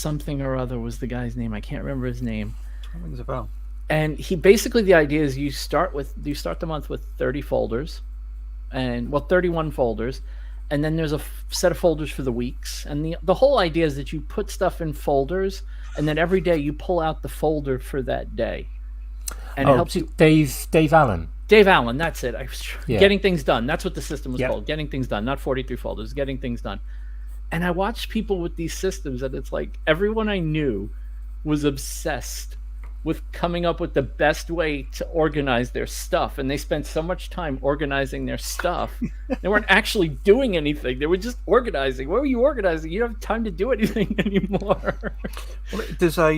something or other was the guy's name. I can't remember his name. That rings a bell. And he basically, the idea is you start the month with 30 folders, and 31 folders, and then there's a set of folders for the weeks. And the whole idea is that you put stuff in folders, and then every day you pull out the folder for that day, and it helps you. Dave Allen. Dave Allen, that's it. Yeah. Getting things done. That's what the system was Yep. called. Getting things done, not 43 folders. Getting things done. And I watched people with these systems, and it's like everyone I knew was obsessed with coming up with the best way to organize their stuff. And they spent so much time organizing their stuff. They weren't actually doing anything. They were just organizing. What were you organizing? You don't have time to do anything anymore. Well, there's a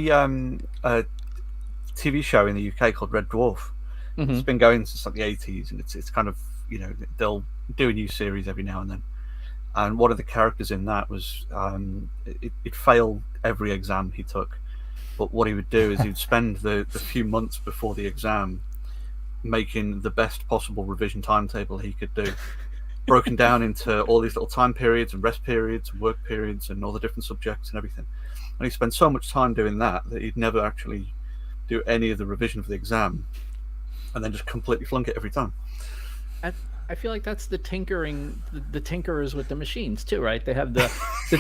TV show in the UK called Red Dwarf. Mm-hmm. It's been going since like the 80s, and it's kind of, they'll do a new series every now and then. And one of the characters in that was it failed every exam he took. But what he would do is he'd spend the few months before the exam making the best possible revision timetable he could do, broken down into all these little time periods and rest periods and work periods and all the different subjects and everything. And he spent so much time doing that he'd never actually do any of the revision for the exam, and then just completely flunk it every time. I feel like that's the tinkerers with the machines too, right? They have the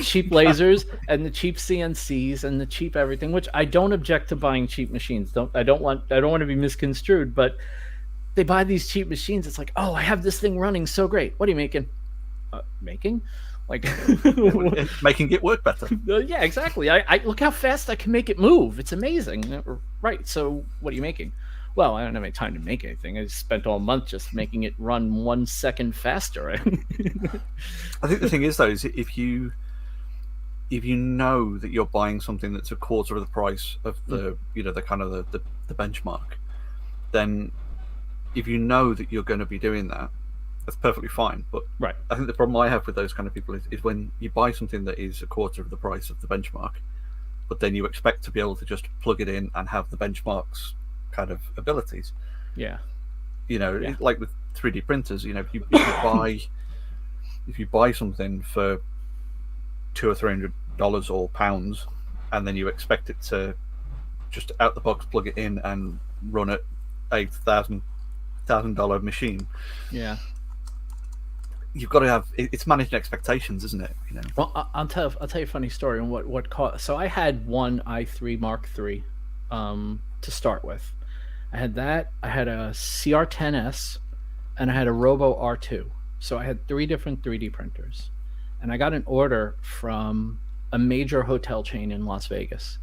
cheap lasers and the cheap CNCs and the cheap everything, which I don't object to buying cheap machines. I don't want to be misconstrued, but they buy these cheap machines. It's like, oh, I have this thing running so great. What are you making? Making? Like making it work better. Yeah, exactly. I look how fast I can make it move. It's amazing. Right. So what are you making? Well, I don't have any time to make anything. I spent all month just making it run 1 second faster. I think the thing is, though, is if you know that you're buying something that's a quarter of the price of the the kind of the benchmark, then if you know that you're going to be doing that, that's perfectly fine. But right. I think the problem I have with those kind of people is when you buy something that is a quarter of the price of the benchmark, but then you expect to be able to just plug it in and have the benchmark's kind of abilities. Yeah. Like with 3D printers, if you buy something for $200 or $300 or pounds, and then you expect it to just out the box plug it in and run at $8,000 machine. Yeah. You've got to have it's managing expectations, isn't it? Well, I'll tell you a funny story on what caused. So I had one i3 Mark III to start with. I had that. I had a CR10S, and I had a Robo R2. So I had 3 different 3D printers, and I got an order from a major hotel chain in Las Vegas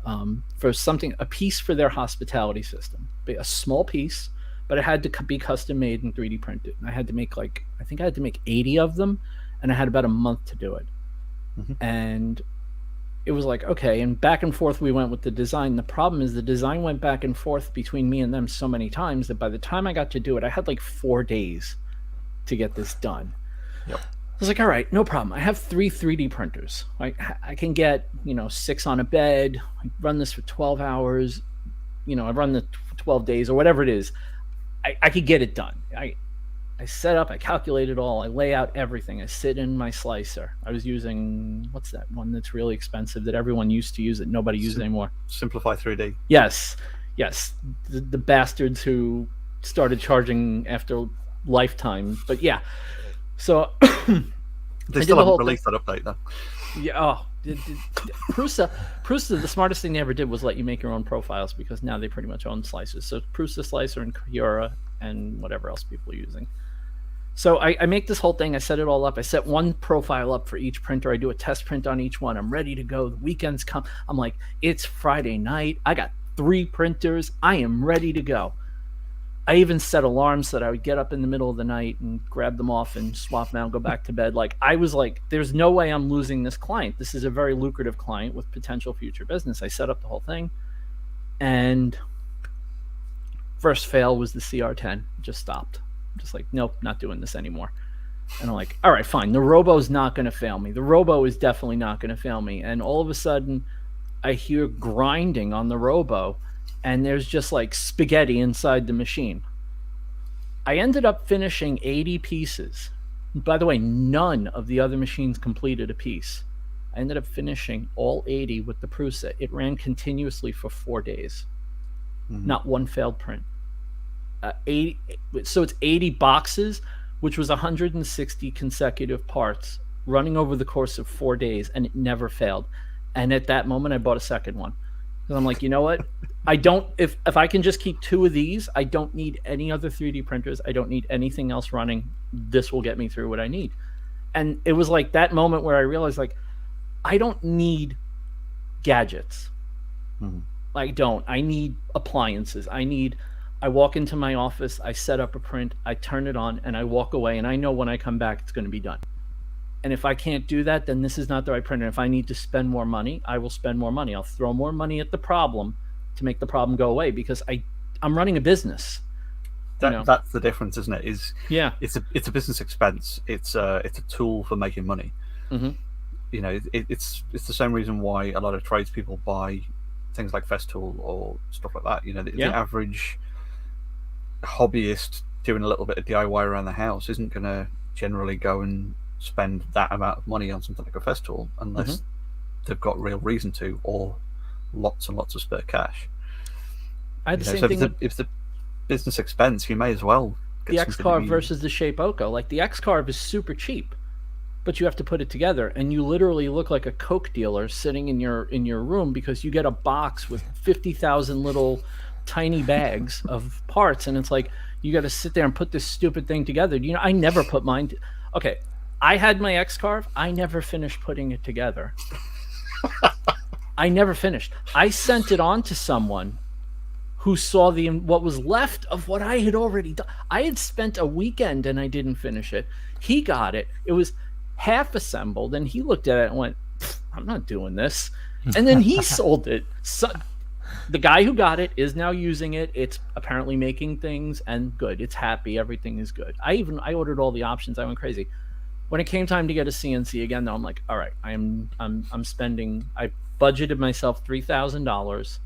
for a piece for their hospitality system, a small piece. But it had to be custom made and 3D printed. And I had to make I think I had to make 80 of them, and I had about a month to do it. Mm-hmm. And it was like, okay, and back and forth we went with the design. The problem is the design went back and forth between me and them so many times that by the time I got to do it, I had like 4 days to get this done. Yep. I was like, all right, no problem. I have 3 3D printers. I can get 6 on a bed. I run this for 12 hours. I run the 12 days or whatever it is. I could get it done. I set up, I calculate it all, I lay out everything. I sit in my slicer. I was using, what's that one that's really expensive that everyone used to use that nobody uses anymore? Simplify 3D. Yes. The bastards who started charging after lifetime. But yeah. So they still haven't released that update though. Yeah. Oh, Prusa, the smartest thing they ever did was let you make your own profiles, because now they pretty much own slicers. So Prusa Slicer and Cura and whatever else people are using. So I make this whole thing. I set it all up. I set one profile up for each printer. I do a test print on each one. I'm ready to go. The weekends come. I'm like, it's Friday night. I got 3 printers. I am ready to go. I even set alarms so that I would get up in the middle of the night and grab them off and swap them out and go back to bed. I was like, there's no way I'm losing this client. This is a very lucrative client with potential future business. I set up the whole thing. And first fail was the CR10. Just stopped. I'm just like, nope, not doing this anymore. And I'm like, all right, fine. The Robo's not going to fail me. The Robo is definitely not going to fail me. And all of a sudden, I hear grinding on the Robo, and there's just like spaghetti inside the machine. I ended up finishing 80 pieces. By the way, none of the other machines completed a piece. I ended up finishing all 80 with the Prusa. It ran continuously for 4 days. Not one failed print. 80, so it's 80 boxes, which was 160 consecutive parts running over the course of 4 days, and it never failed. And at that moment, I bought a second one because I'm like, you know what? I don't. If I can just keep 2 of these, I don't need any other 3D printers. I don't need anything else running. This will get me through what I need. And it was like that moment where I realized, like, I don't need gadgets. I don't. I need appliances. I walk into my office, I set up a print, I turn it on, and I walk away, and I know when I come back it's going to be done. And if I can't do that, then this is not the right printer. If I need to spend more money, I will spend more money. I'll throw more money at the problem to make the problem go away, because I'm running a business. That's the difference, isn't it? Yeah, it's a business expense. It's a tool for making money. It's the same reason why a lot of tradespeople buy things like Festool or stuff like that. The average hobbyist doing a little bit of DIY around the house isn't going to generally go and spend that amount of money on something like a Festool unless they've got real reason to, or lots and lots of spare cash. I had the same thing. If it's a business expense, you may as well get the X-Carve versus the Shape Oko. Like, the X-Carve is super cheap, but you have to put it together, and you literally look like a Coke dealer sitting in your room, because you get a box with 50,000 little tiny bags of parts, and it's like you got to sit there and put this stupid thing together. I never put mine. Okay, I had my X-Carve. I never finished putting it together. I never finished. I sent it on to someone who saw what was left of what I had already done. I had spent a weekend and I didn't finish it. He got it. It was half assembled, and he looked at it and went, I'm not doing this. And then he sold it. So the guy who got it is now using it. It's apparently making things, and good. It's happy. Everything is good. I ordered all the options. I went crazy. When it came time to get a CNC again, though, I'm like, all right, I'm spending. I budgeted myself $3,000.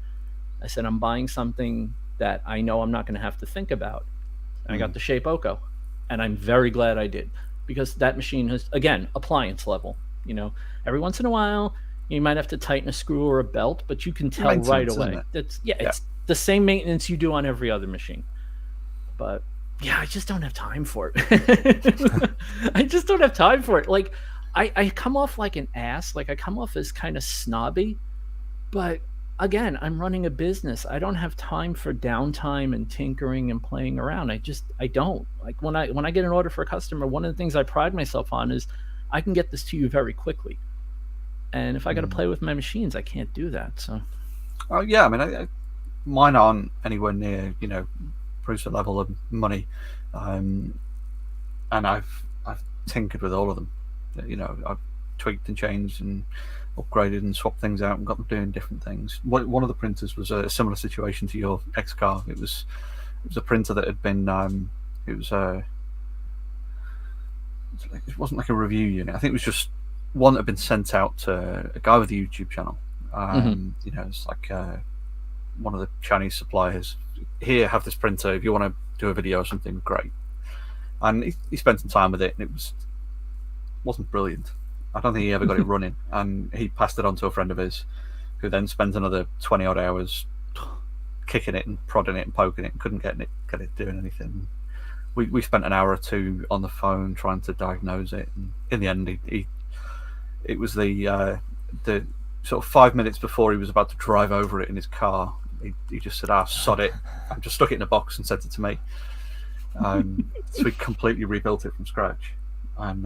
I said, I'm buying something that I know I'm not going to have to think about. And I got the Shape Oko, and I'm very glad I did, because that machine has, again, appliance level. Every once in a while you might have to tighten a screw or a belt, but you can tell right away. It's the same maintenance you do on every other machine. But yeah, I just don't have time for it. I just don't have time for it. Like, I come off like an ass. Like, I come off as kind of snobby, but again, I'm running a business. I don't have time for downtime and tinkering and playing around. I don't. Like, when I get an order for a customer, one of the things I pride myself on is I can get this to you very quickly. And if I got to play with my machines, I can't do that. So. Oh yeah, I mean, mine aren't anywhere near Prusa level of money, and I've tinkered with all of them. I've tweaked and changed and upgraded and swapped things out and got them doing different things. One of the printers was a similar situation to your X-Carve. It was a printer that had been it wasn't like a review unit. I think it was just one that had been sent out to a guy with a YouTube channel. It's like one of the Chinese suppliers. Here, have this printer. If you want to do a video or something, great. And he spent some time with it, and it wasn't brilliant. I don't think he ever got it running, and he passed it on to a friend of his, who then spent another 20 odd hours kicking it and prodding it and poking it, and couldn't get it doing anything. We spent an hour or two on the phone trying to diagnose it, and in the end, it was the sort of 5 minutes before he was about to drive over it in his car. He just said, sod it. I just stuck it in a box and sent it to me. So we completely rebuilt it from scratch, and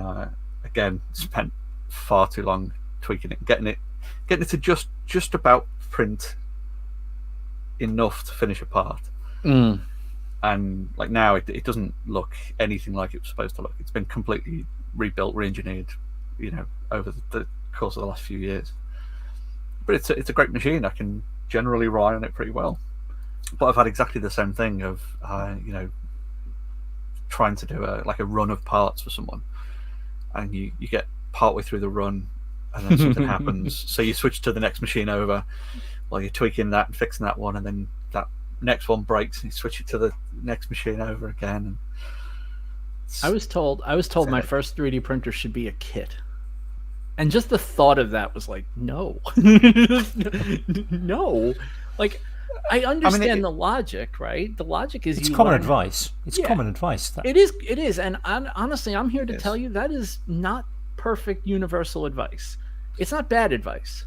again spent far too long tweaking it, getting it to just about print enough to finish a part. And like now it doesn't look anything like it was supposed to look. It's been completely rebuilt, re-engineered, over the course of the last few years. But it's a great machine. I can generally rely on it pretty well. But I've had exactly the same thing of trying to do a run of parts for someone, and you get partway through the run, and then something happens. So you switch to the next machine over while you're tweaking that and fixing that one, and then that next one breaks, and you switch it to the next machine over again. And I was told my first 3D printer should be a kit, And just the thought of that was like, no. No. Like, I understand the logic, right? The logic is it's common advice. It's common advice. It is. And honestly, I'm here to tell you that is not perfect universal advice. It's not bad advice.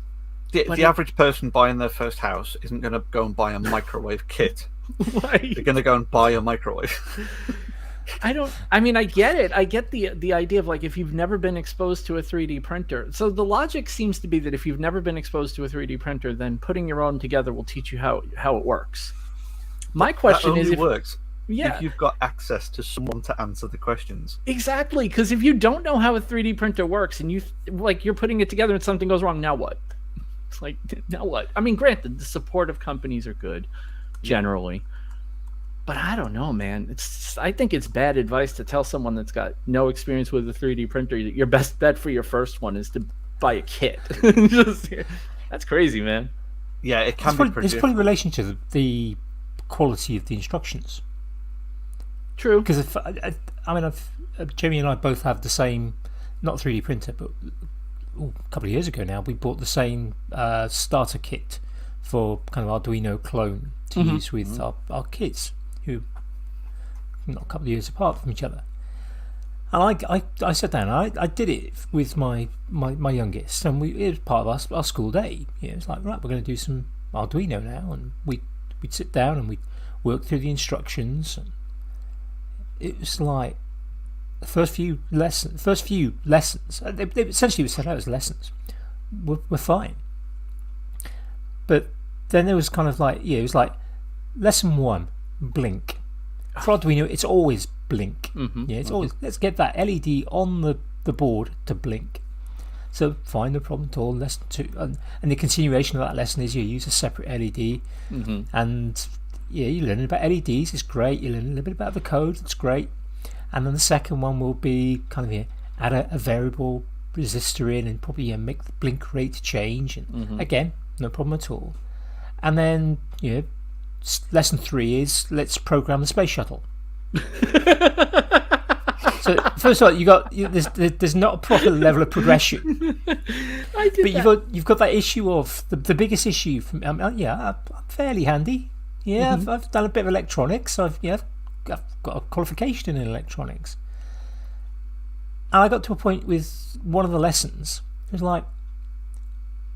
The average person buying their first house isn't going to go and buy a microwave kit. Right. They're going to go and buy a microwave. I get it. I get the idea of like if you've never been exposed to a 3D printer. So the logic seems to be that if you've never been exposed to a 3D printer, then putting your own together will teach you how it works. My question is, if it works, if you've got access to someone to answer the questions. Exactly, because if you don't know how a 3D printer works and you're putting it together and something goes wrong, now what? It's like, now what? I mean, granted, the supportive companies are good generally. But I don't know, man. I think it's bad advice to tell someone that's got no experience with a 3D printer that your best bet for your first one is to buy a kit. That's crazy, man. Yeah, it can be pretty. It's probably in relation to the quality of the instructions. True. Because Jamie and I both have the same, not 3D printer, but a couple of years ago now, we bought the same starter kit for kind of Arduino clone to use with our kids, who are not a couple of years apart from each other. And I sat down and I did it with my youngest, and it was part of our school day. It was like, right, we're going to do some Arduino now, and we'd sit down and we'd work through the instructions. And it was like the first few lessons, they essentially were set out as lessons, were fine. But then there was kind of like, it was like lesson 1, blink. For Arduino, it's always blink. It's always, let's get that LED on the board to blink. So fine, no problem at all. Lesson 2, and the continuation of that lesson is you use a separate LED, and you learn about LEDs. It's great. You learn a little bit about the code. It's great. And then the second one will be kind of add a variable resistor in and probably make the blink rate change. And again, no problem at all. And then lesson 3 is let's program the space shuttle. So first of all, there's not a proper level of progression. You've got that issue of the biggest issue. I'm fairly handy. I've done a bit of electronics. I've got a qualification in electronics. And I got to a point with one of the lessons. It was like,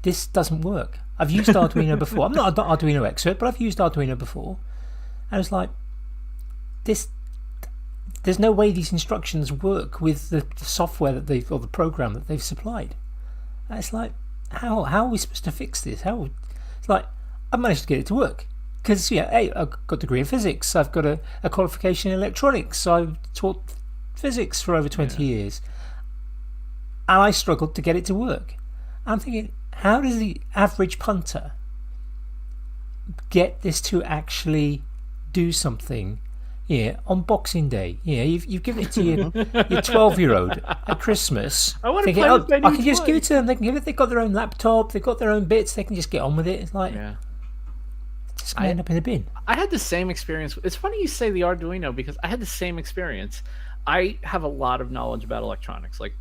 this doesn't work. I've used Arduino before. I'm not an Arduino expert, but I've used Arduino before. And it's like, there's no way these instructions work with the software or the program that they've supplied. And it's like, how are we supposed to fix this? It's like, I've managed to get it to work. Because, I've got a degree in physics. I've got a qualification in electronics. I've taught physics for over 20 years. And I struggled to get it to work. I'm thinking, how does the average punter get this to actually do something on Boxing Day? You've given it to your 12-year-old at Christmas. I want to play with my new I can just give it to them. They can give it. They've got their own laptop. They've got their own bits. They can just get on with it. It's like, it's going to end up in the bin. I had the same experience. It's funny you say the Arduino because I had the same experience. I have a lot of knowledge about electronics, like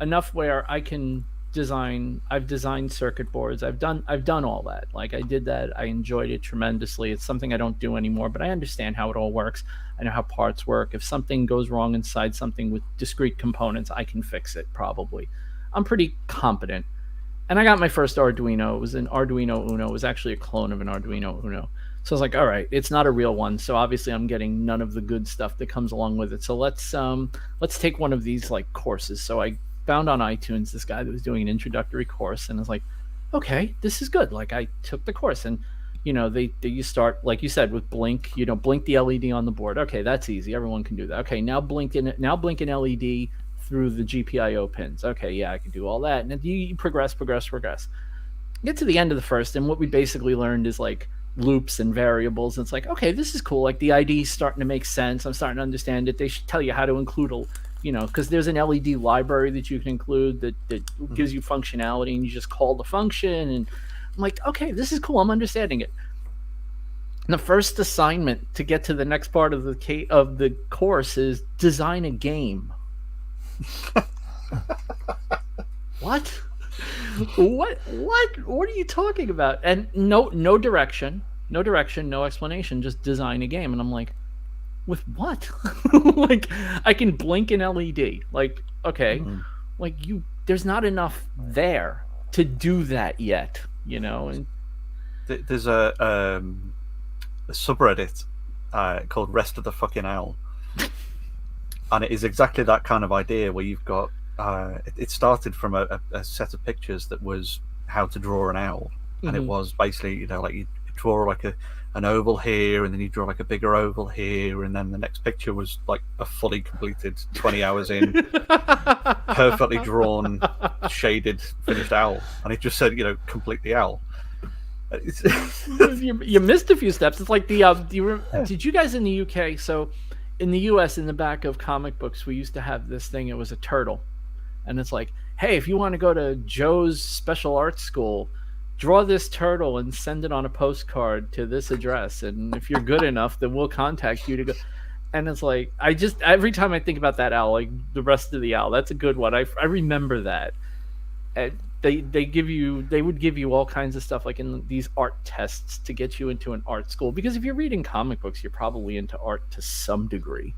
enough where I can design. I've designed circuit boards. I've done all that. Like I did that. I enjoyed it tremendously. It's something I don't do anymore, but I understand how it all works. I know how parts work. If something goes wrong inside something with discrete components, I can fix it probably. I'm pretty competent. And I got my first Arduino. It was an Arduino Uno. It was actually a clone of an Arduino Uno. So I was like, all right, it's not a real one. So obviously I'm getting none of the good stuff that comes along with it. So let's take one of these like courses. So I found on iTunes this guy that was doing an introductory course, and I was like, okay, this is good. Like I took the course, and you start, like you said, with blink. Blink the LED on the board. Okay, that's easy. Everyone can do that. Okay, now blink an LED through the GPIO pins. Okay, yeah, I can do all that. And then you progress. Get to the end of the first, and what we basically learned is like loops and variables. And it's like, okay, this is cool. Like the ID is starting to make sense. I'm starting to understand it. They should tell you how to include because there's an LED library that you can include that gives you functionality, and you just call the function. And I'm like, okay, this is cool. I'm understanding it. And the first assignment to get to the next part of the course is design a game. What? What are you talking about? And no direction, no explanation, just design a game. And I'm like, with what? Like, I can blink an LED. Like, okay, like there's not enough there to do that yet, And There's a subreddit called Rest of the Fucking Owl, and it is exactly that kind of idea where you've got. It started from a set of pictures that was how to draw an owl, and it was basically like you draw like an oval here, and then you draw like a bigger oval here, and then the next picture was like a fully completed 20 hours in, perfectly drawn, shaded, finished owl, and it just said complete the owl. You missed a few steps. It's like did you guys in the UK? So in the US, in the back of comic books, we used to have this thing. It was a turtle. And it's like, hey, if you want to go to Joe's special arts school, draw this turtle and send it on a postcard to this address. And if you're good enough, then we'll contact you to go. And it's like, every time I think about that owl, like the rest of the owl, that's a good one. I remember that. And they would give you all kinds of stuff like in these art tests to get you into an art school. Because if you're reading comic books, you're probably into art to some degree.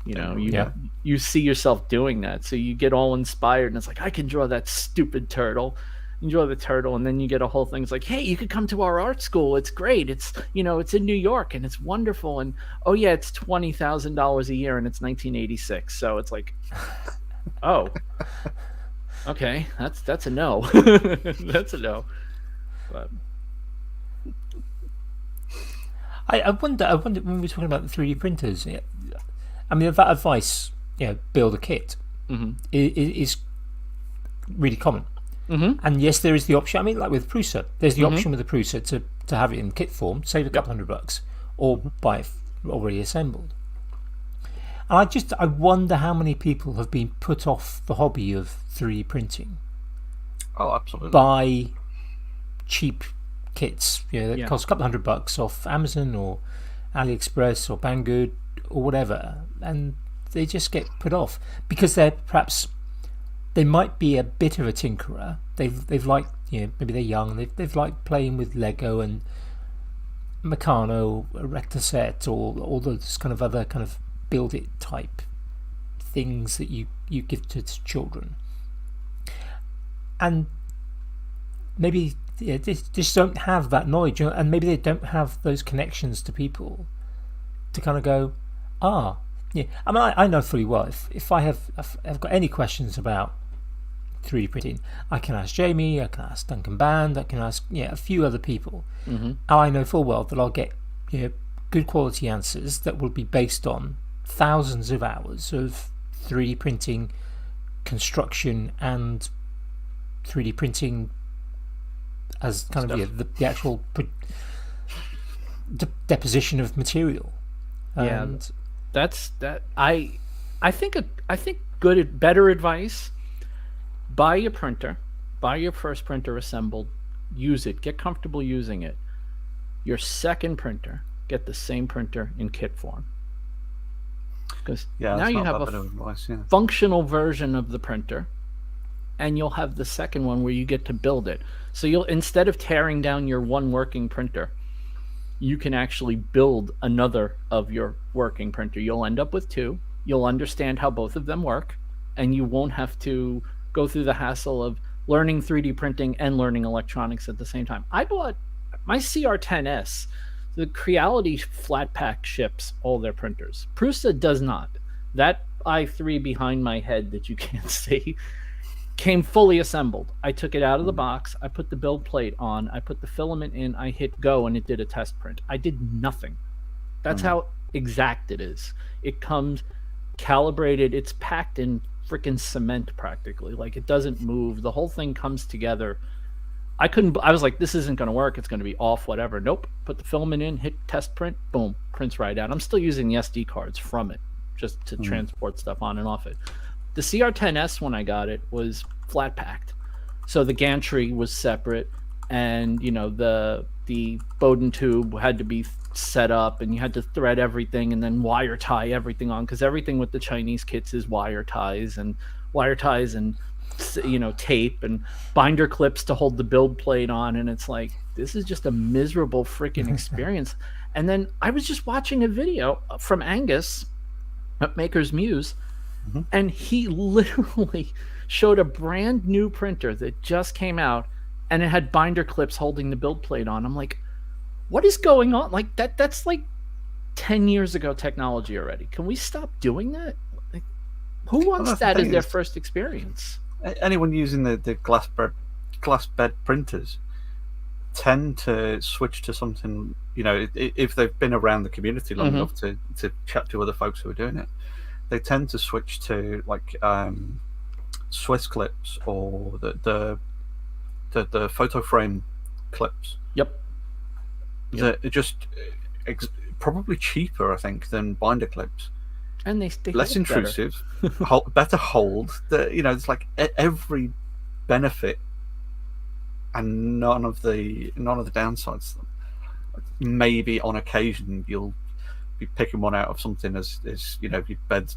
You see yourself doing that, so you get all inspired, and it's like, I can draw that stupid turtle. You draw the turtle, and then you get a whole thing. It's like, hey, you could come to our art school. It's great. It's it's in New York, and it's wonderful. And oh yeah, it's $20,000 a year, and it's 1986. So it's like, oh, okay, that's a no. That's a no. But I wonder when we're talking about the 3D printers. I mean, that advice, build a kit, is really common. And yes, there is the option. I mean, like with Prusa, there's the option with the Prusa to have it in kit form, save a couple $100, or buy it already assembled. And I wonder how many people have been put off the hobby of 3D printing. Oh, absolutely. By cheap kits, that cost a couple $100 off Amazon or AliExpress or Banggood or whatever, and they just get put off because they might be a bit of a tinkerer. They've liked, maybe they're young, they've liked playing with Lego and Meccano, Erector-Set, or all those kind of other kind of build it type things that you give to children, and maybe they just don't have that knowledge, and maybe they don't have those connections to people to kind of go, I mean, I know fully well if I've got any questions about 3D printing, I can ask Jamie, I can ask Duncan Band, I can ask a few other people, and I know full well that I'll get good quality answers that will be based on thousands of hours of 3D printing construction and 3D printing as kind of the actual deposition of material. And that's that. I think better advice: buy your printer, buy your first printer assembled, use it, get comfortable using it. Your second printer, get the same printer in kit form, because now you have a functional version of the printer, and you'll have the second one where you get to build it. So you'll, instead of tearing down your one working printer, you can actually build another of your working printer. You'll end up with two. You'll understand how both of them work, and you won't have to go through the hassle of learning 3D printing and learning electronics at the same time. I bought my CR10S. The Creality flat pack ships all their printers. Prusa does not. That i3 behind my head that you can't see came fully assembled. I took it out of the box, I put the build plate on, I put the filament in, I hit go, and it did a test print. I did nothing. That's how exact it is. It comes calibrated, it's packed in freaking cement practically. Like, it doesn't move. The whole thing comes together. I was like, this isn't going to work, it's going to be off, whatever. Nope. Put the filament in, hit test print, boom, prints right out. I'm still using the SD cards from it just to transport stuff on and off it. The CR10S, when I got it, was flat packed, so the gantry was separate, and the Bowden tube had to be set up, and you had to thread everything and then wire tie everything on, because everything with the Chinese kits is wire ties and tape and binder clips to hold the build plate on, and it's like, this is just a miserable freaking experience. And then I was just watching a video from Angus at Maker's Muse, and he literally showed a brand new printer that just came out, and it had binder clips holding the build plate on. I'm like, what is going on? Like that's like 10 years ago technology already. Can we stop doing that? Like, who wants that as their first experience? Anyone using the glass bed printers tend to switch to something, if they've been around the community long enough to chat to other folks who are doing it, they tend to switch to like Swiss clips or the photo frame clips. Yep. They're just probably cheaper, I think, than binder clips. And they less intrusive, better hold. It's like every benefit and none of the downsides. Maybe on occasion you'll be picking one out of something as your bed,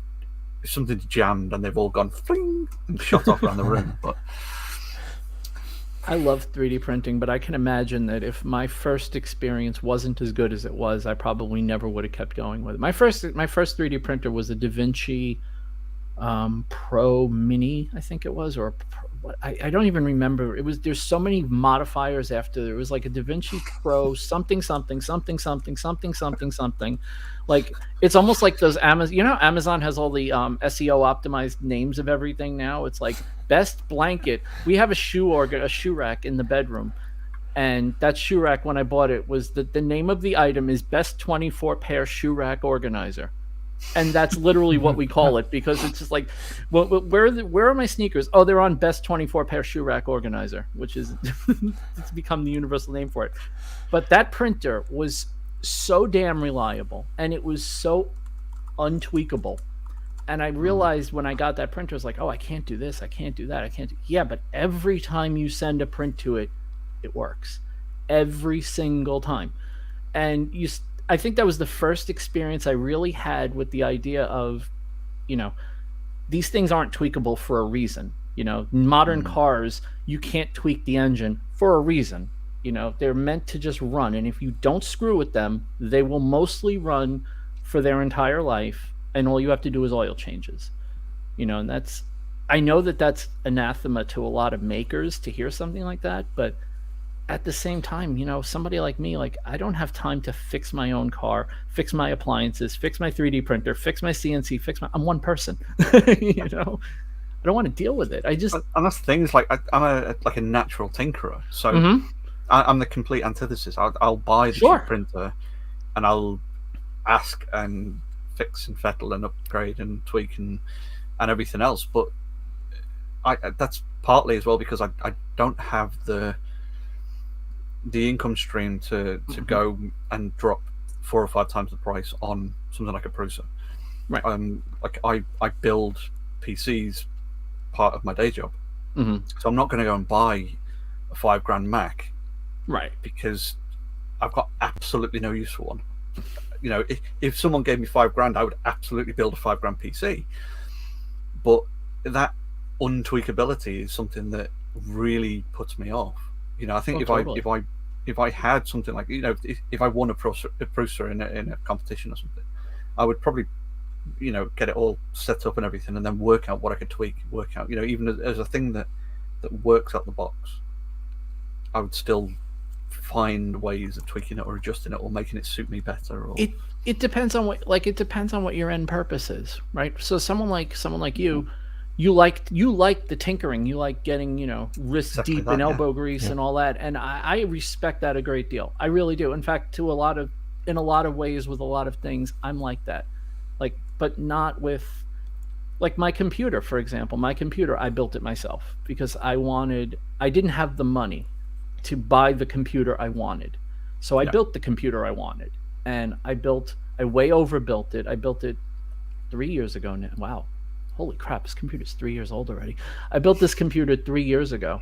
if something's jammed and they've all gone fling and shot off around the room. But I love 3D printing, but I can imagine that if my first experience wasn't as good as it was, I probably never would have kept going with it. My first 3D printer was a DaVinci Pro Mini, I think it was, or I don't even remember. There's so many modifiers after. It was like a DaVinci Pro something. Like, it's almost like those Amazon. Amazon has all the SEO optimized names of everything now. It's like best blanket. We have a shoe rack in the bedroom, and that shoe rack, when I bought it, was the name of the item is best 24 pair shoe rack organizer. And that's literally what we call it, because it's just like, well, where are my sneakers? Oh, they're on best 24 pair shoe rack organizer, which is it's become the universal name for it. But that printer was so damn reliable, and it was so untweakable. And I realized when I got that printer, I was like, oh, I can't do this, I can't do that, yeah, but every time you send a print to it, it works every single time. And I think that was the first experience I really had with the idea of, these things aren't tweakable for a reason. Modern cars, you can't tweak the engine for a reason. They're meant to just run. And if you don't screw with them, they will mostly run for their entire life. And all you have to do is oil changes. And I know that that's anathema to a lot of makers to hear something like that, but at the same time, somebody like me, like, I don't have time to fix my own car, fix my appliances, fix my 3D printer, fix my CNC, I'm one person. I don't want to deal with it. And that's the thing, is like, I'm a natural tinkerer, so I'm the complete antithesis. I'll buy the cheap printer, and I'll ask and fix and fettle and upgrade and tweak and everything else. But that's partly as well because I don't have the income stream to go and drop 4 or 5 times the price on something like a Prusa. Right. Like I build PCs part of my day job, so I'm not going to go and buy a $5,000 Mac, right? Because I've got absolutely no use for one. If someone gave me $5,000, I would absolutely build a $5,000 PC. But that untweakability is something that really puts me off. I think if I had something like, if I won a Prusa in a competition or something, I would probably, get it all set up and everything, and then work out what I could tweak, even as a thing that works out the box, I would still find ways of tweaking it or adjusting it or making it suit me better. Or it depends on what your end purpose is, right? So someone like you. You like the tinkering. You like getting, wrist deep in elbow grease and all that. And I respect that a great deal. I really do. In fact, in a lot of ways with a lot of things, I'm like that. Like, but not with, like, my computer, for example. My computer, I built it myself because I didn't have the money to buy the computer I wanted. So I built the computer I wanted. And I way overbuilt it. I built it 3 years ago now. Wow. Holy crap, this computer's 3 years old already. I built this computer 3 years ago,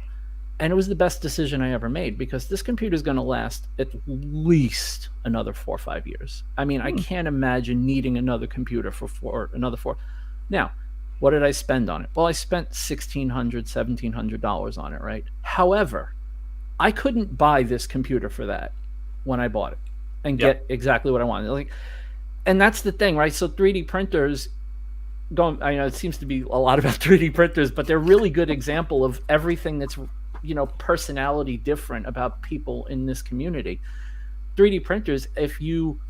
and it was the best decision I ever made because this computer is going to last at least another 4 or 5 years. I mean, I can't imagine needing another computer for another 4. Now, What did I spend on it? Well, I spent $1,600, $1,700 on it, right? However, I couldn't buy this computer for that when I bought it and get exactly what I wanted. Like, and that's the thing, right? So 3D printers I know it seems to be a lot about 3D printers, but they're a really good example of everything that's, personality different about people in this community. 3D printers, if you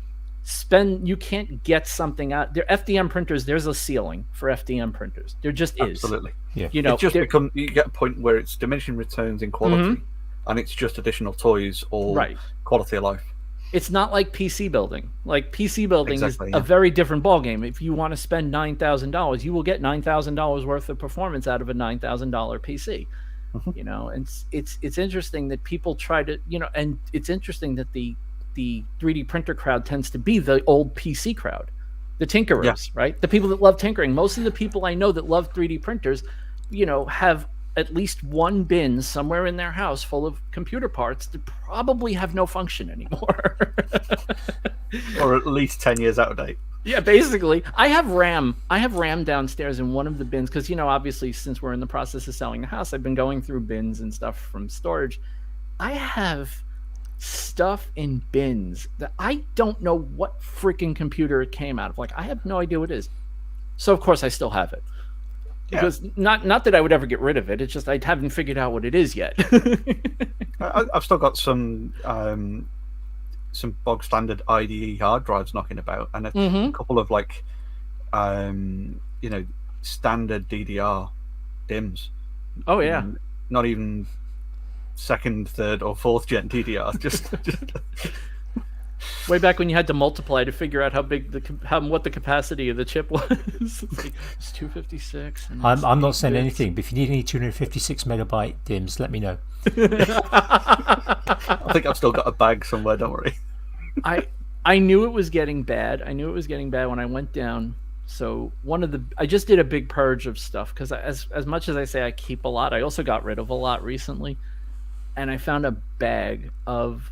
can't get something out. They're FDM printers. There's a ceiling for FDM printers. There just is. Absolutely. Yeah. It just you get a point where it's diminishing returns in quality, and it's just additional toys or quality of life. It's not like PC building. Like PC building is a very different ballgame. If you want to spend $9,000, you will get $9,000 worth of performance out of a $9,000 PC. And it's interesting that people try to, and it's interesting that the 3D printer crowd tends to be the old PC crowd, the tinkerers, right? The people that love tinkering. Most of the people I know that love 3D printers, have at least one bin somewhere in their house full of computer parts that probably have no function anymore. Or at least 10 years out of date. Yeah, basically. I have RAM downstairs in one of the bins because, obviously, since we're in the process of selling the house, I've been going through bins and stuff from storage. I have stuff in bins that I don't know what freaking computer it came out of. Like, I have no idea what it is. So, of course, I still have it. Because not that I would ever get rid of it. It's just I haven't figured out what it is yet. I've still got some bog standard IDE hard drives knocking about, and a couple of standard DDR DIMMs. Oh yeah, not even second, third, or fourth gen DDR. Just way back when you had to multiply to figure out how big what the capacity of the chip was. It's 256. And I'm not saying anything, but if you need any 256 megabyte DIMMs, let me know. I think I've still got a bag somewhere. Don't worry. I knew it was getting bad. I knew it was getting bad when I went down. So I just did a big purge of stuff because as much as I say I keep a lot, I also got rid of a lot recently, and I found a bag of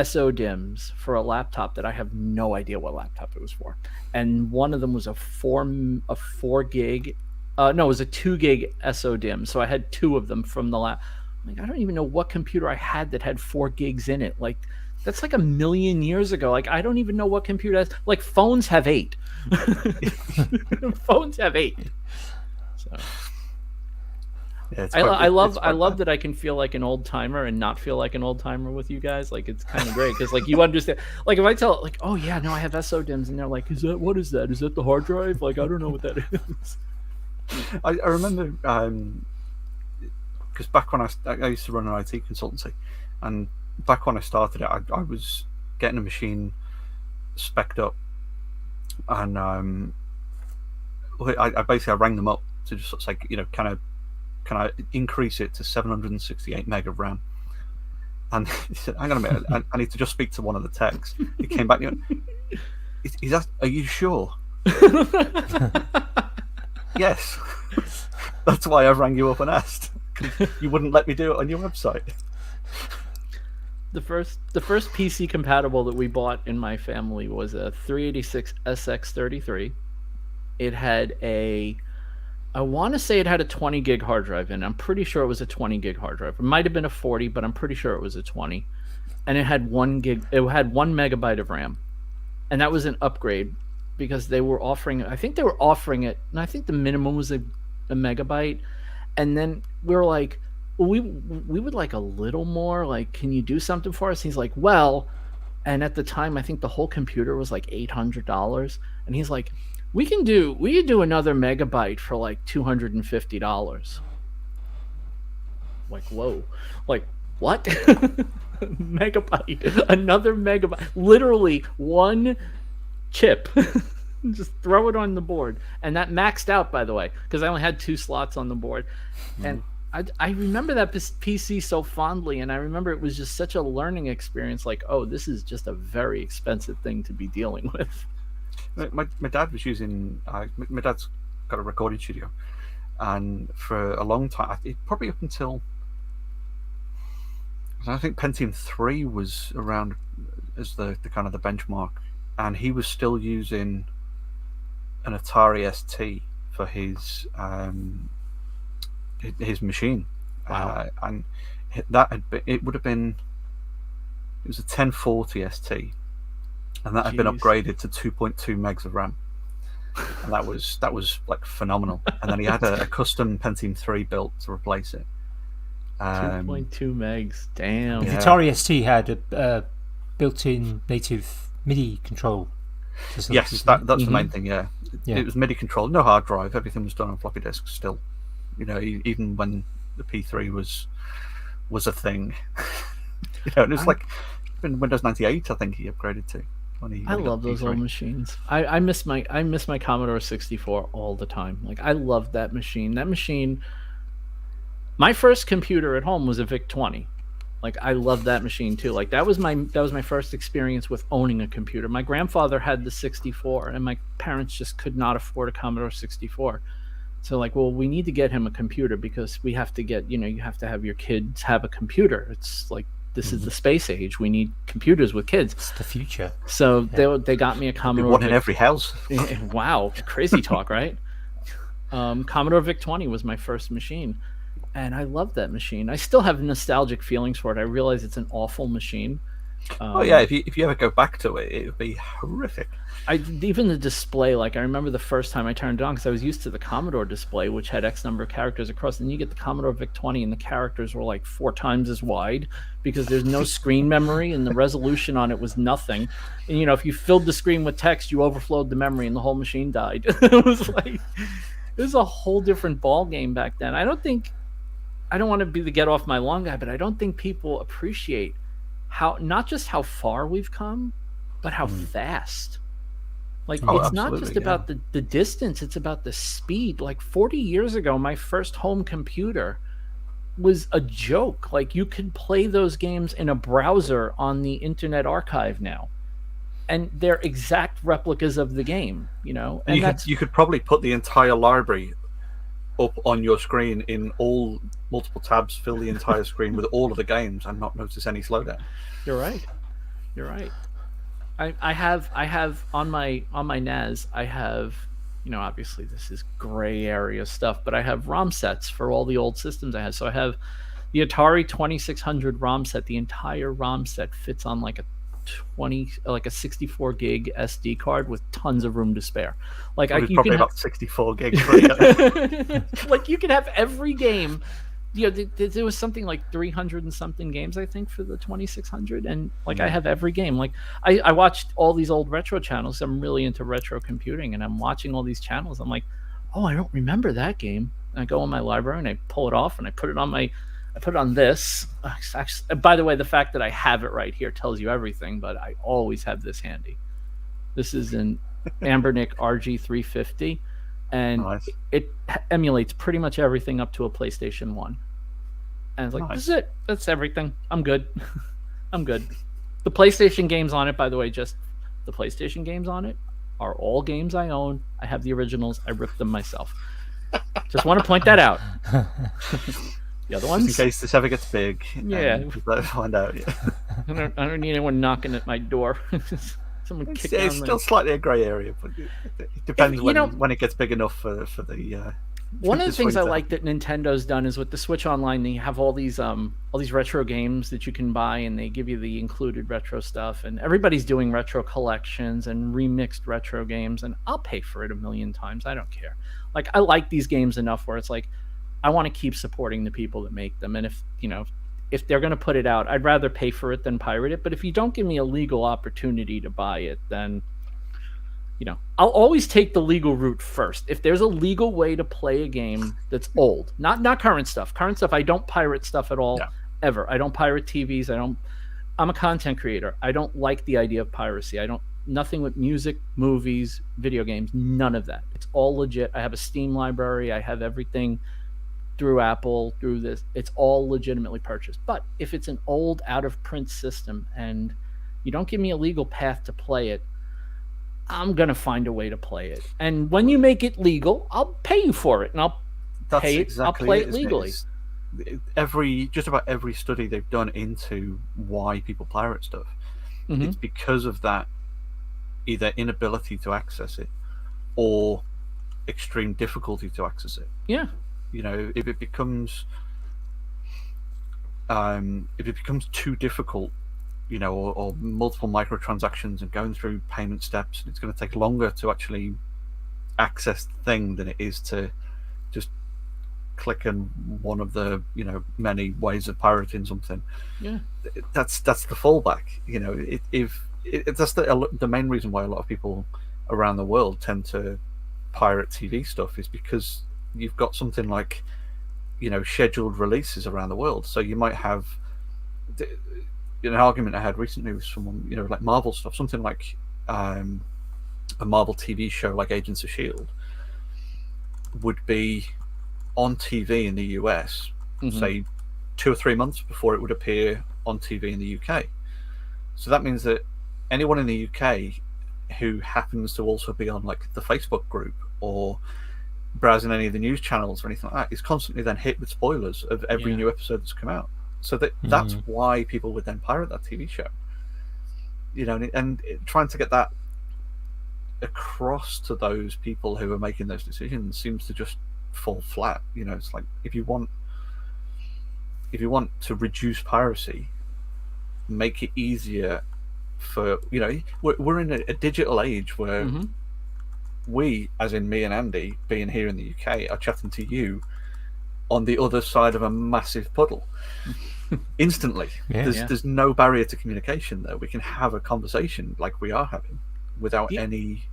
SO DIMMs for a laptop that I have no idea what laptop it was for, and one of them was a 4 gig. It was a 2 gig SO DIMM. So I had two of them from the lap. Like, I don't even know what computer I had that had 4 gigs in it. Like, that's like a million years ago. Like, I don't even know what computer has. Like, phones have 8. Phones have 8. So yeah, I love that I can feel like an old timer and not feel like an old timer with you guys. Like, it's kind of great because like you understand. Like, if I tell like, oh yeah, no, I have SO DIMMs, and they're like, what is that? Is that the hard drive? Like, I don't know what that is. I remember because back when I used to run an IT consultancy, and back when I started it, I was getting a machine spec'd up, and I basically rang them up to just sort of say, can I increase it to 768 meg of RAM? And he said, hang on a minute, I need to just speak to one of the techs. He came back and he went, are you sure? Yes. That's why I rang you up and asked. You wouldn't let me do it on your website. The first PC compatible that we bought in my family was a 386 SX33. It had I want to say it had a 20 gig hard drive in it. I'm pretty sure it was a 20 gig hard drive. It might have been a 40, but I'm pretty sure it was a 20. And it had 1 megabyte of RAM. And that was an upgrade because they were offering it. I think they were offering it, and I think the minimum was a megabyte. And then we were like, well, we would like a little more. Like, can you do something for us? He's like, well, and at the time, I think the whole computer was like $800. And he's like, we can do another megabyte for like $250. Like, whoa, like what? Megabyte, another megabyte, literally one chip. Just throw it on the board, and that maxed out, by the way, because I only had 2 slots on the board. And I remember that PC so fondly, and I remember it was just such a learning experience. Like, oh, this is just a very expensive thing to be dealing with. My dad was using. My dad's got a recording studio, and for a long time, probably up until I think Pentium 3 was around as the kind of the benchmark, and he was still using an Atari ST for his machine. Wow. And that had been, it would have been, it was a 1040 ST, and that had been Jeez. upgraded to 2.2 megs of RAM, and that was like phenomenal. And then he had a custom Pentium 3 built to replace it. 2.2 megs. Damn. The Yeah. Atari ST had a built-in native MIDI control facility, Yes, didn't that's it? the main thing. Yeah. Yeah. It was MIDI controlled, no hard drive. Everything was done on floppy disks still. You know, even when the P3 was a thing. You know, and it was like in Windows 98, I think he upgraded to. I love those old machines. I miss my Commodore 64 all the time. Like, I love that machine. That machine. My first computer at home was a VIC-20. Like, I love that machine too. Like, that was my first experience with owning a computer. My grandfather had the 64, and my parents just could not afford a Commodore 64. So, like, well, we need to get him a computer because we have to get, you have to have your kids have a computer. It's like, this is the space age. We need computers with kids. It's the future. So they got me a Commodore. One in every house. Wow, crazy talk, right? Commodore VIC-20 was my first machine, and I love that machine. I still have nostalgic feelings for it. I realize it's an awful machine. Oh yeah, if you ever go back to it, it would be horrific. Even the display, like, I remember the first time I turned it on because I was used to the Commodore display, which had X number of characters across, and you get the Commodore VIC-20 and the characters were like 4 times as wide because there's no screen memory and the resolution on it was nothing. And if you filled the screen with text, you overflowed the memory and the whole machine died. It was like, it was a whole different ball game back then. I don't want to be the get off my lawn guy, but I don't think people appreciate not just how far we've come, but how fast. Like, it's not just about the distance, it's about the speed. Like, 40 years ago, my first home computer was a joke. Like, you could play those games in a browser on the Internet Archive now. And they're exact replicas of the game, And you could probably put the entire library up on your screen in all multiple tabs, fill the entire screen with all of the games and not notice any slowdown. You're right. I have on my NAS, I have, obviously this is gray area stuff, but I have ROM sets for all the old systems I have. So I have the Atari 2600 ROM set. The entire ROM set fits on like a 64 gig SD card with tons of room to spare. Like, you probably about 64 gigs. Like, you can have every game. There was something like 300 and something games, I think, for the 2600, and like, I have every game. Like, I watched all these old retro channels. I'm really into retro computing, and I'm watching all these channels. I'm like, oh, I don't remember that game. And I go in my library and I pull it off and I put it on this. Actually, by the way, the fact that I have it right here tells you everything, but I always have this handy. This is an Ambernick RG350. And nice. It emulates pretty much everything up to a PlayStation 1. And it's like, This is it. That's everything. I'm good. I'm good. The PlayStation games on it, by the way, the PlayStation games on it are all games I own. I have the originals. I ripped them myself. Just want to point that out. The other ones, just in case this ever gets big. Yeah. Let us find out. Yeah. I don't need anyone knocking at my door. Someone kick down it's still slightly a grey area, but it depends when it gets big enough for the. One of the things I like that Nintendo's done is with the Switch Online, they have all these retro games that you can buy, and they give you the included retro stuff. And everybody's doing retro collections and remixed retro games, and I'll pay for it 1,000,000 times. I don't care. Like, I like these games enough where it's like, I want to keep supporting the people that make them, and if they're going to put it out, I'd rather pay for it than pirate it. But if you don't give me a legal opportunity to buy it, then, I'll always take the legal route first. If there's a legal way to play a game that's old, not current stuff. Current stuff, I don't pirate stuff at all, ever. I don't pirate TVs. I'm a content creator. I don't like the idea of piracy. Nothing with music, movies, video games, none of that. It's all legit. I have a Steam library. I have everything through Apple, through this. It's all legitimately purchased. But if it's an old out-of-print system and you don't give me a legal path to play it, I'm going to find a way to play it. And when you make it legal, I'll pay you for it, and I'll play it legally. Just about every study they've done into why people pirate stuff, it's because of that either inability to access it or extreme difficulty to access it. Yeah. If it becomes too difficult, or multiple microtransactions and going through payment steps, and it's going to take longer to actually access the thing than it is to just click on one of the many ways of pirating something. Yeah, that's the fallback. That's the main reason why a lot of people around the world tend to pirate TV stuff, is because you've got something like scheduled releases around the world. So you might have an argument I had recently with someone, like Marvel stuff, something like a Marvel TV show like Agents of S.H.I.E.L.D. would be on TV in the US, say 2 or 3 months before it would appear on TV in the UK. So that means that anyone in the UK who happens to also be on like the Facebook group or browsing any of the news channels or anything like that is constantly then hit with spoilers of every new episode that's come out. So that's why people would then pirate that TV show. And trying to get that across to those people who are making those decisions seems to just fall flat. It's like if you want to reduce piracy, make it easier for we're in a digital age where we, as in me and Andy being here in the UK, are chatting to you on the other side of a massive puddle instantly. There's no barrier to communication there. We can have a conversation like we are having without any.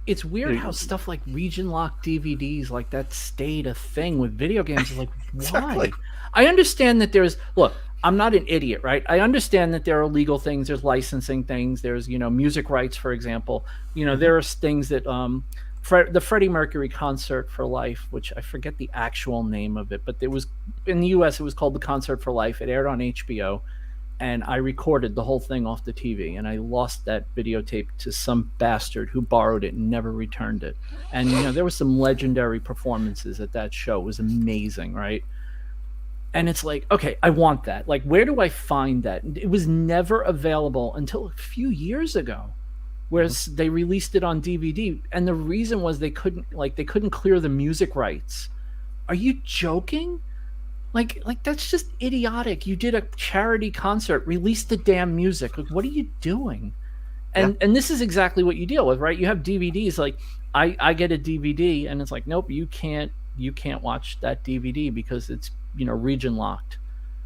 It's weird how stuff like region locked DVDs like that stayed a thing with video games. It's like, why? Exactly. I understand that look, I'm not an idiot, right? I understand that there are legal things, there's licensing things, there's music rights, for example. There are things that the Freddie Mercury Concert for Life, which I forget the actual name of it, but it was in the US, it was called the Concert for Life. It aired on HBO, and I recorded the whole thing off the TV, and I lost that videotape to some bastard who borrowed it and never returned it. And there were some legendary performances at that show. It was amazing, right? And it's like, okay, I want that. Like, where do I find that? It was never available until a few years ago, whereas they released it on DVD. And the reason was they couldn't clear the music rights. Are you joking? Like that's just idiotic. You did a charity concert, release the damn music. Like, what are you doing? And this is exactly what you deal with, right? You have DVDs. Like I get a DVD, and it's like, nope, you can't watch that DVD because it's region locked.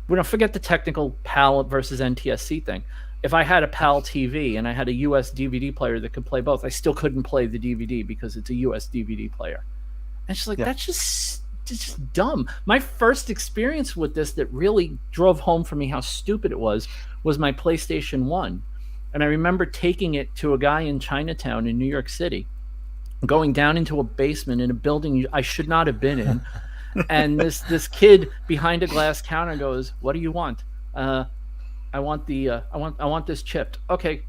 We don't forget the technical PAL versus NTSC thing. If I had a PAL TV and I had a US DVD player that could play both, I still couldn't play the DVD because it's a US DVD player. And she's like, that's just dumb. My first experience with this that really drove home for me how stupid it was my PlayStation 1. And I remember taking it to a guy in Chinatown in New York City, going down into a basement in a building I should not have been in. And this kid behind a glass counter goes, "What do you want?" I want this chipped. Okay,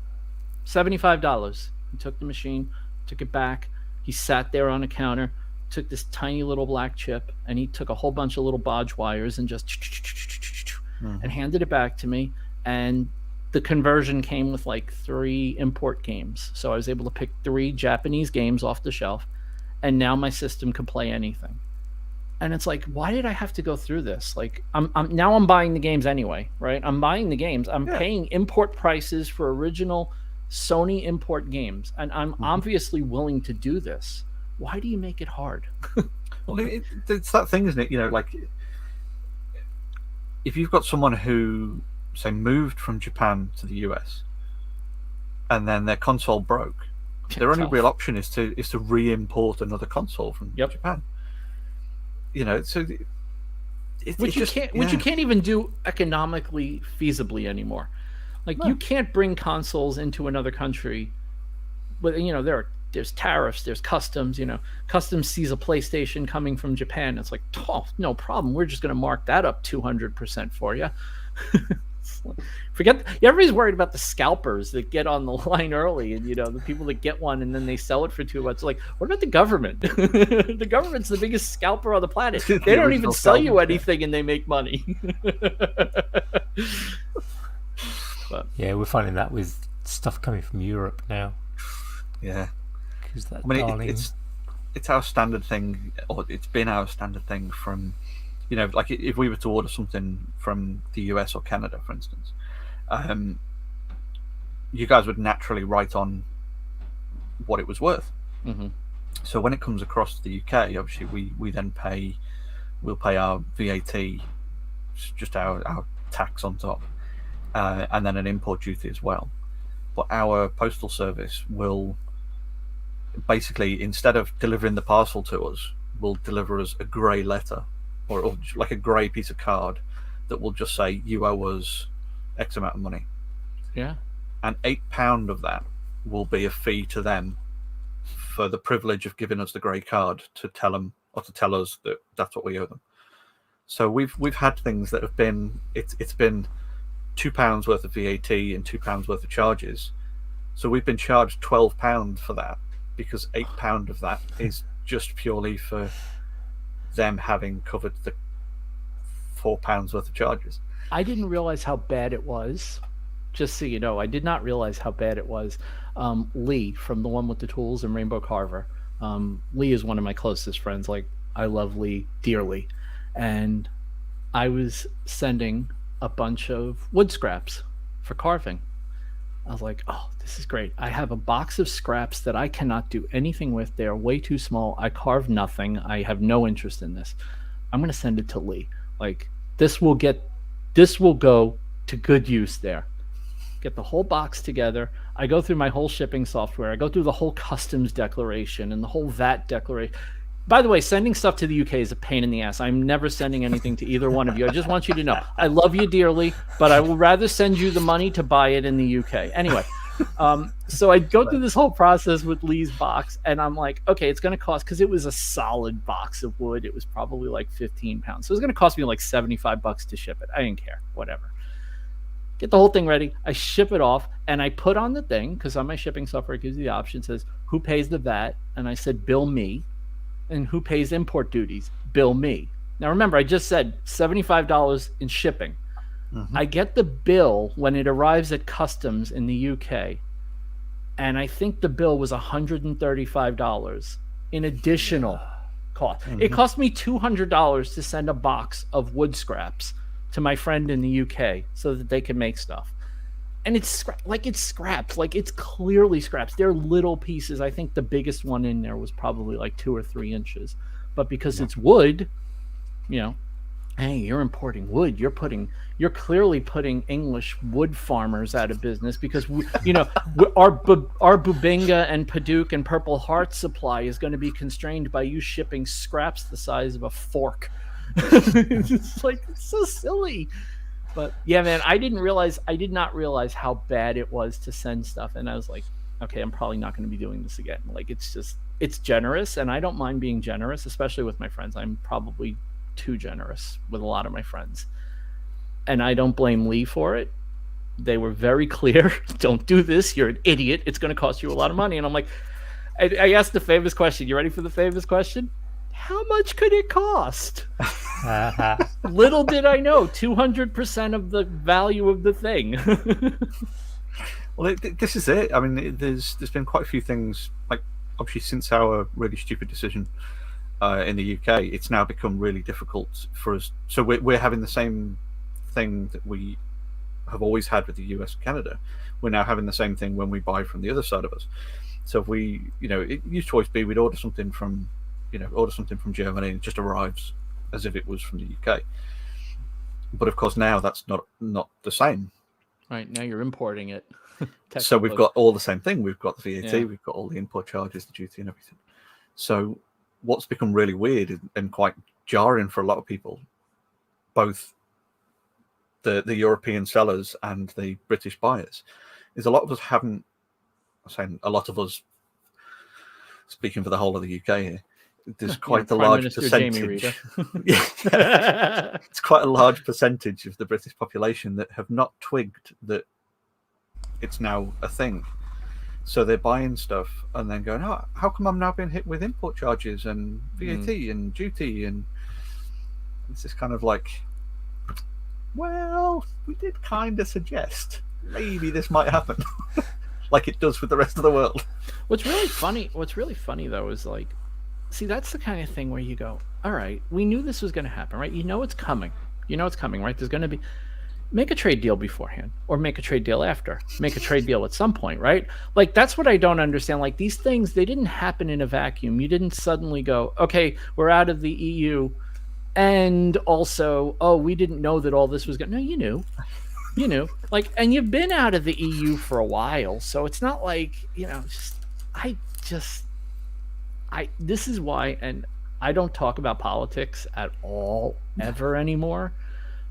$75. He took the machine, took it back. He sat there on a counter, took this tiny little black chip, and he took a whole bunch of little bodge wires and just and handed it back to me. And the conversion came with like 3 import games, so I was able to pick 3 Japanese games off the shelf, and now my system can play anything. And it's like, why did I have to go through this? Like, I'm buying the games anyway, right? I'm buying the games. I'm paying import prices for original Sony import games, and I'm obviously willing to do this. Why do you make it hard? Well, it's that thing, isn't it? Like, if you've got someone who, say, moved from Japan to the US, and then their console broke, their only real option is to re-import another console from Japan. So which you can't even do economically feasibly anymore. Like, you can't bring consoles into another country, but there's tariffs, there's customs. Customs sees a PlayStation coming from Japan, it's like, oh, no problem, we're just going to mark that up 200% for you. Everybody's worried about the scalpers that get on the line early, and the people that get one and then they sell it for $2. It's like, what about the government? The government's the biggest scalper on the planet. They don't even sell you anything, and they make money. But, we're finding that with stuff coming from Europe now. Yeah, because that it's our standard thing, or it's been our standard thing from, like if we were to order something from the US or Canada, for instance, you guys would naturally write on what it was worth. Mm-hmm. So when it comes across to the UK, obviously we'll pay our VAT, just our tax on top, and then an import duty as well. But our postal service will basically, instead of delivering the parcel to us, will deliver us a grey letter or like a grey piece of card that will just say, you owe us X amount of money. Yeah. And £8 of that will be a fee to them for the privilege of giving us the grey card to tell them, or to tell us that that's what we owe them. So we've had things that have been, it's been £2 worth of VAT and £2 worth of charges. So we've been charged £12 for that, because £8 of that is just purely for them having covered the £4 worth of charges. I didn't realize how bad it was. Just so you know, I did not realize how bad it was. Lee, from the one with the tools and Rainbow Carver. Lee is one of my closest friends. Like, I love Lee dearly. And I was sending a bunch of wood scraps for carving. I was like, oh, this is great. I have a box of scraps that I cannot do anything with. They're way too small. I carve nothing. I have no interest in this. I'm going to send it to Lee. Like, this will go to good use there. Get the whole box together. I go through my whole shipping software. I go through the whole customs declaration and the whole VAT declaration. By the way, sending stuff to the UK is a pain in the ass. I'm never sending anything to either one of you. I just want you to know, I love you dearly, but I will rather send you the money to buy it in the UK. Anyway, so I go through this whole process with Lee's box, and I'm like, okay, it's going to cost, because it was a solid box of wood. It was probably like 15 pounds. So it was going to cost me like $75 to ship it. I didn't care, whatever. Get the whole thing ready. I ship it off, and I put on the thing, because on my shipping software it gives you the option, it says, who pays the VAT? And I said, bill me. And who pays import duties? Bill me. Now remember, I just said $75 in shipping. Mm-hmm. I get the bill when it arrives at customs in the UK, and I think the bill was $135 in additional cost. Mm-hmm. It cost me $200 to send a box of wood scraps to my friend in the UK so that they can make stuff. And it's scraps. Like, it's clearly scraps. They're little pieces. I think the biggest one in there was probably like 2 or 3 inches. But because it's wood, hey, you're importing wood. You're clearly putting English wood farmers out of business, because our Bubinga and Paduke and Purple Heart supply is going to be constrained by you shipping scraps the size of a fork. It's so silly. But yeah, man, I did not realize how bad it was to send stuff. And I was like, okay, I'm probably not going to be doing this again. Like, it's generous, and I don't mind being generous, especially with my friends. I'm probably too generous with a lot of my friends. And I don't blame Lee for it. They were very clear. Don't do this. You're an idiot. It's going to cost you a lot of money. And I'm like, I asked the famous question. You ready for the famous question? How much could it cost? Little did I know, 200% of the value of the thing. Well, this is it. I mean, there's been quite a few things, like, obviously since our really stupid decision in the UK, it's now become really difficult for us. So we're having the same thing that we have always had with the US and Canada. We're now having the same thing when we buy from the other side of us. So if we, it used to always be we'd order something from Germany, and it just arrives as if it was from the UK. But of course now that's not the same. Right, now you're importing it. So we've got all the same thing. We've got the VAT, we've got all the import charges, the duty and everything. So what's become really weird and quite jarring for a lot of people, both the European sellers and the British buyers, is a lot of us haven't, I'm saying a lot of us, speaking for the whole of the UK here, there's quite a large percentage. It's quite a large percentage of the British population that have not twigged that it's now a thing. So they're buying stuff and then going, oh, how come I'm now being hit with import charges and VAT and duty? And it's just kind of like, well, we did kind of suggest maybe this might happen, like it does with the rest of the world. What's really funny though is, like, see, that's the kind of thing where you go, all right, we knew this was going to happen, right? You know it's coming. Right? There's going to be, make a trade deal beforehand or make a trade deal after. Make a trade deal at some point, right? Like, that's what I don't understand. Like, these things, they didn't happen in a vacuum. You didn't suddenly go, okay, we're out of the EU. And also, oh, we didn't know that all this was going to... No, you knew. Like, and you've been out of the EU for a while. So it's not like, this is why, and I don't talk about politics at all, ever anymore.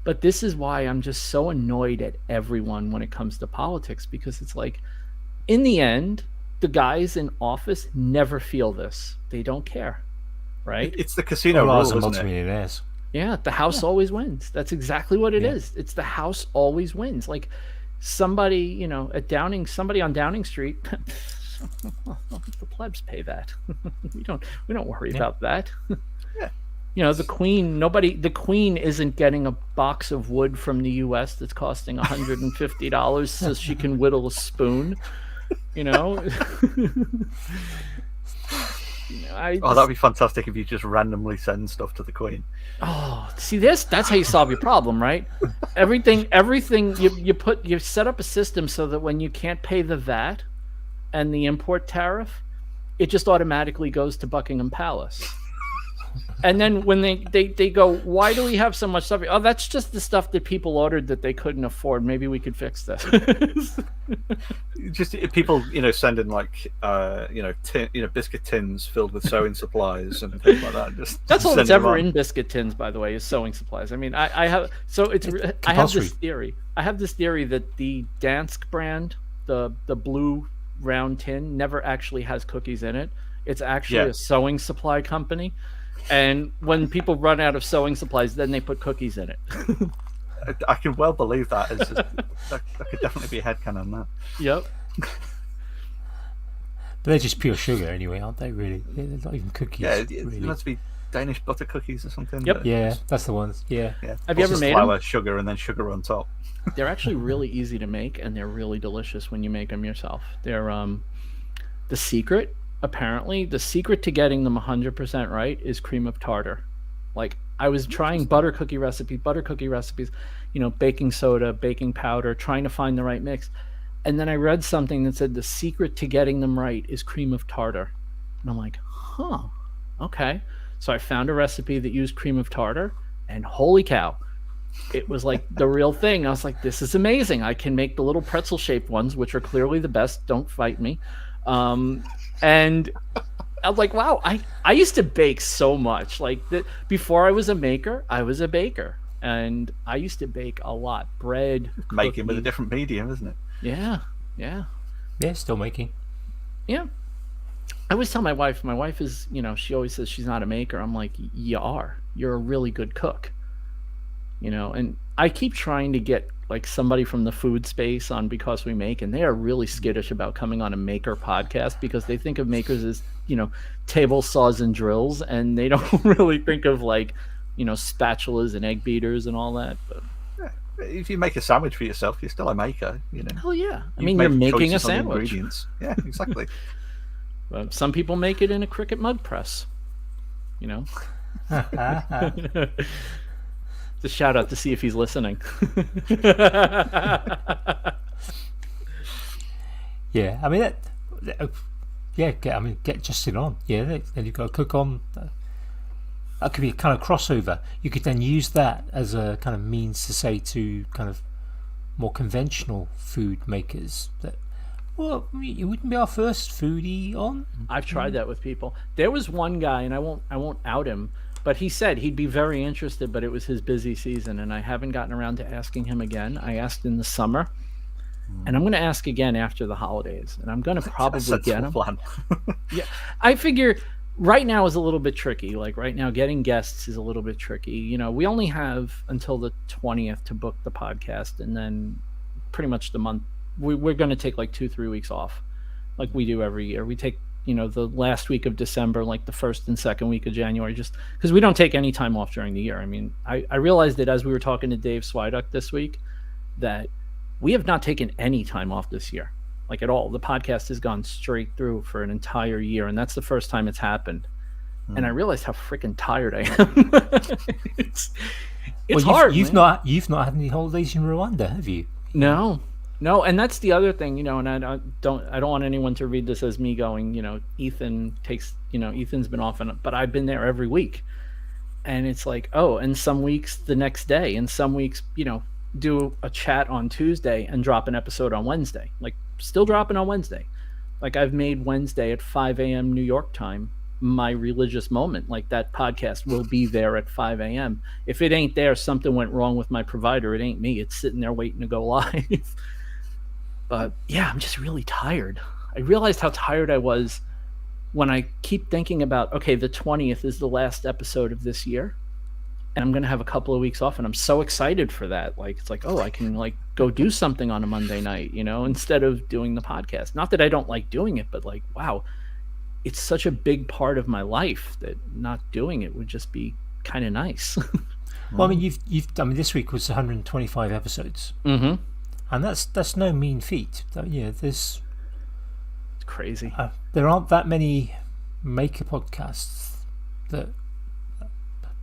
But this is why I'm just so annoyed at everyone when it comes to politics, because it's like, in the end, the guys in office never feel this. They don't care, right? It's the casino rules, isn't it? Millionaires. Yeah, the house always wins. That's exactly what it is. It's the house always wins. Like, somebody, somebody on Downing Street, the plebs pay that. we don't worry about that. Yeah. The Queen isn't getting a box of wood from the US that's costing $150 so she can whittle a spoon. That'd be fantastic if you just randomly send stuff to the Queen. Oh, see, that's how you solve your problem, right? Everything you set up a system so that when you can't pay the VAT and the import tariff, it just automatically goes to Buckingham Palace. And then when they go, why do we have so much stuff? Oh, that's just the stuff that people ordered that they couldn't afford. Maybe we could fix this. Just people, sending like, biscuit tins filled with sewing supplies and things like that. That's all that's ever in biscuit tins, by the way, is sewing supplies. I mean, I have this theory. I have this theory that the Dansk brand, the blue round tin, never actually has cookies in it. It's actually a sewing supply company. And when people run out of sewing supplies, then they put cookies in it. I can well believe that. That could definitely be a headcanon on that. Yep. But they're just pure sugar anyway, aren't they, really? They're not even cookies. Yeah, it really. must be Danish butter cookies or something. Yep. Yeah, that's the ones. Yeah. Have you ever made flour, them? sugar, and then sugar on top. They're actually really easy to make, and they're really delicious when you make them yourself. They're the secret. Apparently, the secret to getting them 100% right is cream of tartar. Like, I was trying butter cookie recipes, baking soda, baking powder, trying to find the right mix. And then I read something that said the secret to getting them right is cream of tartar. And I'm like, okay. So I found a recipe that used cream of tartar, and holy cow, it was like the real thing. I was like, this is amazing. I can make the little pretzel-shaped ones, which are clearly the best. Don't fight me. And I was like, wow, I used to bake so much. Like, before I was a maker, I was a baker. And I used to bake a lot. Bread, making with a different medium, isn't it? Yeah. Yeah, still making. Yeah. I always tell my wife is, she always says she's not a maker. I'm like, you are. You're a really good cook. And I keep trying to get like somebody from the food space on Because We Make, and they are really skittish about coming on a maker podcast because they think of makers as, table saws and drills, and they don't really think of like, spatulas and egg beaters and all that. But if you make a sandwich for yourself, you're still a maker, Hell yeah. I mean, you're making a sandwich. Ingredients. Yeah, exactly. Some people make it in a Cricut mug press. A shout out to see if he's listening. Yeah, I mean get Justin on. Yeah, then you've got to cook on. That could be a kind of crossover. You could then use that as a kind of means to say to kind of more conventional food makers that, well, you wouldn't be our first foodie on. I've tried that with people. There was one guy, and I won't out him, but he said he'd be very interested, but it was his busy season, and I haven't gotten around to asking him again. I asked in the summer, and I'm going to ask again after the holidays, and I'm going to probably get him. Yeah, I figure right now is a little bit tricky. Like right now, getting guests is a little bit tricky. We only have until the 20th to book the podcast, and then pretty much the month. We're going to take like 2-3 weeks off, like we do every year. We take the last week of December, like the first and second week of January, just because we don't take any time off during the year. I mean, I realized that as we were talking to Dave Swiduck this week, that we have not taken any time off this year, like at all. The podcast has gone straight through for an entire year, and that's the first time it's happened. and I realized how freaking tired I am. it's hard. You've not had any holidays in Rwanda, have you? No, and that's the other thing, and I don't want anyone to read this as me going, Ethan's been off, but I've been there every week, and it's like, oh, and some weeks the next day, and some weeks, do a chat on Tuesday and drop an episode on Wednesday, like still dropping on Wednesday. Like I've made Wednesday at 5 a.m. New York time my religious moment. Like that podcast will be there at 5 a.m. If it ain't there, something went wrong with my provider. It ain't me. It's sitting there waiting to go live. But yeah, I'm just really tired. I realized how tired I was when I keep thinking about, okay, the 20th is the last episode of this year, and I'm going to have a couple of weeks off, and I'm so excited for that. Like, it's like, oh, I can like go do something on a Monday night, instead of doing the podcast. Not that I don't like doing it, but like, wow, it's such a big part of my life that not doing it would just be kind of nice. Well, I mean, this week was 125 episodes, mm-hmm. and that's no mean feat. There's it's crazy. There aren't that many maker podcasts that have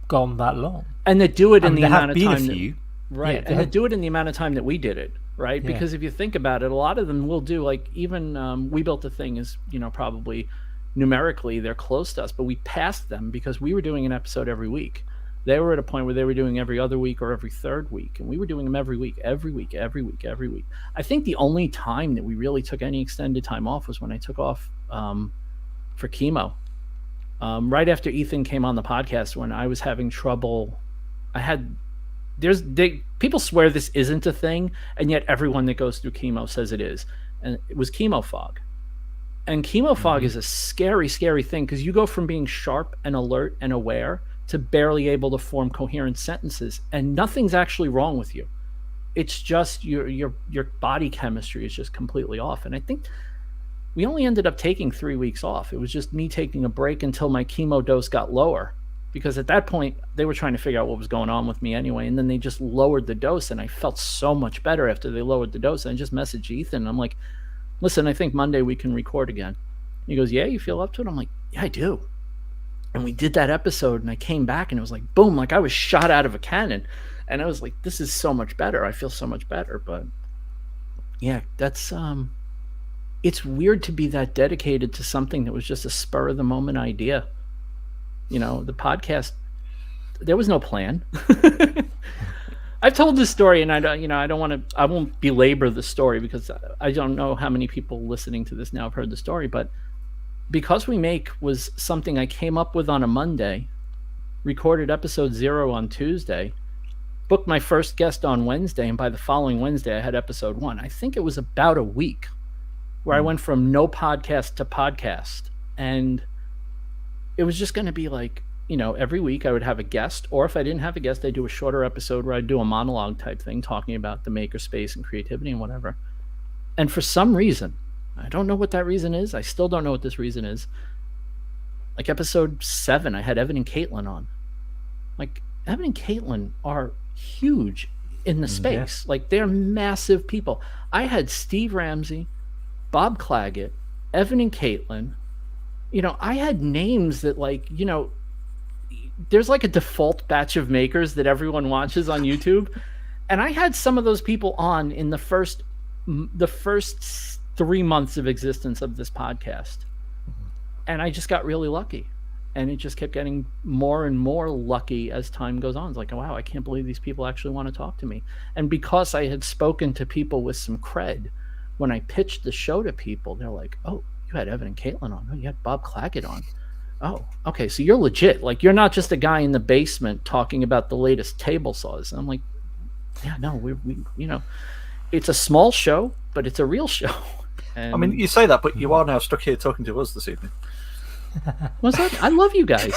gone that long, and that do it in the amount of time. Right, and they do it in the amount of time that we did it. Right, because if you think about it, a lot of them will do, like, even We Built a Thing is, probably numerically they're close to us, but we passed them because we were doing an episode every week. They were at a point where they were doing every other week or every third week, and we were doing them every week. I think the only time that we really took any extended time off was when I took off for chemo. Right after Ethan came on the podcast, when I was having trouble. People swear this isn't a thing, and yet everyone that goes through chemo says it is. And it was chemo fog. And chemo fog is a scary, scary thing, because you go from being sharp and alert and aware to barely able to form coherent sentences, and nothing's actually wrong with you. It's just your body chemistry is just completely off. And I think we only ended up taking 3 weeks off. It was just me taking a break until my chemo dose got lower, because at that point they were trying to figure out what was going on with me anyway, and then they just lowered the dose, and I felt so much better after they lowered the dose. And I just messaged Ethan. I'm like, listen, I think Monday we can record again. He goes, yeah, you feel up to it? I'm like, yeah, I do. And we did that episode, and I came back, and it was like, boom, like I was shot out of a cannon. And I was like, this is so much better. I feel so much better. But yeah, that's it's weird to be that dedicated to something that was just a spur of the moment idea. The podcast, there was no plan. I've told this story, and I won't belabor the story, because I don't know how many people listening to this now have heard the story, but Because We Make was something I came up with on a Monday, recorded episode 0 on Tuesday, booked my first guest on Wednesday, and by the following Wednesday I had episode 1. I think it was about a week where I went from no podcast to podcast, and it was just going to be like, every week I would have a guest, or if I didn't have a guest, I'd do a shorter episode where I'd do a monologue type thing talking about the maker space and creativity and whatever. And for some reason, I don't know what that reason is. I still don't know what this reason is. Like episode 7, I had Evan and Caitlin on. Like, Evan and Caitlin are huge in the space. Like, they're massive people. I had Steve Ramsey, Bob Claggett, Evan and Caitlin. I had names that, like, there's like a default batch of makers that everyone watches on YouTube. And I had some of those people on in the first 3 months of existence of this podcast. And I just got really lucky. And it just kept getting more and more lucky as time goes on. It's like, wow, I can't believe these people actually want to talk to me. And because I had spoken to people with some cred, when I pitched the show to people, they're like, oh, you had Evan and Caitlin on. Oh, you had Bob Claggett on. Oh, okay, so you're legit. Like, you're not just a guy in the basement talking about the latest table saws. And I'm like, yeah, no, we it's a small show, but it's a real show. And I mean, you say that, but you are now stuck here talking to us this evening. What's that? I love you guys.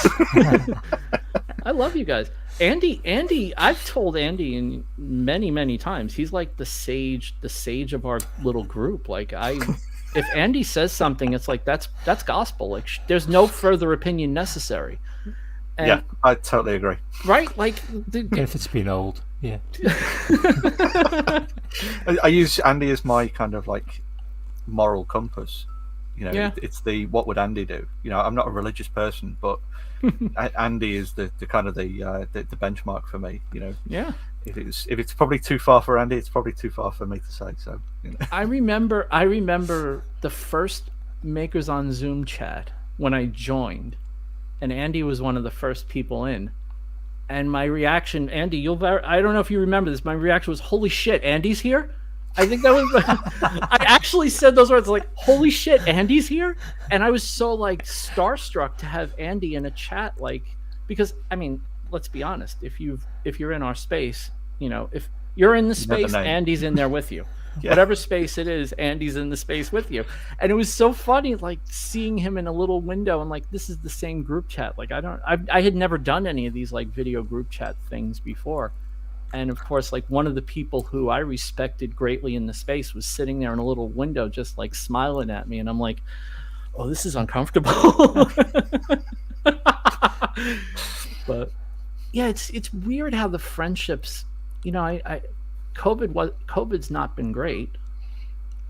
I love you guys. Andy, I've told Andy in many times, he's like the sage of our little group. Like, if Andy says something, it's like that's gospel. Like, there's no further opinion necessary. And, yeah, I totally agree. Right? Like, if it's been old, yeah. I use Andy as my kind of like moral compass. You know, Yeah. it's the what would Andy do? You know, I'm not a religious person, but Andy is the kind of the benchmark for me. You know, Yeah. if it's probably too far for Andy, it's probably too far for me to say. So, you know. I remember the first Makers on Zoom chat when I joined, and Andy was one of the first people in. And my reaction, Andy, I don't know if you remember this. My reaction was, "Holy shit, Andy's here!" I think that was. I actually said those words, like, "Holy shit, Andy's here!" And I was so like starstruck to have Andy in a chat, like, because I mean, let's be honest. If you're in our space, you know, if you're in the space, Andy's in there with you. Yeah. Whatever space it is, Andy's in the space with you. And it was so funny, like, seeing him in a little window and like, this is the same group chat. Like, I had never done any of these like video group chat things before. And of course, like, one of the people who I respected greatly in the space was sitting there in a little window, just like smiling at me. And I'm like, oh, this is uncomfortable. But yeah, it's weird how the friendships, you know, COVID's not been great,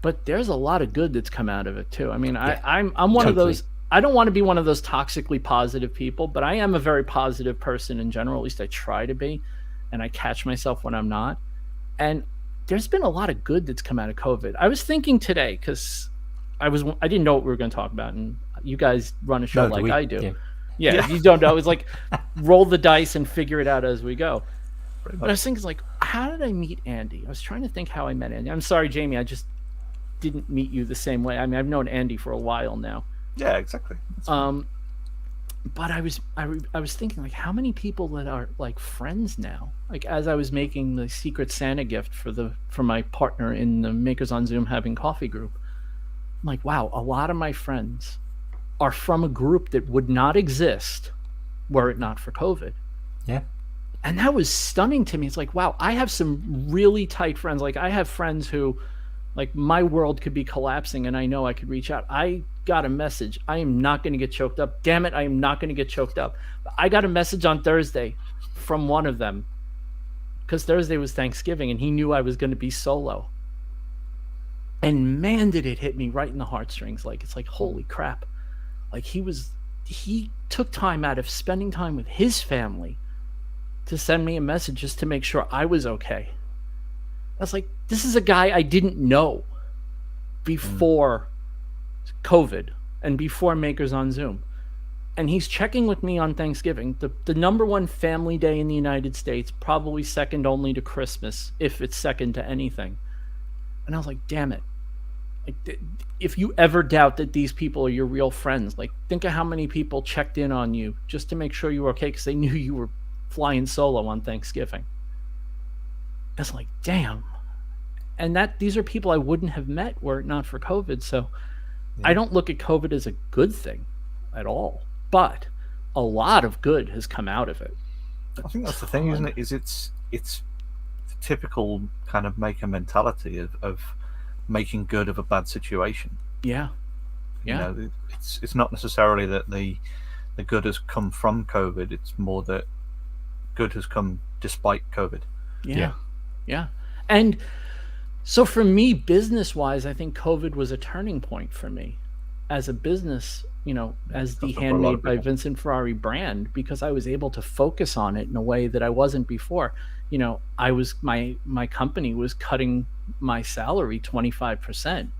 but there's a lot of good that's come out of it too. I mean, yeah, I'm one of those. I don't want to be one of those toxically positive people, but I am a very positive person in general. At least I try to be, and I catch myself when I'm not. And there's been a lot of good that's come out of COVID. I was thinking today, because I didn't know what we were going to talk about, and you guys run a show like I do. Yeah, you don't know. It's like roll the dice and figure it out as we go. But I was thinking, like, how did I meet Andy? I was trying to think how I met Andy. I'm sorry, Jamie, I just didn't meet you the same way. I mean, I've known Andy for a while now. Yeah, exactly. But I was thinking, like, how many people that are like friends now? Like, as I was making the Secret Santa gift for my partner in the Makers on Zoom Having Coffee group, I'm like, wow, a lot of my friends are from a group that would not exist were it not for COVID. Yeah. And that was stunning to me. It's like, wow, I have some really tight friends. Like, I have friends who, like, my world could be collapsing and I know I could reach out. I got a message. I am not going to get choked up. Damn it, I am not going to get choked up. I got a message on Thursday from one of them, because Thursday was Thanksgiving and he knew I was going to be solo. And man, did it hit me right in the heartstrings. Like, it's like, holy crap. Like, he took time out of spending time with his family to send me a message just to make sure I was okay. I was like, this is a guy I didn't know before COVID and before Makers on Zoom. And he's checking with me on Thanksgiving, the number one family day in the United States, probably second only to Christmas, if it's second to anything. And I was like, damn it. Like, if you ever doubt that these people are your real friends, like, think of how many people checked in on you just to make sure you were okay because they knew you were flying solo on Thanksgiving. It's like, damn. And these are people I wouldn't have met were it not for COVID. So yeah. I don't look at COVID as a good thing at all, but a lot of good has come out of it. I think that's the thing, isn't it? Is it's the typical kind of maker mentality of making good of a bad situation. Yeah. Yeah. You know, it's not necessarily that the good has come from COVID. It's more that good has come despite COVID. Yeah. And so for me, business-wise, I think COVID was a turning point for me as a business, you know, as the Handmade by Vincent Ferrari brand, because I was able to focus on it in a way that I wasn't before. You know, I was my company was cutting my salary 25%.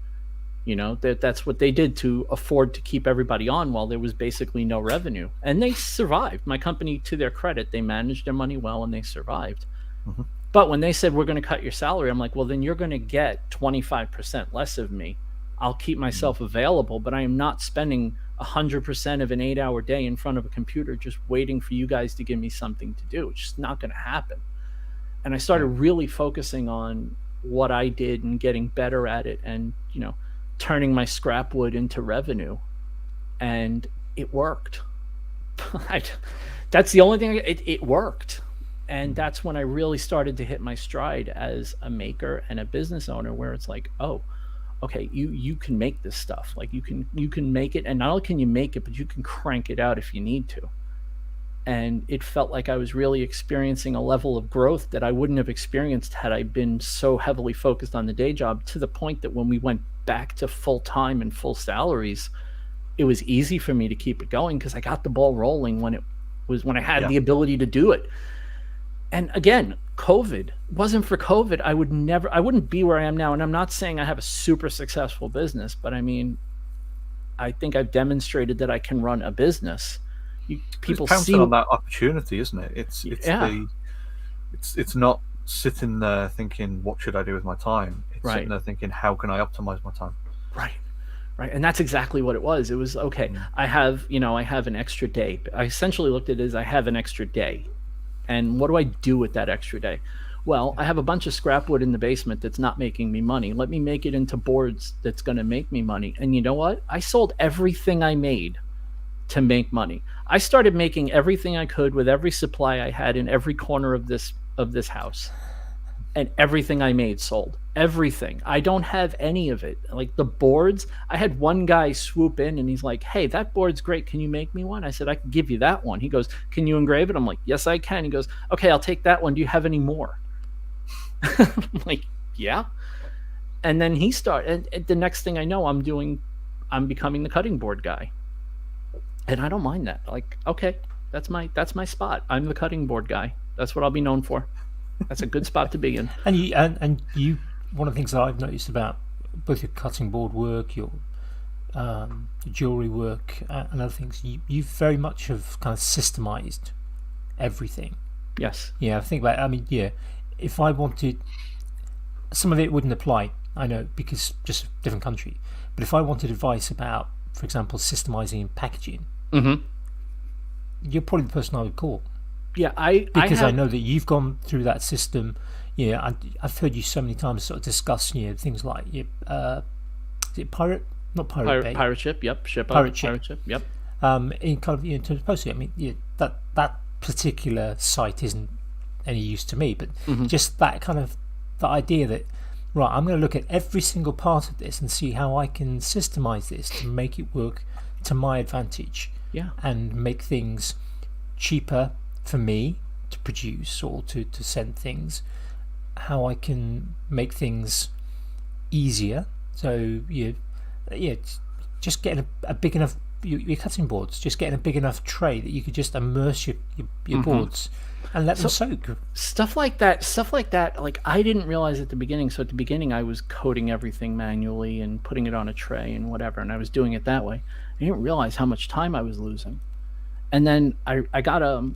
You know, that's what they did to afford to keep everybody on while there was basically no revenue. And they survived. My company, to their credit, they managed their money well and they survived. Mm-hmm. But when they said, we're going to cut your salary, I'm like, well, then you're going to get 25% less of me. I'll keep myself available, but I am not spending 100% of an 8-hour day in front of a computer just waiting for you guys to give me something to do. It's just not going to happen. And I started really focusing on what I did and getting better at it and, you know, turning my scrap wood into revenue. And it worked. That's the only thing. It worked. And that's when I really started to hit my stride as a maker and a business owner, where it's like, oh, okay, you can make this stuff. Like, you can make it, and not only can you make it, but you can crank it out if you need to. And it felt like I was really experiencing a level of growth that I wouldn't have experienced had I been so heavily focused on the day job, to the point that when we went back to full time and full salaries, it was easy for me to keep it going because I got the ball rolling when I had the ability to do it. And again, COVID wasn't for COVID, I wouldn't be where I am now. And I'm not saying I have a super successful business, but I mean, I think I've demonstrated that I can run a business. People see on that opportunity, isn't it? It's not sitting there thinking, what should I do with my time? It's sitting there thinking, how can I optimize my time? Right. And that's exactly what it was. It was, okay, I have an extra day. I essentially looked at it as I have an extra day. And what do I do with that extra day? Well, I have a bunch of scrap wood in the basement that's not making me money. Let me make it into boards that's going to make me money. And you know what? I sold everything I made to make money. I started making everything I could with every supply I had in every corner of this house. And everything I made sold. Everything. I don't have any of it. Like the boards, I had one guy swoop in and he's like, hey, that board's great. Can you make me one? I said, I can give you that one. He goes, can you engrave it? I'm like, yes, I can. He goes, okay, I'll take that one. Do you have any more? I'm like, yeah. And then he started, and the next thing I know, I'm becoming the cutting board guy. And I don't mind that. Like, okay, that's my spot. I'm the cutting board guy. That's what I'll be known for. That's a good spot to be in. And you, one of the things that I've noticed about both your cutting board work, your jewelry work, and other things, you very much have kind of systemized everything. Yes. Yeah, I think about. I mean, yeah, if I wanted, some of it wouldn't apply. I know, because just a different country. But if I wanted advice about, for example, systemizing packaging, you're probably the person I would call. Yeah, because I know that you've gone through that system. Yeah, I've heard you so many times sort of discuss, things like is it pirate ship, yep, pirate ship, yep. In kind of in terms of posting, I mean, that particular site isn't any use to me, but just that kind of the idea that, right, I'm going to look at every single part of this and see how I can systemize this to make it work to my advantage. Yeah, and make things cheaper for me to produce or to send things, how I can make things easier. So just getting a big enough, your cutting boards, just getting a big enough tray that you could just immerse your boards and let them soak. Stuff like that. Like, I didn't realize at the beginning. So at the beginning, I was coding everything manually and putting it on a tray and whatever, and I was doing it that way. I didn't realize how much time I was losing. And then I got a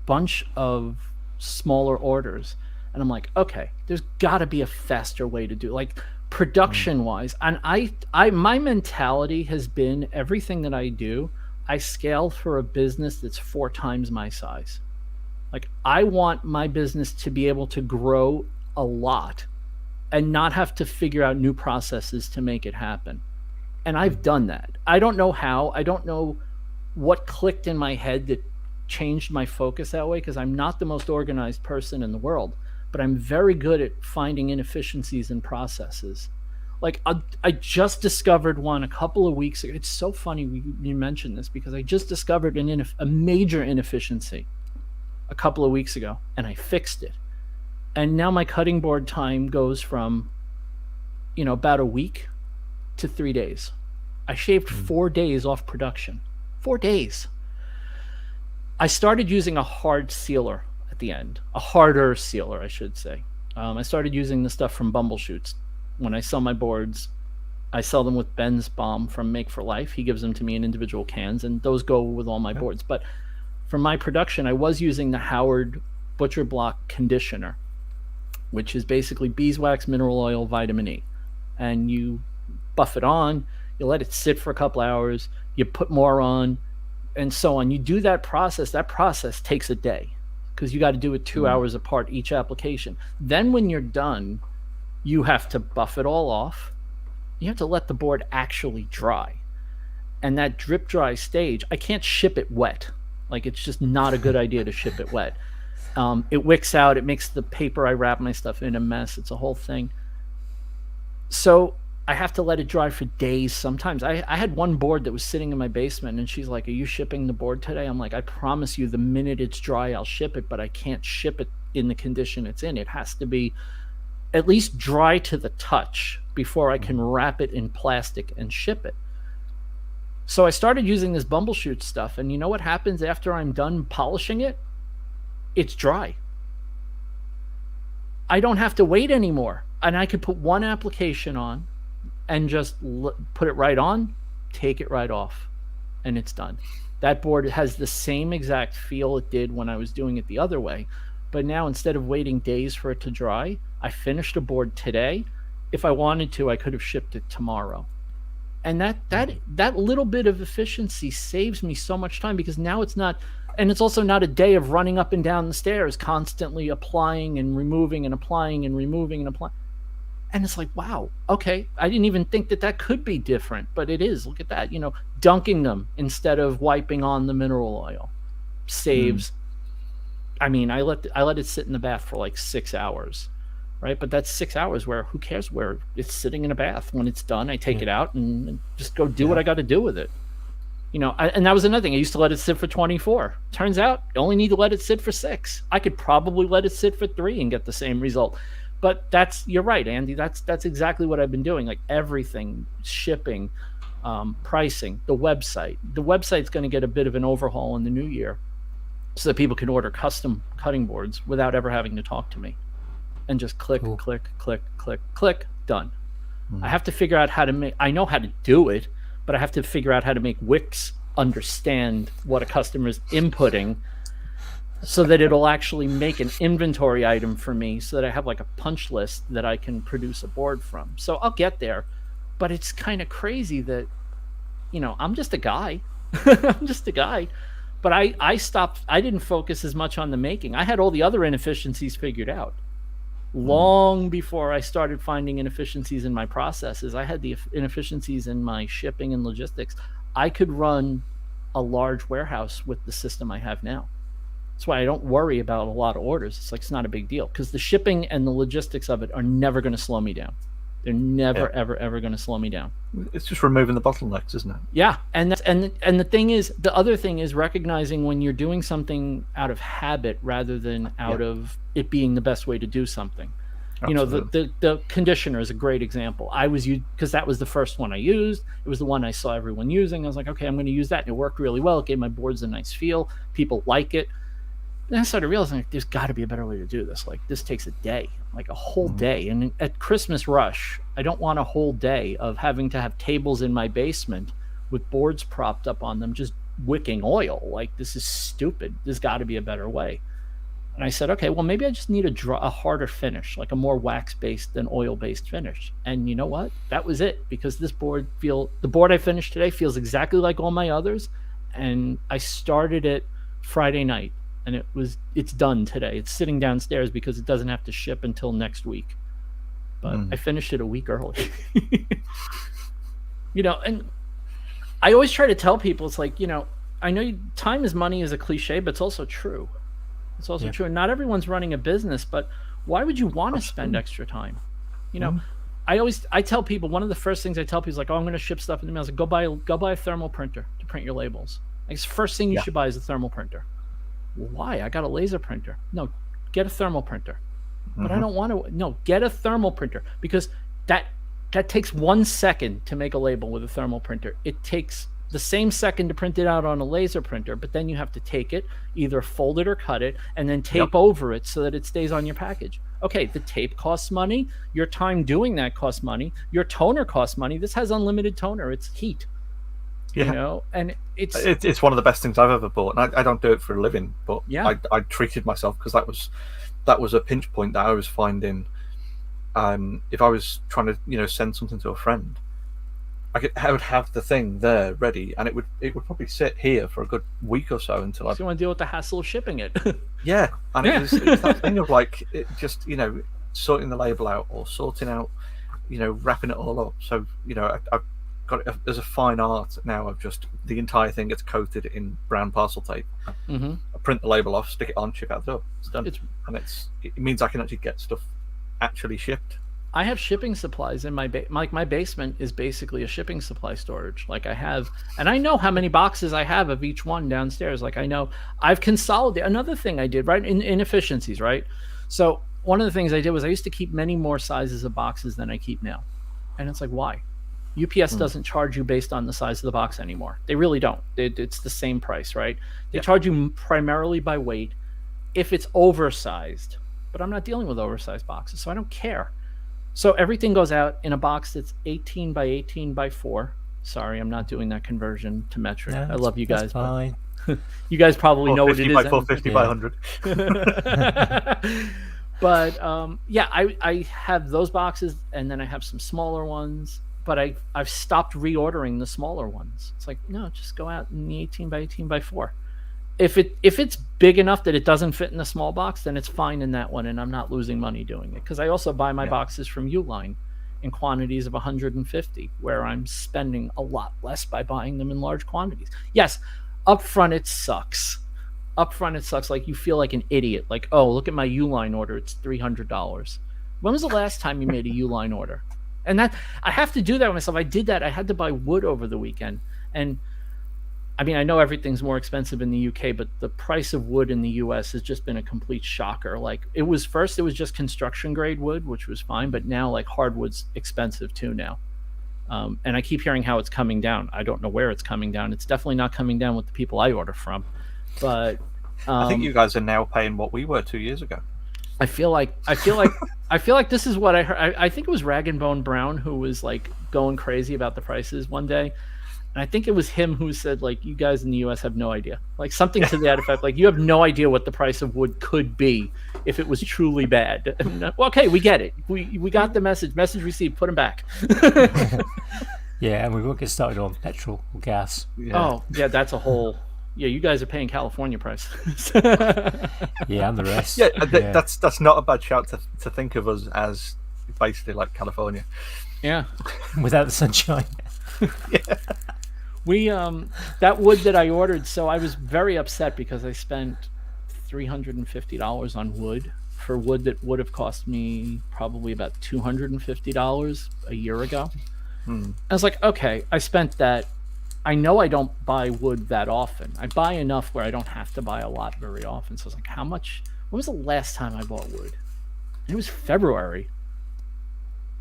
bunch of smaller orders, and I'm like, okay, there's got to be a faster way to do it, like production wise. And my mentality has been, everything that I do, I scale for a business that's 4 times my size. Like, I want my business to be able to grow a lot and not have to figure out new processes to make it happen. And I've done that. I don't know how. I don't know what clicked in my head that changed my focus that way, because I'm not the most organized person in the world, but I'm very good at finding inefficiencies in processes. Like, I just discovered one a couple of weeks ago. It's so funny you mentioned this, because I just discovered a major inefficiency a couple of weeks ago, and I fixed it. And now my cutting board time goes from, about a week to 3 days. I shaved 4 days off production. 4 days. I started using a hard sealer at the end, a harder sealer, I should say. I started using the stuff from Bumbleshoots. When I sell my boards, I sell them with Ben's Balm from Make for Life. He gives them to me in individual cans, and those go with all my boards. But for my production, I was using the Howard Butcher Block conditioner, which is basically beeswax, mineral oil, vitamin E. And you buff it on, you let it sit for a couple hours, you put more on, and so on. You do that process. That process takes a day, because you got to do it 2 hours apart each application. Then when you're done, you have to buff it all off. You have to let the board actually dry. And that drip dry stage, I can't ship it wet. Like, it's just not a good idea to ship it wet. It wicks out. It makes the paper I wrap my stuff in a mess. It's a whole thing. So I have to let it dry for days sometimes. I had one board that was sitting in my basement, and she's like, are you shipping the board today? I'm like, I promise you, the minute it's dry, I'll ship it, but I can't ship it in the condition it's in. It has to be at least dry to the touch before I can wrap it in plastic and ship it. So I started using this Bumbleshoot stuff, and you know what happens after I'm done polishing it? It's dry. I don't have to wait anymore. And I could put one application on and just put it right on, take it right off, and it's done. That board has the same exact feel it did when I was doing it the other way. But now, instead of waiting days for it to dry, I finished a board today. If I wanted to, I could have shipped it tomorrow. And that little bit of efficiency saves me so much time, because now it's not, and it's also not a day of running up and down the stairs, constantly applying and removing and applying and removing and applying. And it's like, wow, okay, I didn't even think that could be different, but it is. Look at that, dunking them instead of wiping on the mineral oil saves. I mean, I let it sit in the bath for like 6 hours, right? But that's 6 hours where who cares where it's sitting in a bath. When it's done, I take it out and just go do what I got to do with it. And that was another thing. I used to let it sit for 24. Turns out you only need to let it sit for 6. I could probably let it sit for 3 and get the same result. But you're right, Andy. That's exactly what I've been doing. Like everything, shipping, pricing, the website. The website's going to get a bit of an overhaul in the new year, so that people can order custom cutting boards without ever having to talk to me, and just click, click, click, click, click, done. I have to figure out how to make. I know how to do it, but I have to figure out how to make Wix understand what a customer is inputting, so that it'll actually make an inventory item for me, so that I have like a punch list that I can produce a board from. So I'll get there, but it's kind of crazy that, I'm just a guy. I'm just a guy. But I stopped. I didn't focus as much on the making. I had all the other inefficiencies figured out long before I started finding inefficiencies in my processes. I had the inefficiencies in my shipping and logistics. I could run a large warehouse with the system I have now. That's why I don't worry about a lot of orders. It's like, it's not a big deal, because the shipping and the logistics of it are never going to slow me down. They're never, ever, ever going to slow me down. It's just removing the bottlenecks, isn't it? Yeah, and the thing is, the other thing is recognizing when you're doing something out of habit rather than out of it being the best way to do something. Absolutely. The conditioner is a great example. I was because that was the first one I used. It was the one I saw everyone using. I was like, okay, I'm going to use that. And it worked really well. It gave my boards a nice feel. People like it. Then I started realizing, like, there's got to be a better way to do this. Like, this takes a day, like a whole day. And at Christmas rush, I don't want a whole day of having to have tables in my basement with boards propped up on them just wicking oil. Like, this is stupid. There's got to be a better way. And I said, okay, well, maybe I just need a harder finish, like a more wax-based than oil-based finish. And you know what? That was it, because the board I finished today feels exactly like all my others. And I started it Friday night. And it's done today. It's sitting downstairs because it doesn't have to ship until next week. But I finished it a week early. And I always try to tell people, it's like, I know time is money is a cliche, but it's also true. It's also true. And not everyone's running a business, but why would you want to spend extra time? I tell people, one of the first things I tell people is like, oh, I'm going to ship stuff in the mail. Like, go buy a thermal printer to print your labels. Like, the first thing you should buy is a thermal printer. Well, why? I got a laser printer. No, get a thermal printer. But I don't want to. No, get a thermal printer, because that takes 1 second to make a label with a thermal printer. It takes the same second to print it out on a laser printer, but then you have to take it, either fold it or cut it, and then tape over it so that it stays on your package. Okay, the tape costs money. Your time doing that costs money. Your toner costs money. This has unlimited toner. It's heat. And it's one of the best things I've ever bought. And I don't do it for a living, but I treated myself, because that was a pinch point that I was finding. If I was trying to send something to a friend, I would have the thing there ready, and it would probably sit here for a good week or so until you want to deal with the hassle of shipping it. And it was that thing of like, it just sorting the label out, or sorting out wrapping it all up. So I've got it as a fine art now of just the entire thing gets coated in brown parcel tape. I print the label off, stick it on, ship out the door. It's done. It means I can actually get stuff actually shipped. I have shipping supplies in my my basement is basically a shipping supply storage. Like, I have, and I know how many boxes I have of each one downstairs. Like, I know I've consolidated. Another thing I did, right, in inefficiencies, right? So one of the things I did was I used to keep many more sizes of boxes than I keep now. And it's like, why? UPS doesn't charge you based on the size of the box anymore. They really don't. It's the same price, right? They charge you primarily by weight if it's oversized. But I'm not dealing with oversized boxes, so I don't care. So everything goes out in a box that's 18 by 18 by 4. Sorry, I'm not doing that conversion to metric. No, I love you guys. That's fine. You guys probably know what it is. 50 by 4, 50 by 100. But I have those boxes, and then I have some smaller ones. But I've stopped reordering the smaller ones. It's like, no, just go out in the 18 by 18 by 4. If it's big enough that it doesn't fit in the small box, then it's fine in that one, and I'm not losing money doing it. Because I also buy my boxes from Uline in quantities of 150, where I'm spending a lot less by buying them in large quantities. Yes, up front it sucks. Like, you feel like an idiot. Like, oh, look at my Uline order. It's $300. When was the last time you made a Uline order? And that, I have to do that with myself. I did that. I had to buy wood over the weekend. And I mean, I know everything's more expensive in the UK, but the price of wood in the US has just been a complete shocker. Like, it was just construction grade wood, which was fine. But now, like, hardwood's expensive too now. And I keep hearing how it's coming down. I don't know where it's coming down. It's definitely not coming down with the people I order from. But I think you guys are now paying what we were 2 years ago. I feel like this is what I heard. I think it was Rag and Bone Brown who was like going crazy about the prices one day. And I think it was him who said, like, you guys in the US have no idea. Like, something to that effect. Like, you have no idea what the price of wood could be if it was truly bad. And, well, okay, we get it. We got the message. Message received. Put them back. Yeah, and we won't get started on petrol or gas. Yeah. Oh, yeah, that's a whole... Yeah, you guys are paying California prices. Yeah, and the rest. Yeah, that's not a bad shout to think of us as basically like California. Yeah. Without the sunshine. Yeah. We that wood that I ordered, so I was very upset because I spent $350 on wood for wood that would have cost me probably about $250 a year ago. I was like, okay, I spent that. I know I don't buy wood that often. I buy enough where I don't have to buy a lot very often. So I was like, how much? When was the last time I bought wood? And it was February.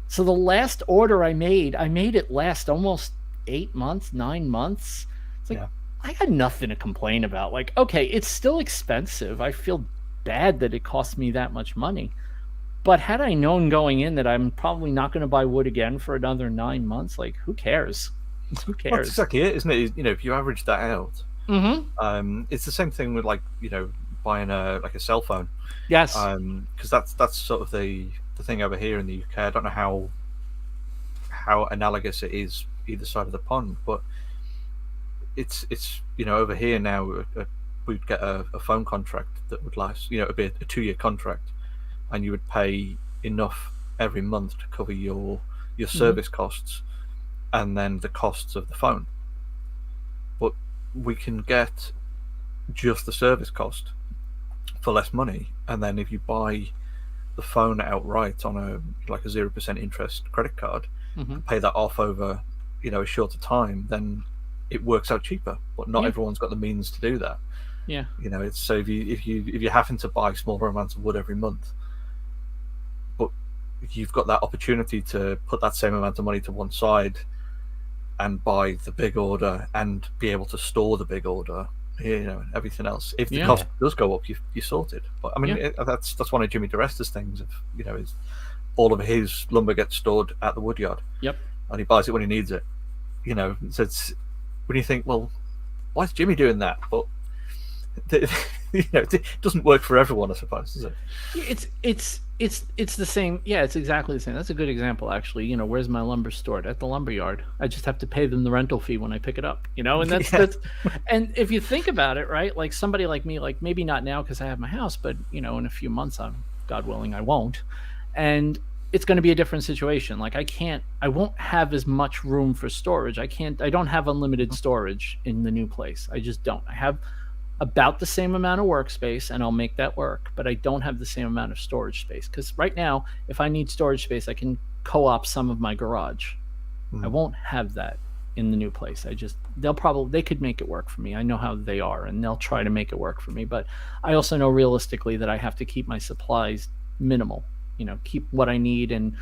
So the last order I made it last almost 8 months, 9 months. It's like, I got nothing to complain about. Like, okay, it's still expensive. I feel bad that it cost me that much money. But had I known going in that I'm probably not going to buy wood again for another 9 months, like, who cares? Who cares? Well, that's exactly it, isn't it? You know, if you average that out, it's the same thing with, like, you know, buying a cell phone. Yes. Because that's sort of the thing over here in the UK. I don't know how analogous it is either side of the pond, but it's you know, over here now we'd get a phone contract that would last, you know, it'd be a 2-year contract, and you would pay enough every month to cover your service costs and then the costs of the phone. But we can get just the service cost for less money, and then if you buy the phone outright on a 0% interest credit card, pay that off over, you know, a shorter time, then it works out cheaper. But not everyone's got the means to do that. Yeah. You know, it's so if you're having to buy smaller amounts of wood every month, but you've got that opportunity to put that same amount of money to one side and buy the big order and be able to store the big order, you know, and everything else. If the cost does go up, you sort it. But I mean, that's one of Jimmy DeResta's things. Of, you know, is all of his lumber gets stored at the woodyard. Yep. And he buys it when he needs it. You know, so it's when you think, well, why is Jimmy doing that? But you know, it doesn't work for everyone, I suppose, does it? It's the same. Yeah, it's exactly the same. That's a good example, actually. You know, where's my lumber stored? At the lumber yard. I just have to pay them the rental fee when I pick it up. You know, and that's and if you think about it, right? Like somebody like me, like maybe not now because I have my house, but you know, in a few months, God willing, I won't, and it's going to be a different situation. Like I won't have as much room for storage. I don't have unlimited storage in the new place. I just don't. I have about the same amount of workspace, and I'll make that work, but I don't have the same amount of storage space, because right now, if I need storage space, I can co-op some of my garage. I won't have that in the new place. They could make it work for me. I know how they are, and they'll try to make it work for me, but I also know realistically that I have to keep my supplies minimal, keep what I need and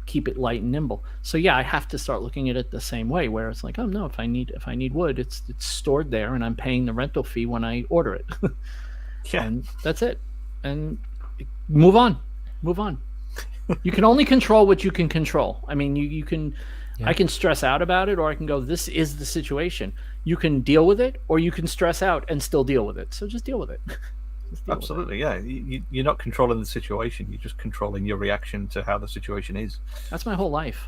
keep it light and nimble. So yeah, I have to start looking at it the same way, where it's like, oh no, if I need wood, it's stored there and I'm paying the rental fee when I order it. Yeah. And that's it. And move on. You can only control what you can control. I mean, you can, I can stress out about it, or I can go, this is the situation. You can deal with it, or you can stress out and still deal with it. So just deal with it. Absolutely, yeah. You're not controlling the situation. You're just controlling your reaction to how the situation is. That's my whole life.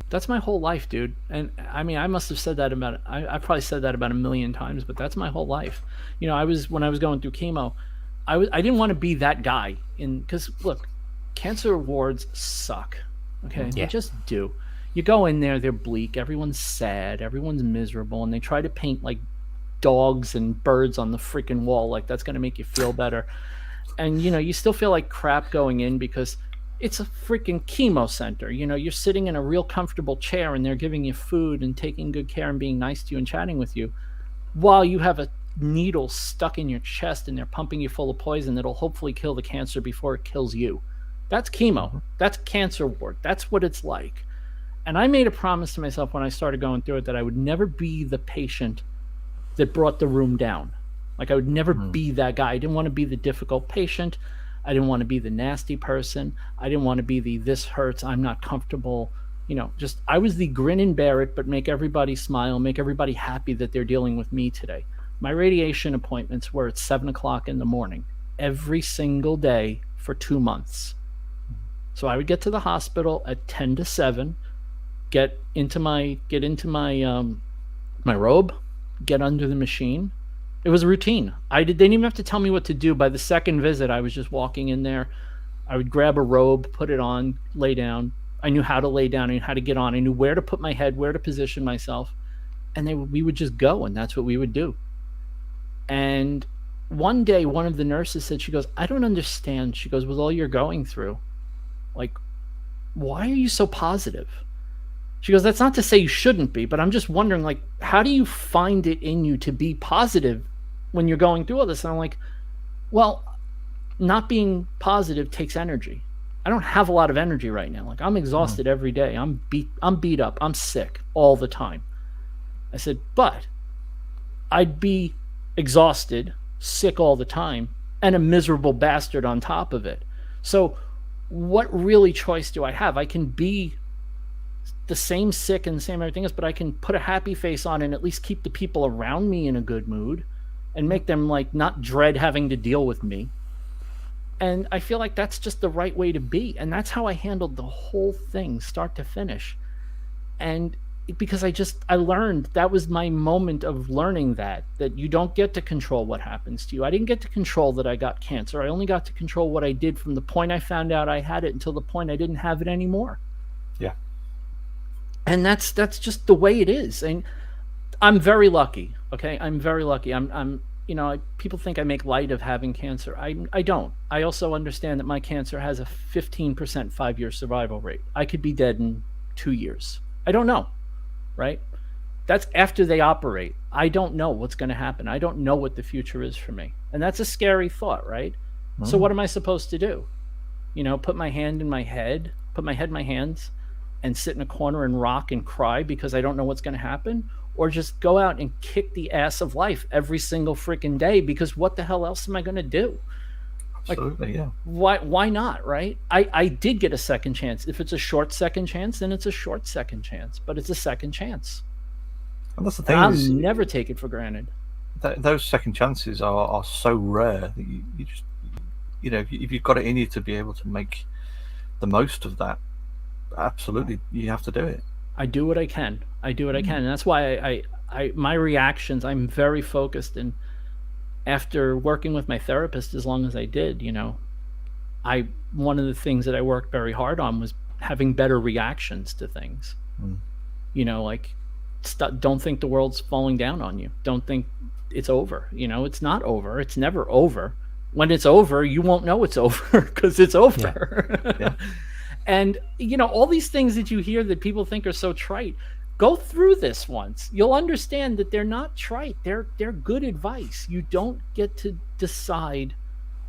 That's my whole life, dude. And I mean, I must have said that about, I probably said that about 1 million times, but that's my whole life. When I was going through chemo, I didn't want to be that guy because look, cancer wards suck. Okay. They just do. You go in there, they're bleak. Everyone's sad. Everyone's miserable. And they try to paint like dogs and birds on the freaking wall. Like that's going to make you feel better. And, you still feel like crap going in because it's a freaking chemo center. You're sitting in a real comfortable chair and they're giving you food and taking good care and being nice to you and chatting with you while you have a needle stuck in your chest and they're pumping you full of poison that'll hopefully kill the cancer before it kills you. That's chemo. That's cancer ward. That's what it's like. And I made a promise to myself when I started going through it that I would never be the patient that brought the room down. Like I would never be that guy. I didn't want to be the difficult patient. I didn't want to be the nasty person. I didn't want to be the this hurts, I'm not comfortable. I was the grin and bear it, but make everybody smile, make everybody happy that they're dealing with me today. My radiation appointments were at 7:00 in the morning every single day for 2 months. So I would get to the hospital at 10 to 7, get into my my robe, get under the machine. It was a routine. They didn't even have to tell me what to do. By the second visit, I was just walking in there. I would grab a robe, put it on, lay down. I knew how to lay down. I knew how to get on. I knew where to put my head, where to position myself. And we would just go, and that's what we would do. And one day, one of the nurses said, she goes, I don't understand. She goes, with all you're going through, like, why are you so positive? She goes, that's not to say you shouldn't be, but I'm just wondering, like, how do you find it in you to be positive when you're going through all this? And I'm like, well, not being positive takes energy. I don't have a lot of energy right now. Like, I'm exhausted every day. I'm beat up. I'm sick all the time. I said, but I'd be exhausted, sick all the time, and a miserable bastard on top of it. So what really choice do I have? I can be the same sick and the same everything else, but I can put a happy face on and at least keep the people around me in a good mood and make them like not dread having to deal with me. And I feel like that's just the right way to be. And that's how I handled the whole thing, start to finish. And because I learned, that was my moment of learning that you don't get to control what happens to you. I didn't get to control that I got cancer. I only got to control what I did from the point I found out I had it until the point I didn't have it anymore. Yeah. And that's just the way it is. And I'm very lucky. Okay. I'm very lucky. I'm people think I make light of having cancer. I don't. I also understand that my cancer has a 15% 5-year survival rate. I could be dead in 2 years. I don't know. Right? That's after they operate. I don't know what's going to happen. I don't know what the future is for me. And that's a scary thought, right? So what am I supposed to do? Put my hand in my head, put my head in my hands and sit in a corner and rock and cry because I don't know what's going to happen? Or just go out and kick the ass of life every single freaking day, because what the hell else am I going to do? Absolutely, yeah. Why not, right? I did get a second chance. If it's a short second chance, then it's a short second chance, but it's a second chance. And that's the thing. I'll never take it for granted. Those second chances are so rare that you just, if you've got it in you to be able to make the most of that, absolutely, you have to do it. I do what I can. And that's why my reactions, I'm very focused. And after working with my therapist as long as I did, one of the things that I worked very hard on was having better reactions to things. Don't think the world's falling down on you. Don't think it's over. It's not over. It's never over. When it's over, you won't know it's over because it's over. Yeah. And, all these things that you hear that people think are so trite, go through this once. You'll understand that they're not trite. They're good advice. You don't get to decide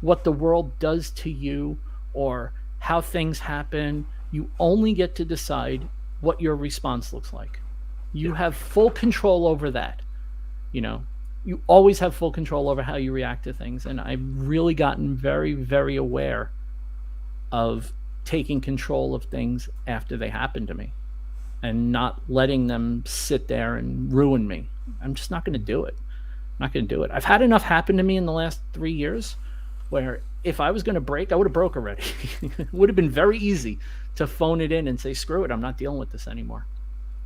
what the world does to you or how things happen. You only get to decide what your response looks like. You have full control over that. You always have full control over how you react to things. And I've really gotten very, very aware of taking control of things after they happen to me and not letting them sit there and ruin me. I'm just not going to do it. I'm not going to do it. I've had enough happen to me in the last 3 years where if I was going to break, I would have broke already. It would have been very easy to phone it in and say, screw it, I'm not dealing with this anymore.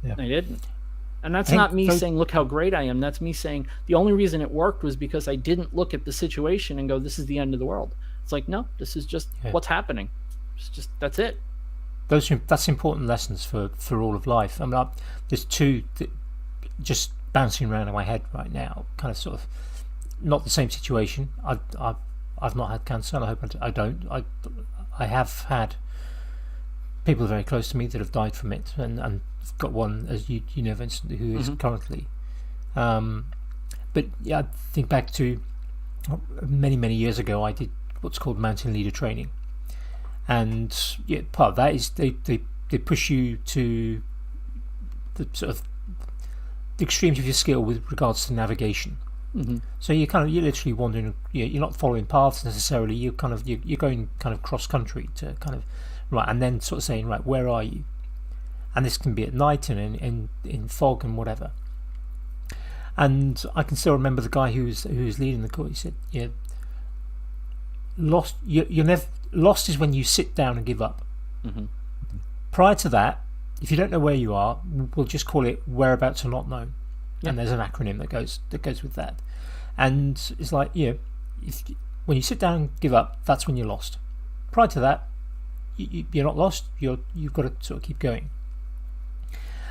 Yeah. I didn't. And that's not me saying, look how great I am. That's me saying the only reason it worked was because I didn't look at the situation and go, this is the end of the world. It's like, no, this is just what's happening. It's just, that's it. That's important lessons for all of life. I mean, there's two just bouncing around in my head right now, kind of sort of not the same situation. I've not had cancer, and I hope I don't. I have had people very close to me that have died from it, and I've got one, as you know, Vincent, who is currently. But yeah, I think back to many years ago, I did what's called mountain leader training, and part of that is they push you to the sort of the extremes of your skill with regards to navigation. So you're literally wandering. You're not following paths necessarily. You're going kind of cross country to kind of and then sort of saying, right, where are you? And this can be at night and in fog and whatever. And I can still remember the guy who was leading the course. He said, lost. You're never lost is when you sit down and give up. Prior to that, if you don't know where you are, we'll just call it whereabouts are not known. And there's an acronym that goes with that. And it's like, when you sit down and give up, that's when you're lost. Prior to that, you're not lost. You've got to sort of keep going.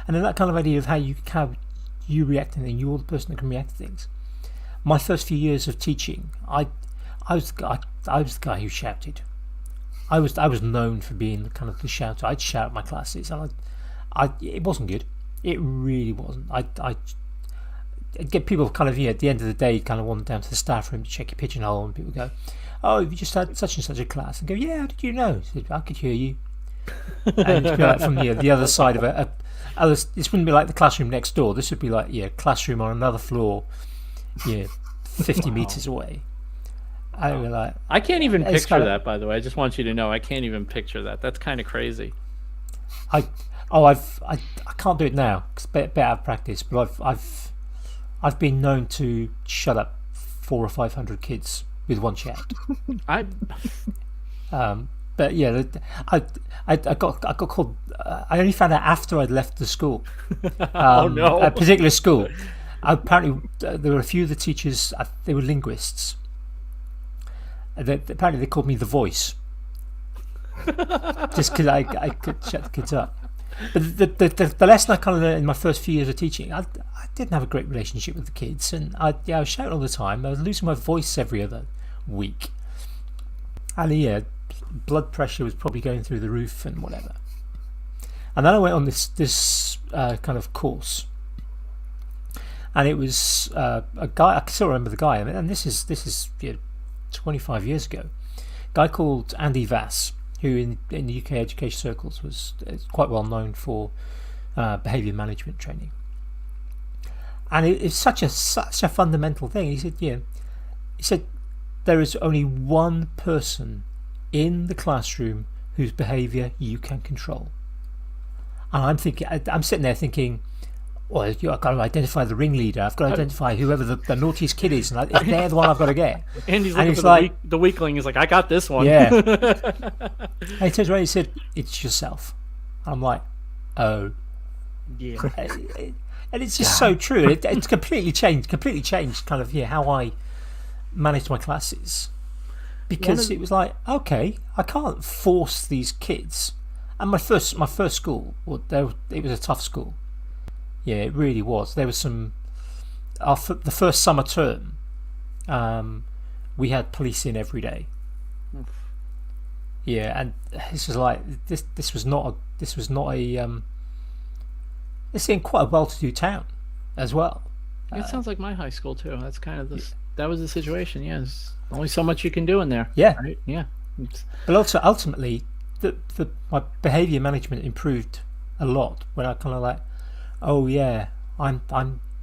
And then that kind of idea of how you react to things, you're the person that can react to things. My first few years of teaching, I was the guy who shouted. I was known for being the kind of the shouter. I'd shout at my classes, and it wasn't good. It really wasn't. I'd get people kind of at the end of the day kind of wander down to the staff room to check your pigeonhole, and people go, "Oh, have you just had such and such a class?" And go, "Yeah, how did you know?" I said, "I could hear you." And it'd be like from the other side of it. This wouldn't be like the classroom next door. This would be like classroom on another floor, 50 meters away. I can't even picture that. By the way, I just want you to know I can't even picture that. That's kind of crazy. I can't do it now because it's a bit out of practice. But I've been known to shut up 400 or 500 kids with one shout. But yeah, I got called. I only found out after I'd left the school. Oh no! A particular school. Apparently, there were a few of the teachers. They were linguists. Apparently, they called me the voice, just because I could shut the kids up. But the lesson I kind of learned in my first few years of teaching, I didn't have a great relationship with the kids, and I was shouting all the time. I was losing my voice every other week, and blood pressure was probably going through the roof and whatever. And then I went on this kind of course, and it was a guy. I can still remember the guy. And this is 25 years ago. A guy called Andy Vass, who in the UK education circles was quite well known for behaviour management training. And it's such a fundamental thing. He said there is only one person in the classroom whose behaviour you can control. And I'm sitting there thinking, well, I've got to identify the ringleader. I've got to identify whoever the naughtiest kid is, and they're the one I've got to get. And he's looking for the weakling. He's like, I got this one. Yeah. And he turns around and he said, "It's yourself." I'm like, oh. Yeah. And it's just so true. It's completely changed kind of how I managed my classes. Because it was like, okay, I can't force these kids. And my first school, it was a tough school. Yeah, it really was. There was the first summer term, we had police in every day. Yeah, and this was like this was not a it's in quite a well-to-do town as well. It sounds like my high school too. That's kind of this. the situation. Yeah, there's only so much you can do in there. Yeah. Right? Yeah. It's, But also, ultimately, my behavior management improved a lot when I kind of like, oh yeah, I'm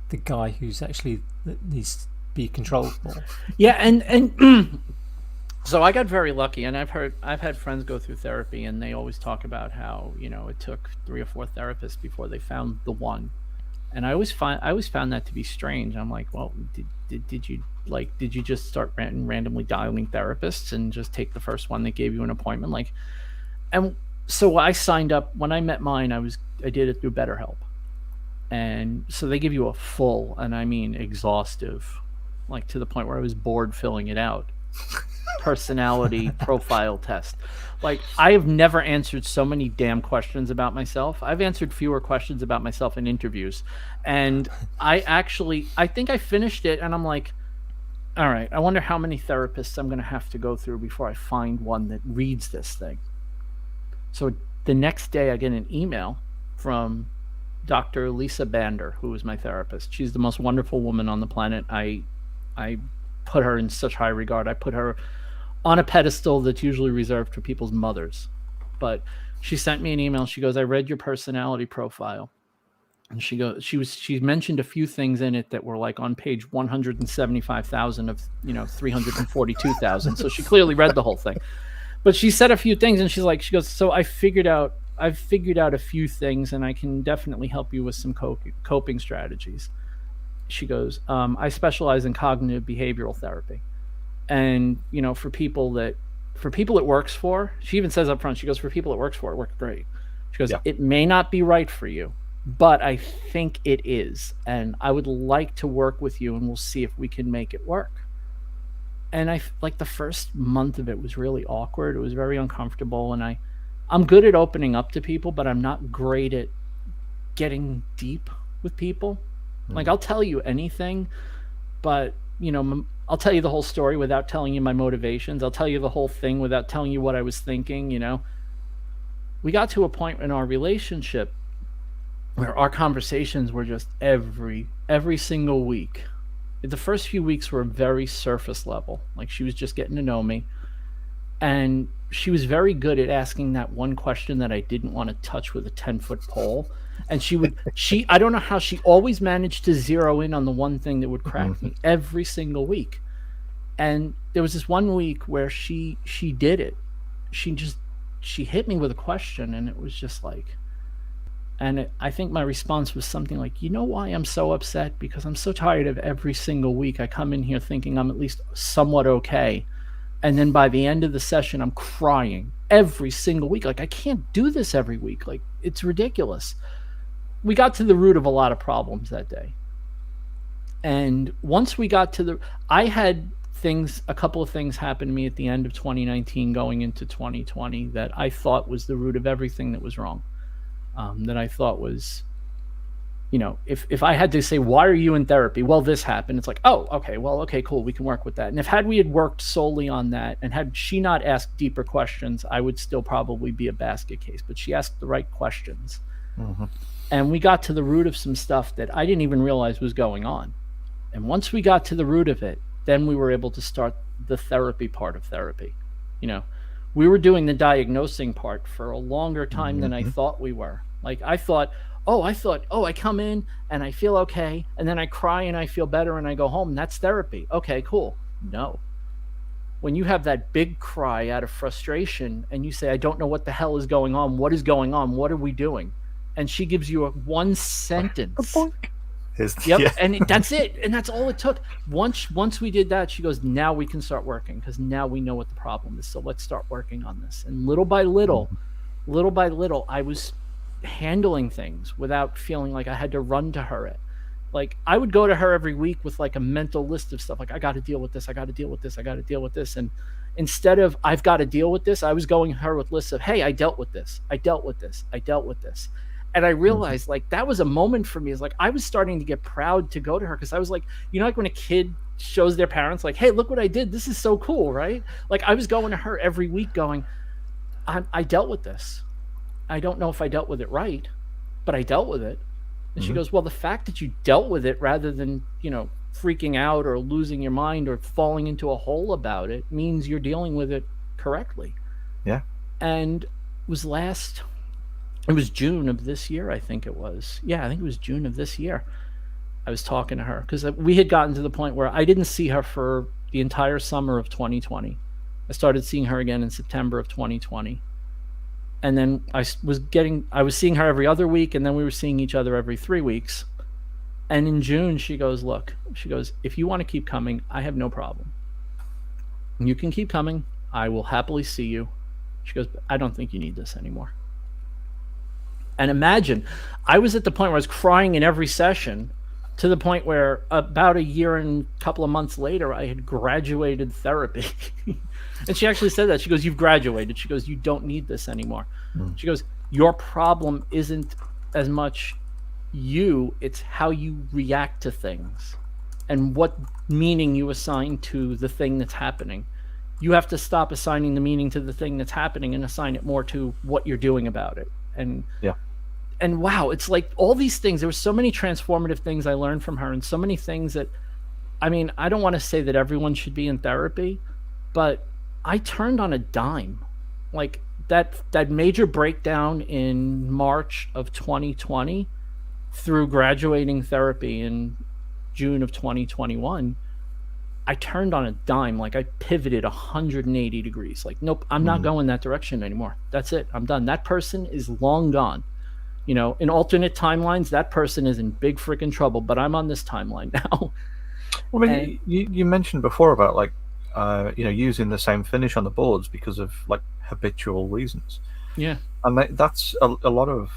the guy who's actually that needs to be controlled more. yeah, and so I got very lucky, and I've had friends go through therapy, and they always talk about how it took 3 or 4 therapists before they found the one. And I always found that to be strange. I'm like, well, did you just start randomly dialing therapists and just take the first one that gave you an appointment? Like, and so I signed up when I met mine. I did it through BetterHelp, and so they give you a full, and I mean exhaustive, like to the point where I was bored filling it out, personality profile test. Like, I have never answered so many damn questions about myself. I've answered fewer questions about myself in interviews. And I think I finished it, and I'm like, all right, I wonder how many therapists I'm going to have to go through before I find one that reads this thing. So the next day I get an email from Dr. Lisa Bander, who is my therapist. She's the most wonderful woman on the planet. I put her in such high regard. I put her on a pedestal that's usually reserved for people's mothers. But she sent me an email. She goes, I read your personality profile. And she mentioned a few things in it that were like on page 175,000 of 342,000. So she clearly read the whole thing. But she said a few things, and she goes, so I've figured out a few things, and I can definitely help you with some coping strategies. She goes, I specialize in cognitive behavioral therapy. And, for people it works for, she even says up front, she goes, for people it works for, it worked great. She goes, It may not be right for you, but I think it is. And I would like to work with you, and we'll see if we can make it work. And the first month of it was really awkward. It was very uncomfortable. And I'm good at opening up to people, but I'm not great at getting deep with people. Like, I'll tell you anything, but, I'll tell you the whole story without telling you my motivations. I'll tell you the whole thing without telling you what I was thinking, We got to a point in our relationship where our conversations were just every single week. The first few weeks were very surface level. Like, she was just getting to know me. And she was very good at asking that one question that I didn't want to touch with a 10-foot pole. And I don't know how she always managed to zero in on the one thing that would crack me every single week. And there was this one week where she did it. She hit me with a question, and it was just like, I think my response was something like, you know why I'm so upset? Because I'm so tired of every single week I come in here thinking I'm at least somewhat okay. And then by the end of the session, I'm crying every single week. Like, I can't do this every week. Like, it's ridiculous. We got to the root of a lot of problems that day. And once we got to I had a couple of things happen to me at the end of 2019 going into 2020 that I thought was the root of everything that was wrong. That I thought was, if I had to say, why are you in therapy? Well, this happened. It's like, oh, okay, well, okay, cool. We can work with that. And had we worked solely on that, and had she not asked deeper questions, I would still probably be a basket case. But she asked the right questions. Mm-hmm. And we got to the root of some stuff that I didn't even realize was going on. And once we got to the root of it, then we were able to start the therapy part of therapy. We were doing the diagnosing part for a longer time than I thought we were. Like, I thought, I come in and I feel okay, and then I cry and I feel better and I go home. That's therapy. Okay, cool. No. When you have that big cry out of frustration and you say, I don't know what the hell is going on. What is going on? What are we doing? And she gives you one sentence. Yep. Yeah. And that's it. And that's all it took. Once we did that, she goes, now we can start working, because now we know what the problem is. So let's start working on this. And little by little, I was handling things without feeling like I had to run to her. Like, I would go to her every week with like a mental list of stuff. Like, I got to deal with this. I got to deal with this. I got to deal with this. And instead of I've got to deal with this, I was going to her with lists of, hey, I dealt with this. I dealt with this. I dealt with this. And I realized like that was a moment for me. It's like I was starting to get proud to go to her, because I was like, like when a kid shows their parents like, hey, look what I did. This is so cool, right? Like, I was going to her every week going, I dealt with this. I don't know if I dealt with it right, but I dealt with it. And she goes, well, the fact that you dealt with it rather than, freaking out or losing your mind or falling into a hole about it means you're dealing with it correctly. Yeah. And it was June of this year, I think it was. Yeah, I think it was June of this year. I was talking to her because we had gotten to the point where I didn't see her for the entire summer of 2020. I started seeing her again in September of 2020. And then I was seeing her every other week, and then we were seeing each other every 3 weeks. And in June, she goes, if you want to keep coming, I have no problem. You can keep coming. I will happily see you. She goes, I don't think you need this anymore. And imagine, I was at the point where I was crying in every session, to the point where about a year and a couple of months later, I had graduated therapy. And she actually said that. She goes, you've graduated. She goes, you don't need this anymore. She goes, your problem isn't as much you, it's how you react to things and what meaning you assign to the thing that's happening. You have to stop assigning the meaning to the thing that's happening and assign it more to what you're doing about it. And wow, it's like all these things. There were so many transformative things I learned from her, and so many things that, I mean, I don't want to say that everyone should be in therapy, but I turned on a dime. Like that major breakdown in March of 2020 through graduating therapy in June of 2021, I turned on a dime. Like I pivoted 180 degrees. Like, nope, I'm not going that direction anymore. That's it. I'm done. That person is long gone. You know, in alternate timelines, that person is in big freaking trouble, but I'm on this timeline now. Well, I mean, you mentioned before about like, using the same finish on the boards because of like habitual reasons. Yeah. And that's a lot of,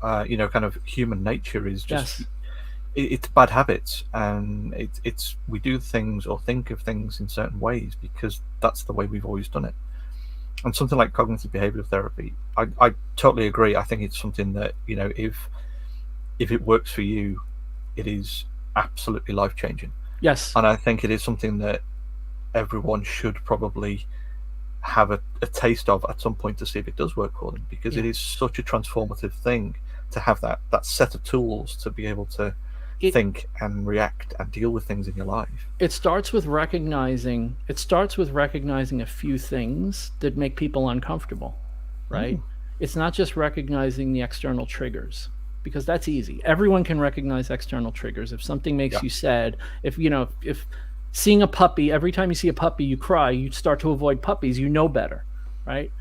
kind of human nature is just, it's bad habits. And it's we do things or think of things in certain ways because that's the way we've always done it. And something like cognitive behavioral therapy, I totally agree. I think it's something that, if it works for you, it is absolutely life-changing. Yes. And I think it is something that everyone should probably have a taste of at some point to see if it does work for them, because it is such a transformative thing to have that set of tools to be able to think and react and deal with things in your life. It starts with recognizing a few things that make people uncomfortable, right? It's not just recognizing the external triggers, because that's easy. Everyone can recognize external triggers. If something makes you sad, if seeing a puppy, every time you see a puppy you cry, you start to avoid puppies, you know better, right?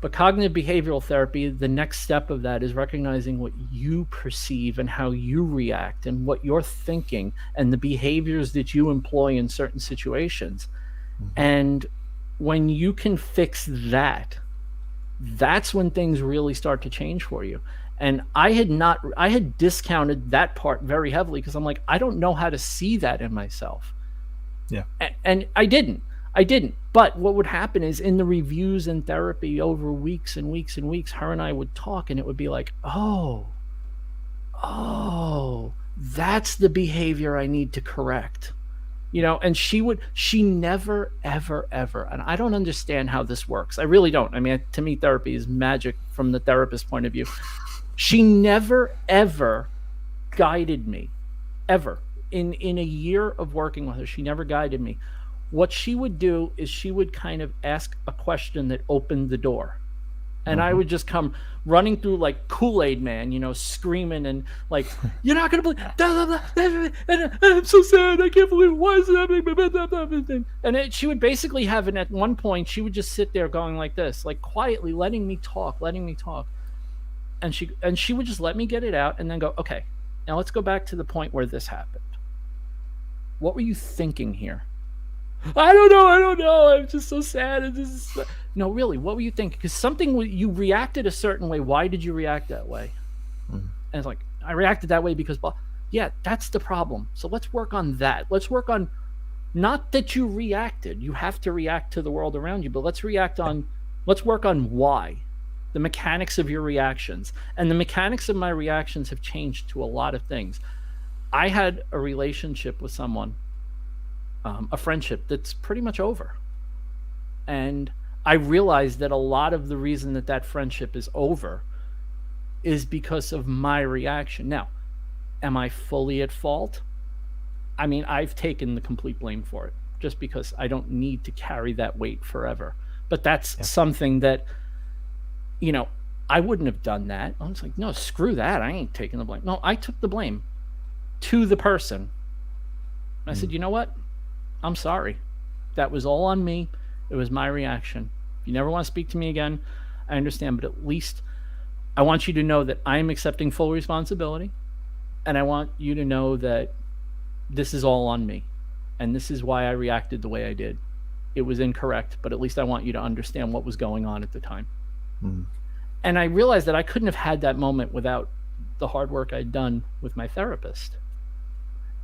But cognitive behavioral therapy, the next step of that is recognizing what you perceive and how you react and what you're thinking and the behaviors that you employ in certain situations. And when you can fix that, that's when things really start to change for you. And I had discounted that part very heavily because I'm like, I don't know how to see that in myself. Yeah. And I didn't. But what would happen is in the reviews and therapy over weeks and weeks and weeks, her and I would talk, and it would be like, oh, that's the behavior I need to correct. And she never, ever, ever, and I don't understand how this works. I really don't. I mean, to me, therapy is magic from the therapist's point of view. She never, ever guided me, ever. In a year of working with her, she never guided me. What she would do is she would kind of ask a question that opened the door. And I would just come running through like Kool-Aid Man, screaming and like, you're not going to believe, I'm so sad, I can't believe, why is it happening? And she would basically have it at one point, she would just sit there going like this, like quietly letting me talk. And she would just let me get it out and then go, okay, now let's go back to the point where this happened. What were you thinking here? I don't know. I'm just so sad. No, really, what were you thinking? Because you reacted a certain way. Why did you react that way? And it's like, I reacted that way because, yeah, that's the problem. So let's work on that. Let's work on, not that you reacted. You have to react to the world around you, but let's work on why. The mechanics of your reactions. And the mechanics of my reactions have changed to a lot of things. I had a relationship with someone, a friendship that's pretty much over. And I realized that a lot of the reason that friendship is over is because of my reaction. Now, am I fully at fault? I mean, I've taken the complete blame for it just because I don't need to carry that weight forever. But that's something that, you know, I wouldn't have done that. I was like, no, screw that. I ain't taking the blame. No, I took the blame to the person. I said, you know what? I'm sorry. That was all on me. It was my reaction. If you never want to speak to me again, I understand. But at least I want you to know that I am accepting full responsibility. And I want you to know that this is all on me. And this is why I reacted the way I did. It was incorrect, but at least I want you to understand what was going on at the time. And I realized that I couldn't have had that moment without the hard work I'd done with my therapist.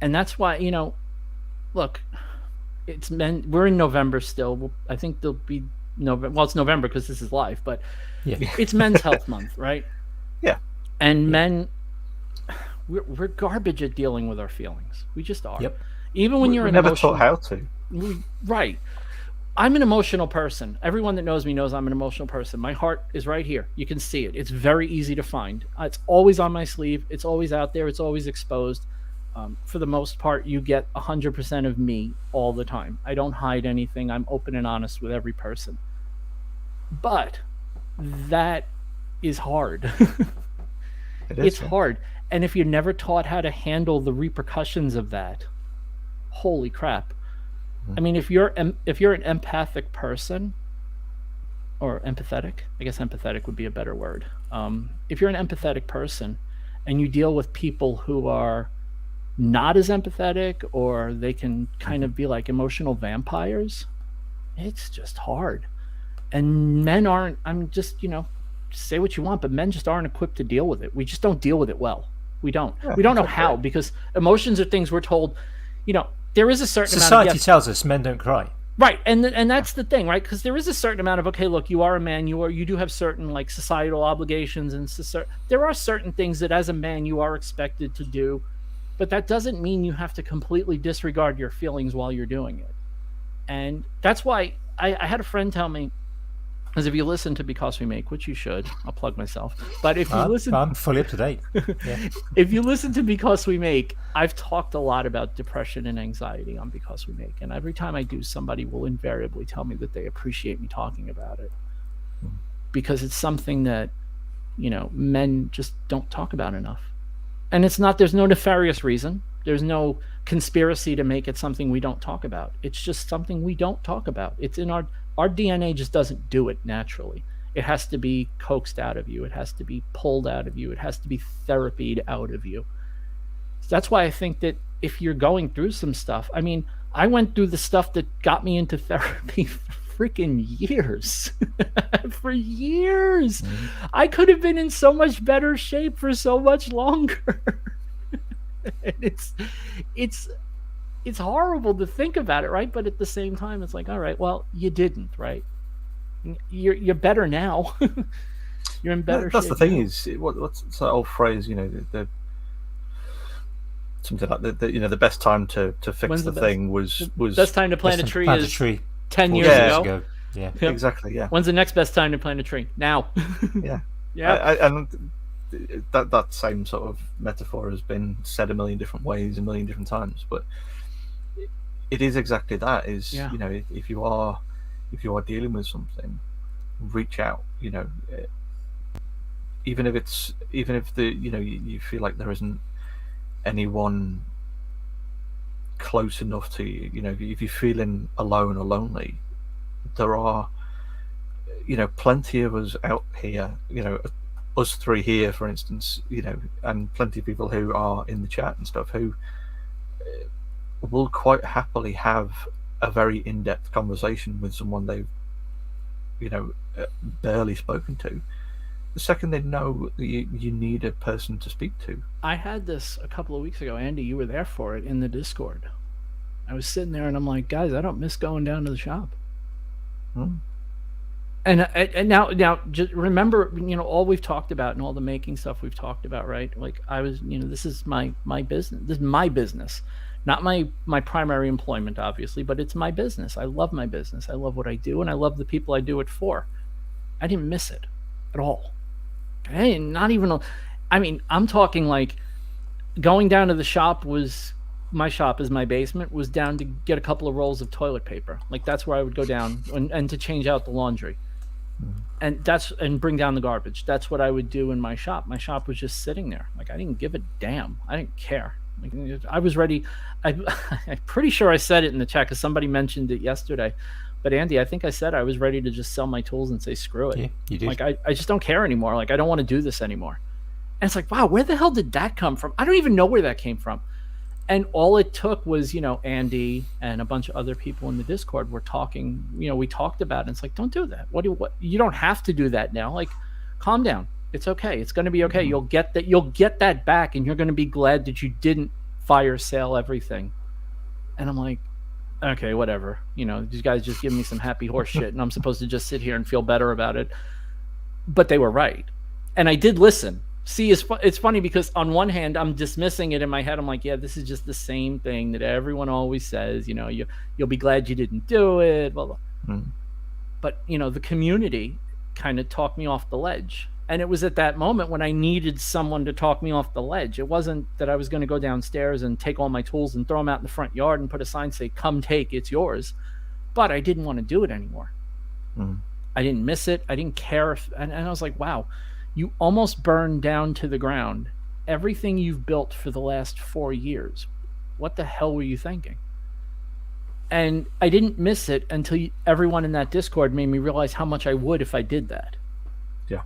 And that's why, you know, look, we're in November still. I think there'll be November. Well, it's November because this is live, but it's Men's Health Month, right? Yeah. And men, we're garbage at dealing with our feelings. We just are. Yep. Even when you're never taught how to. Right. I'm an emotional person. Everyone that knows me knows I'm an emotional person. My heart is right here. You can see it. It's very easy to find. It's always on my sleeve. It's always out there. It's always exposed. For the most part, you get 100% of me all the time. I don't hide anything. I'm open and honest with every person. But that is hard. It's hard. And if you're never taught how to handle the repercussions of that, holy crap. I mean, if you're an empathic person, or empathetic, I guess empathetic would be a better word. If you're an empathetic person and you deal with people who are not as empathetic, or they can kind of be like emotional vampires, it's just hard. And men aren't, I'm just, you know, say what you want, but men just aren't equipped to deal with it. We just don't deal with it well. We don't. We don't know how, because emotions are things we're told, you know, there is a certain society tells us men don't cry. Right, and that's the thing, right? Because there is a certain amount of, okay, look, you are a man, you do have certain like societal obligations, and there are certain things that as a man you are expected to do, but that doesn't mean you have to completely disregard your feelings while you're doing it. And that's why I had a friend tell me, because if you listen to Because We Make, which you should, I'll plug myself, but if you listen, I'm fully up to date. Yeah. If you listen to Because We Make, I've talked a lot about depression and anxiety on Because We Make, and every time I do, somebody will invariably tell me that they appreciate me talking about it, because it's something that, you know, men just don't talk about enough. And there's no nefarious reason. There's no conspiracy to make it something we don't talk about. It's just something we don't talk about. It's in our DNA just doesn't do it naturally. It has to be coaxed out of you. It has to be pulled out of you. It has to be therapied out of you. That's why I think that if you're going through some stuff, I mean, I went through the stuff that got me into therapy for freaking years. For years. I could have been in so much better shape for so much longer. It's horrible to think about it, right? But at the same time, it's like, all right, well, you didn't, right? You're better now. You're in better shape. That's the thing now. Is what's that old phrase? You know, the something like that. You know, the best time to fix the thing was best time to plant a tree is 10 years ago. Yeah, yep. Exactly. Yeah. When's the next best time to plant a tree? Now. Yeah. Yeah. And that same sort of metaphor has been said a million different ways, a million different times, but it is exactly that. You know, if you are dealing with something, reach out. You know, even if you feel like there isn't anyone close enough to you. You know, if you're feeling alone or lonely, there are, you know, plenty of us out here. You know, us three here, for instance. You know, and plenty of people who are in the chat and stuff who will quite happily have a very in-depth conversation with someone they've, you know, barely spoken to. The second they know that you need a person to speak to. I had this a couple of weeks ago. Andy, you were there for it in the Discord. I was sitting there and I'm like, guys, I don't miss going down to the shop. And now just remember, you know, all we've talked about and all the making stuff we've talked about, right? Like I was, you know, this is my business. This is my business. Not my primary employment, obviously, but it's my business. I love my business. I love what I do, and I love the people I do it for. I didn't miss it at all. Not even. I mean, I'm talking like going down to the shop was my shop is my basement, was down to get a couple of rolls of toilet paper. Like that's where I would go down and to change out the laundry. And bring down the garbage. That's what I would do in my shop. My shop was just sitting there. Like I didn't give a damn. I didn't care. Like I was ready. I'm pretty sure I said it in the chat because somebody mentioned it yesterday. But Andy, I think I said I was ready to just sell my tools and say screw it. Yeah, you did. Like I just don't care anymore. Like I don't want to do this anymore. And it's like, wow, where the hell did that come from? I don't even know where that came from. And all it took was, Andy and a bunch of other people in the Discord were talking. We talked about it. It's like, don't do that. What you don't have to do that now. Like, calm down. It's okay. It's going to be okay. You'll get that. You'll get that back, and you're going to be glad that you didn't fire sale everything. And I'm like, okay, whatever. These guys just give me some happy horse shit, and I'm supposed to just sit here and feel better about it. But they were right, and I did listen. See, it's funny because on one hand, I'm dismissing it in my head. I'm like, yeah, this is just the same thing that everyone always says. You'll be glad you didn't do it. Blah, blah. But the community kind of talked me off the ledge, and it was at that moment when I needed someone to talk me off the ledge. It wasn't that I was going to go downstairs and take all my tools and throw them out in the front yard and put a sign say, "Come take, it's yours." But I didn't want to do it anymore. I didn't miss it. I didn't care and I was like, wow. You almost burned down to the ground everything you've built for the last 4 years. What the hell were you thinking? And I didn't miss it until everyone in that Discord made me realize how much I would if I did that. Yeah.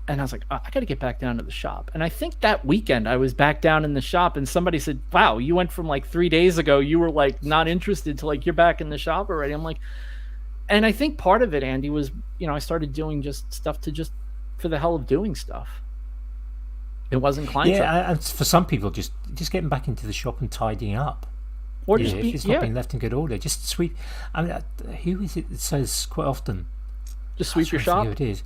And I was like, I got to get back down to the shop. And I think that weekend I was back down in the shop and somebody said, wow, you went from like 3 days ago, you were like not interested to like, you're back in the shop already. I'm like, and I think part of it, Andy, was, I started doing just stuff to just for the hell of doing stuff. It wasn't client. Yeah, and for some people, just getting back into the shop and tidying up, or just if it's not being left in good order, just sweep. I mean, who is it that says quite often? Just sweep your shop. Who it is?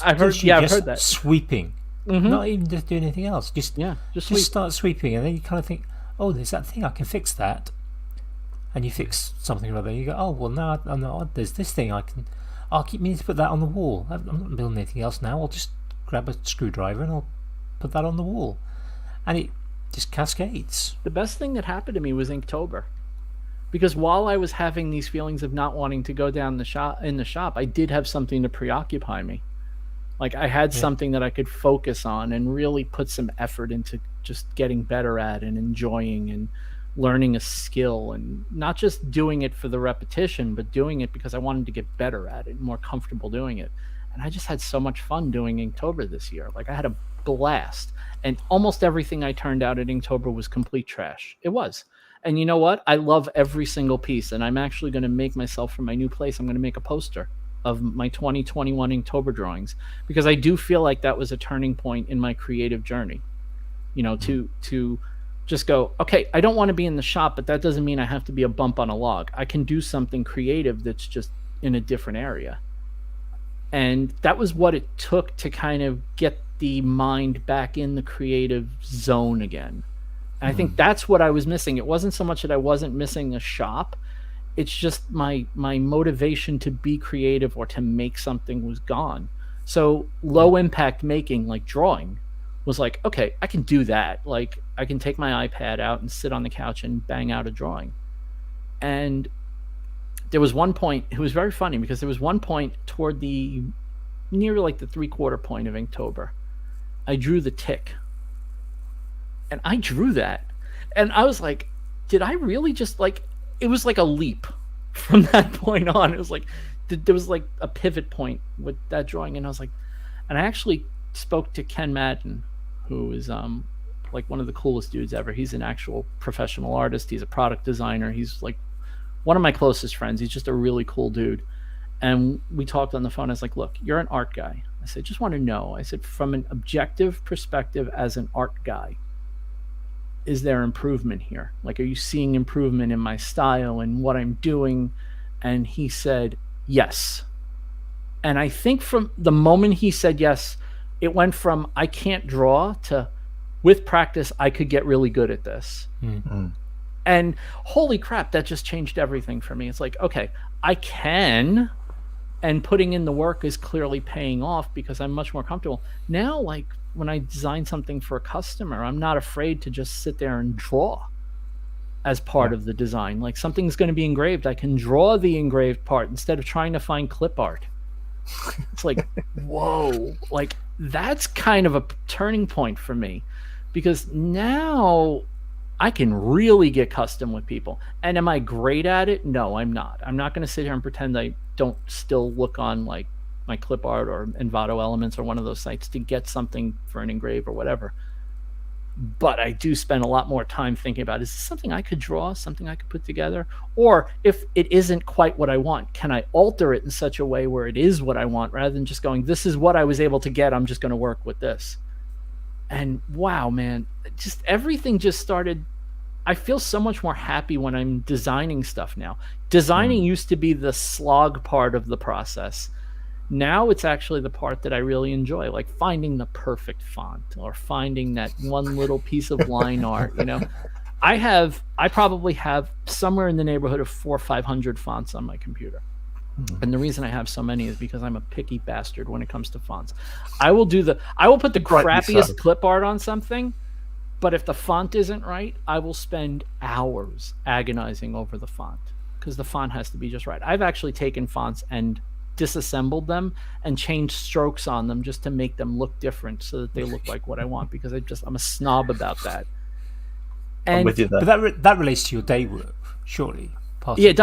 I've heard that. Sweeping, not even just doing anything else. Just sweep. Start sweeping, and then you kind of think, oh, there's that thing I can fix that, and you fix something or other. You go, oh well, now I'm not. There's this thing I can. I'll keep meaning to put that on the wall. I'm not building anything else now. I'll just grab a screwdriver and I'll put that on the wall. And it just cascades. The best thing that happened to me was Inktober. Because while I was having these feelings of not wanting to go down the shop, I did have something to preoccupy me. Like I had something that I could focus on and really put some effort into just getting better at and enjoying and learning a skill, and not just doing it for the repetition, but doing it because I wanted to get better at it, more comfortable doing it. And I just had so much fun doing Inktober this year. Like I had a blast, and almost everything I turned out at Inktober was complete trash. It was. And you know what? I love every single piece, and I'm actually going to make myself, for my new place, I'm going to make a poster of my 2021 Inktober drawings, because I do feel like that was a turning point in my creative journey. To just go, okay, I don't want to be in the shop, but that doesn't mean I have to be a bump on a log. I can do something creative that's just in a different area. And that was what it took to kind of get the mind back in the creative zone again. And I think that's what I was missing. It wasn't so much that I wasn't missing a shop. It's just my motivation to be creative or to make something was gone. So low impact making, like drawing, was like, okay, I can do that. Like I can take my iPad out and sit on the couch and bang out a drawing. And there was one point, it was very funny because there was one point toward near like the 3/4 point of Inktober, I drew the tick. And I drew that. And I was like, did I really just like, it was like a leap from that point on. It was like, there was like a pivot point with that drawing. And I was like, and I actually spoke to Ken Madden, who is like one of the coolest dudes ever. He's an actual professional artist. He's a product designer. He's like one of my closest friends. He's just a really cool dude. And we talked on the phone. I was like, look, you're an art guy. I said, just want to know. I said, from an objective perspective as an art guy, is there improvement here? Like, are you seeing improvement in my style and what I'm doing? And he said, yes. And I think from the moment he said yes, it went from I can't draw to with practice, I could get really good at this. Mm-hmm. And holy crap, that just changed everything for me. It's like, okay, I can, and putting in the work is clearly paying off because I'm much more comfortable. Now, like when I design something for a customer, I'm not afraid to just sit there and draw. as part of the design. Like something's going to be engraved, I can draw the engraved part instead of trying to find clip art. It's like, whoa, like that's kind of a turning point for me, because now I can really get custom with people. And am I great at it? No, I'm not. I'm not going to sit here and pretend I don't still look on like my clip art or Envato Elements or one of those sites to get something for an engrave or whatever. But I do spend a lot more time thinking about, is this something I could draw, something I could put together? Or if it isn't quite what I want, can I alter it in such a way where it is what I want, rather than just going, this is what I was able to get, I'm just going to work with this. And wow, man, just everything just started. I feel so much more happy when I'm designing stuff now. Designing used to be the slog part of the process. Now it's actually the part that I really enjoy, like finding the perfect font or finding that one little piece of line art. You know, I probably have somewhere in the neighborhood of 400 or 500 fonts on my computer. And the reason I have so many is because I'm a picky bastard when it comes to fonts. I will put the crappiest clip art on something, but if the font isn't right, I will spend hours agonizing over the font, because the font has to be just right. I've actually taken fonts and disassembled them and changed strokes on them just to make them look different so that they look like what I want, because I'm a snob about that. And I'm with you there. But that relates to your day work, surely. Yeah, it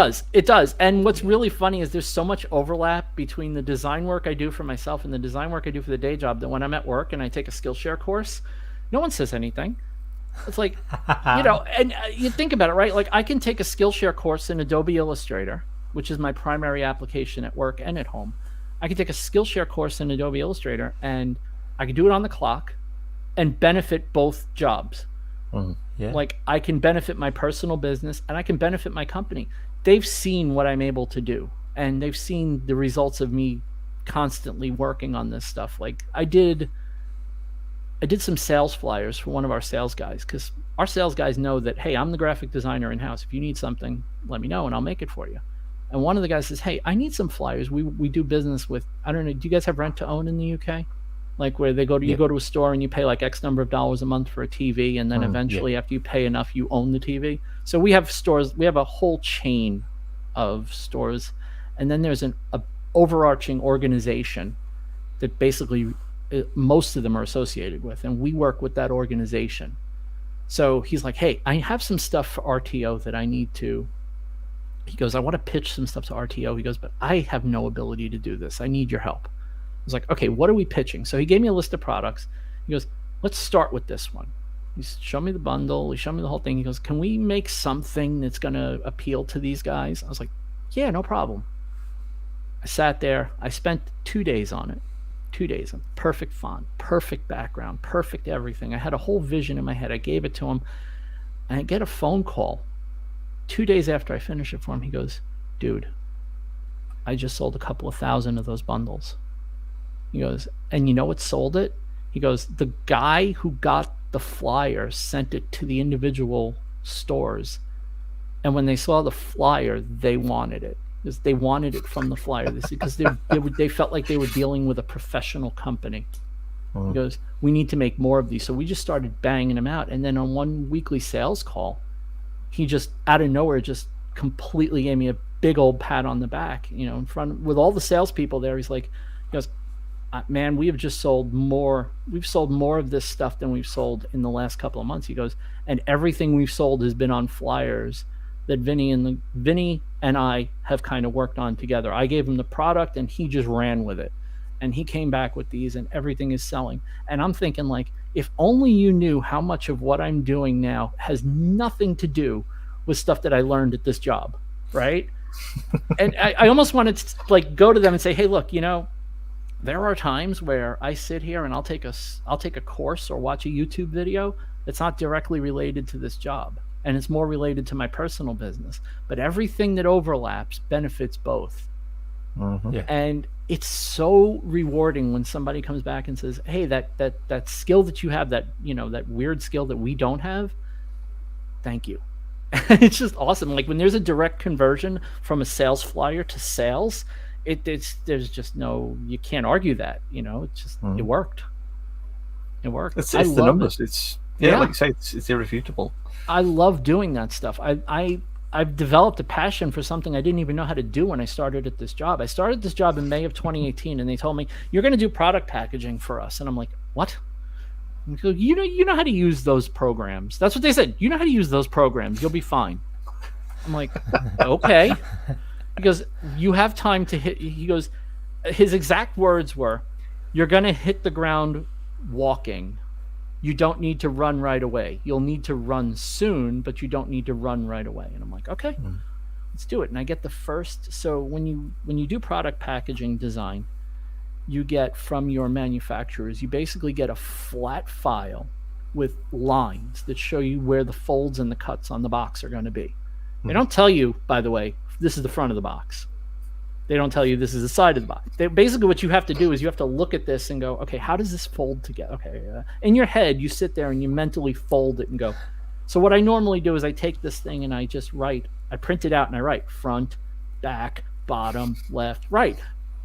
does. And what's really funny is there's so much overlap between the design work I do for myself and the design work I do for the day job that when I'm at work and I take a Skillshare course, no one says anything. It's like, you know, and you think about it, right? Like I can take a Skillshare course in Adobe Illustrator, which is my primary application at work and at home. I can take a Skillshare course in Adobe Illustrator and I can do it on the clock and benefit both jobs. Yeah. Like I can benefit my personal business and I can benefit my company. They've seen what I'm able to do, and they've seen the results of me constantly working on this stuff. Like I did some sales flyers for one of our sales guys, because our sales guys know that, hey, I'm the graphic designer in-house. If you need something, let me know and I'll make it for you. And one of the guys says, hey, I need some flyers. We do business with, I don't know, do you guys have rent to own in the UK? Like where they go to, you go to a store and you pay like X number of dollars a month for a TV, and then eventually after you pay enough, you own the TV. So we have stores, we have a whole chain of stores, and then there's an overarching organization that basically most of them are associated with, and we work with that organization. So he's like, hey, I have some stuff for RTO that I need to, he goes, I want to pitch some stuff to RTO. He goes, but I have no ability to do this. I need your help. I was like, okay, what are we pitching? So he gave me a list of products. He goes, let's start with this one. He showed me the bundle. He showed me the whole thing. He goes, can we make something that's going to appeal to these guys? I was like, yeah, no problem. I sat there. I spent 2 days on it. 2 days on perfect font, perfect background, perfect everything. I had a whole vision in my head. I gave it to him. And I get a phone call 2 days after I finish it for him. He goes, dude, I just sold a couple of thousand of those bundles. He goes, and you know what sold it? He goes, the guy who got the flyer sent it to the individual stores. And when they saw the flyer, they wanted it. Because they wanted it from the flyer. Because they felt like they were dealing with a professional company. He goes, we need to make more of these. So we just started banging them out. And then on one weekly sales call, he just out of nowhere just completely gave me a big old pat on the back, you know, in front with all the salespeople there. He goes, man, we have just sold more. We've sold more of this stuff than we've sold in the last couple of months. He goes, and everything we've sold has been on flyers that Vinny and I have kind of worked on together. I gave him the product and he just ran with it. And he came back with these and everything is selling. And I'm thinking, like, if only you knew how much of what I'm doing now has nothing to do with stuff that I learned at this job, right? And I almost wanted to like go to them and say, hey, look, you know, there are times where I sit here and I'll take a course or watch a YouTube video that's not directly related to this job, and it's more related to my personal business. But everything that overlaps benefits both. Yeah. And it's so rewarding when somebody comes back and says, hey, that skill that you have, that, you know, that weird skill that we don't have, thank you. It's just awesome. Like when there's a direct conversion from a sales flyer to sales, there's just no, you can't argue that, you know. It's just it worked. It worked. It's the numbers. It's Yeah, like you say, it's irrefutable. I love doing that stuff. I've developed a passion for something I didn't even know how to do when I started at this job. I started this job in May of 2018, and they told me, you're going to do product packaging for us. And I'm like, what? And they go, you know how to use those programs. That's what they said. You know how to use those programs. You'll be fine. I'm like, okay. Because you have time to hit. He goes, his exact words were, you're going to hit the ground walking. You don't need to run right away. You'll need to run soon, but you don't need to run right away. And I'm like, okay, let's do it. And I get the first. So when you do product packaging design, you get from your manufacturers, you basically get a flat file with lines that show you where the folds and the cuts on the box are going to be. They don't tell you, by the way, this is the front of the box. They don't tell you this is the side of the box. Basically, what you have to do is you have to look at this and go, okay, how does this fold together? Okay, in your head, you sit there and you mentally fold it and go. So what I normally do is I take this thing and I just write. I print it out and I write front, back, bottom, left, right,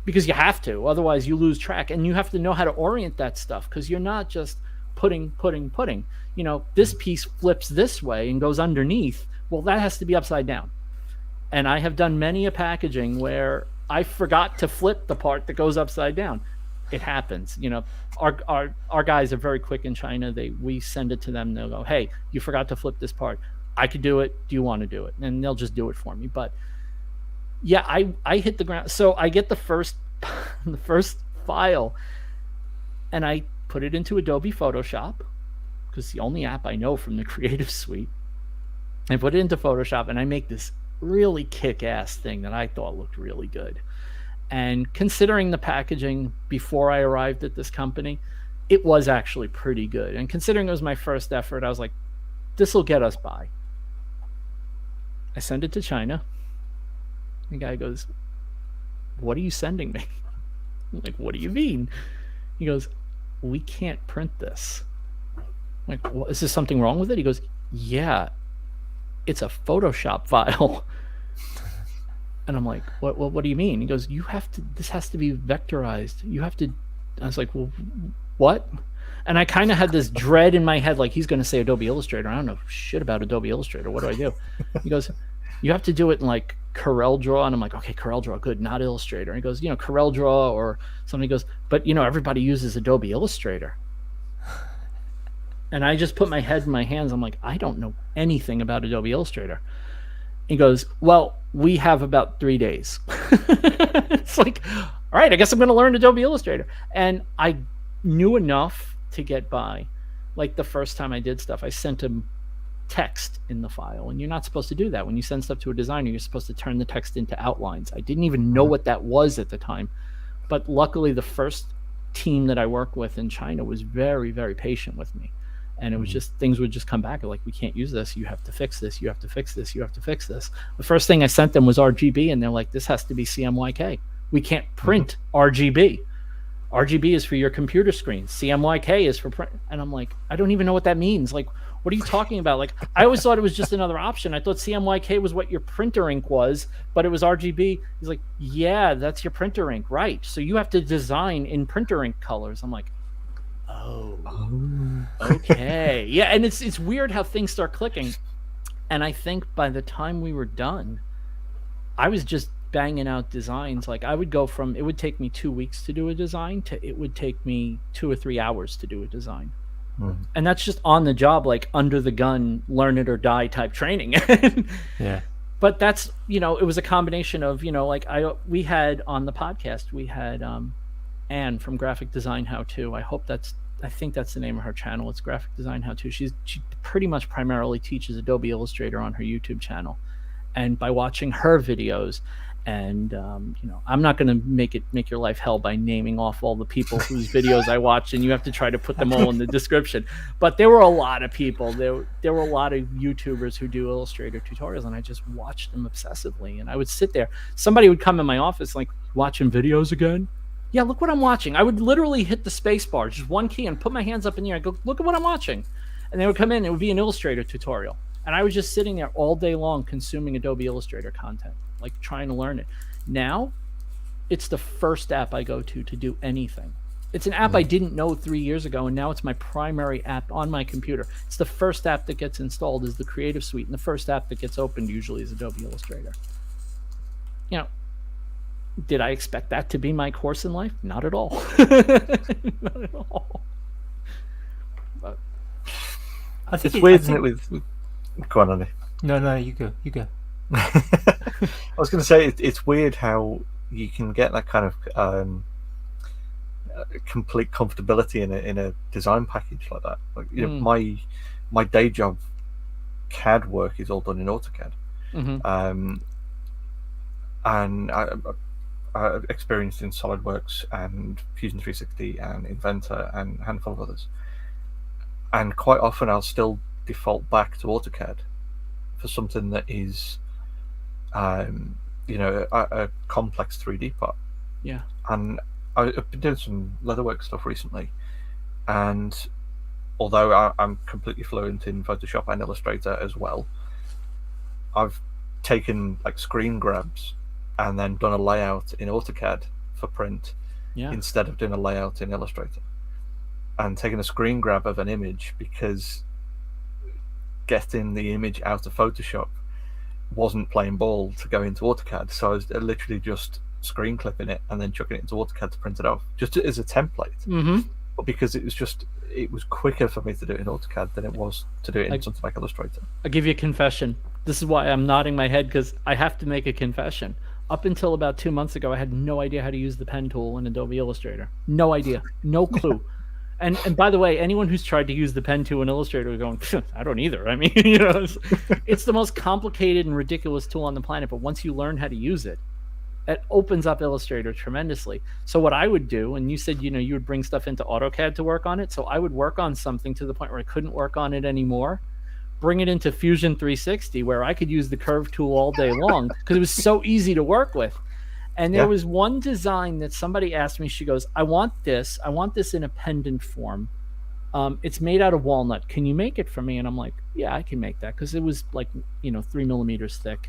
because you have to. Otherwise, you lose track, and you have to know how to orient that stuff because you're not just putting. You know, this piece flips this way and goes underneath. Well, that has to be upside down. And I have done many a packaging where I forgot to flip the part that goes upside down. It happens. You know, our guys are very quick in China. We send it to them. They'll go, hey, you forgot to flip this part. I could do it. Do you want to do it? And they'll just do it for me. But yeah, I hit the ground. So I get the first file and I put it into Adobe Photoshop because it's the only app I know from the Creative Suite. I put it into Photoshop and I make this really kick-ass thing that I thought looked really good. And considering the packaging before I arrived at this company, it was actually pretty good. And considering it was my first effort, I was like, this will get us by. I send it to China. The guy goes, what are you sending me? I'm like, what do you mean? He goes, we can't print this. I'm like, well, is there something wrong with it? He goes, yeah, it's a Photoshop file. And I'm like, what do you mean? He goes, this has to be vectorized. You have to. I was like, well, what? And I kind of had this dread in my head, like he's going to say Adobe Illustrator. I don't know shit about Adobe Illustrator. What do I do? He goes, you have to do it in like Corel Draw. And I'm like, okay, Corel Draw, good, not Illustrator. And he goes, Corel Draw or something. He goes, but everybody uses Adobe Illustrator. And I just put my head in my hands. I'm like, I don't know anything about Adobe Illustrator. He goes, well, we have about 3 days. It's like, all right, I guess I'm going to learn Adobe Illustrator. And I knew enough to get by. Like the first time I did stuff, I sent him text in the file. And you're not supposed to do that. When you send stuff to a designer, you're supposed to turn the text into outlines. I didn't even know what that was at the time. But luckily, the first team that I worked with in China was very, very patient with me. And it was just, things would just come back like, we can't use this. You have to fix this. You have to fix this. You have to fix this. The first thing I sent them was RGB. And they're like, this has to be CMYK. We can't print RGB. RGB is for your computer screen. CMYK is for print. And I'm like, I don't even know what that means. Like, what are you talking about? Like, I always thought it was just another option. I thought CMYK was what your printer ink was, but it was RGB. He's like, yeah, that's your printer ink. Right. So you have to design in printer ink colors. I'm like, oh, okay. Yeah, and it's weird how things start clicking. And I think by the time we were done, I was just banging out designs. Like I would go from, it would take me 2 weeks to do a design to it would take me 2 or 3 hours to do a design. And that's just on the job, like under the gun, learn it or die type training. Yeah. But that's, it was a combination of, like we had on the podcast, we had Anne from Graphic Design How To. I think that's the name of her channel. It's Graphic Design How To. She pretty much primarily teaches Adobe Illustrator on her YouTube channel. And by watching her videos, and I'm not going to make your life hell by naming off all the people whose videos I watched, and you have to try to put them all in the description. But there were a lot of people. There were a lot of YouTubers who do Illustrator tutorials, and I just watched them obsessively. And I would sit there. Somebody would come in my office like, watching videos again? Yeah, look what I'm watching. I would literally hit the space bar, just one key, and put my hands up in the air. I go, look at what I'm watching. And they would come in. It would be an Illustrator tutorial. And I was just sitting there all day long consuming Adobe Illustrator content, like trying to learn it. Now, it's the first app I go to do anything. It's an app I didn't know 3 years ago, and now it's my primary app on my computer. It's the first app that gets installed is the Creative Suite, and the first app that gets opened usually is Adobe Illustrator. You know, did I expect that to be my course in life? Not at all. Not at all. But I think It's weird, isn't it? With go on, Andy. No, you go. I was going to say it's weird how you can get that kind of complete comfortability in a design package like that. Like, you know, my day job CAD work is all done in AutoCAD, and I experienced in SolidWorks and Fusion 360 and Inventor and a handful of others. And quite often I'll still default back to AutoCAD for something that is, you know, a complex 3D part. yeah. And I've been doing some leatherwork stuff recently, and although I'm completely fluent in Photoshop and Illustrator as well, I've taken like screen grabs and then done a layout in AutoCAD for print instead of doing a layout in Illustrator, and taking a screen grab of an image because getting the image out of Photoshop wasn't playing ball to go into AutoCAD, so I was literally just screen clipping it and then chucking it into AutoCAD to print it off, just as a template. But because it was quicker for me to do it in AutoCAD than it was to do it in something like Illustrator. I'll give you a confession. This is why I'm nodding my head, because I have to make a confession. Up until about 2 months ago, I had no idea how to use the pen tool in Adobe Illustrator. No idea. No clue. And by the way, anyone who's tried to use the pen tool in Illustrator is going, I don't either. I mean, you know, it's the most complicated and ridiculous tool on the planet. But once you learn how to use it, it opens up Illustrator tremendously. So what I would do, and you said, you know, you would bring stuff into AutoCAD to work on it. So I would work on something to the point where I couldn't work on it anymore, bring it into Fusion 360 where I could use the curve tool all day long because it was so easy to work with. And there was one design that somebody asked me, she goes, I want this in a pendant form. It's made out of walnut. Can you make it for me? And I'm like, yeah, I can make that, because it was like, you know, 3 millimeters thick,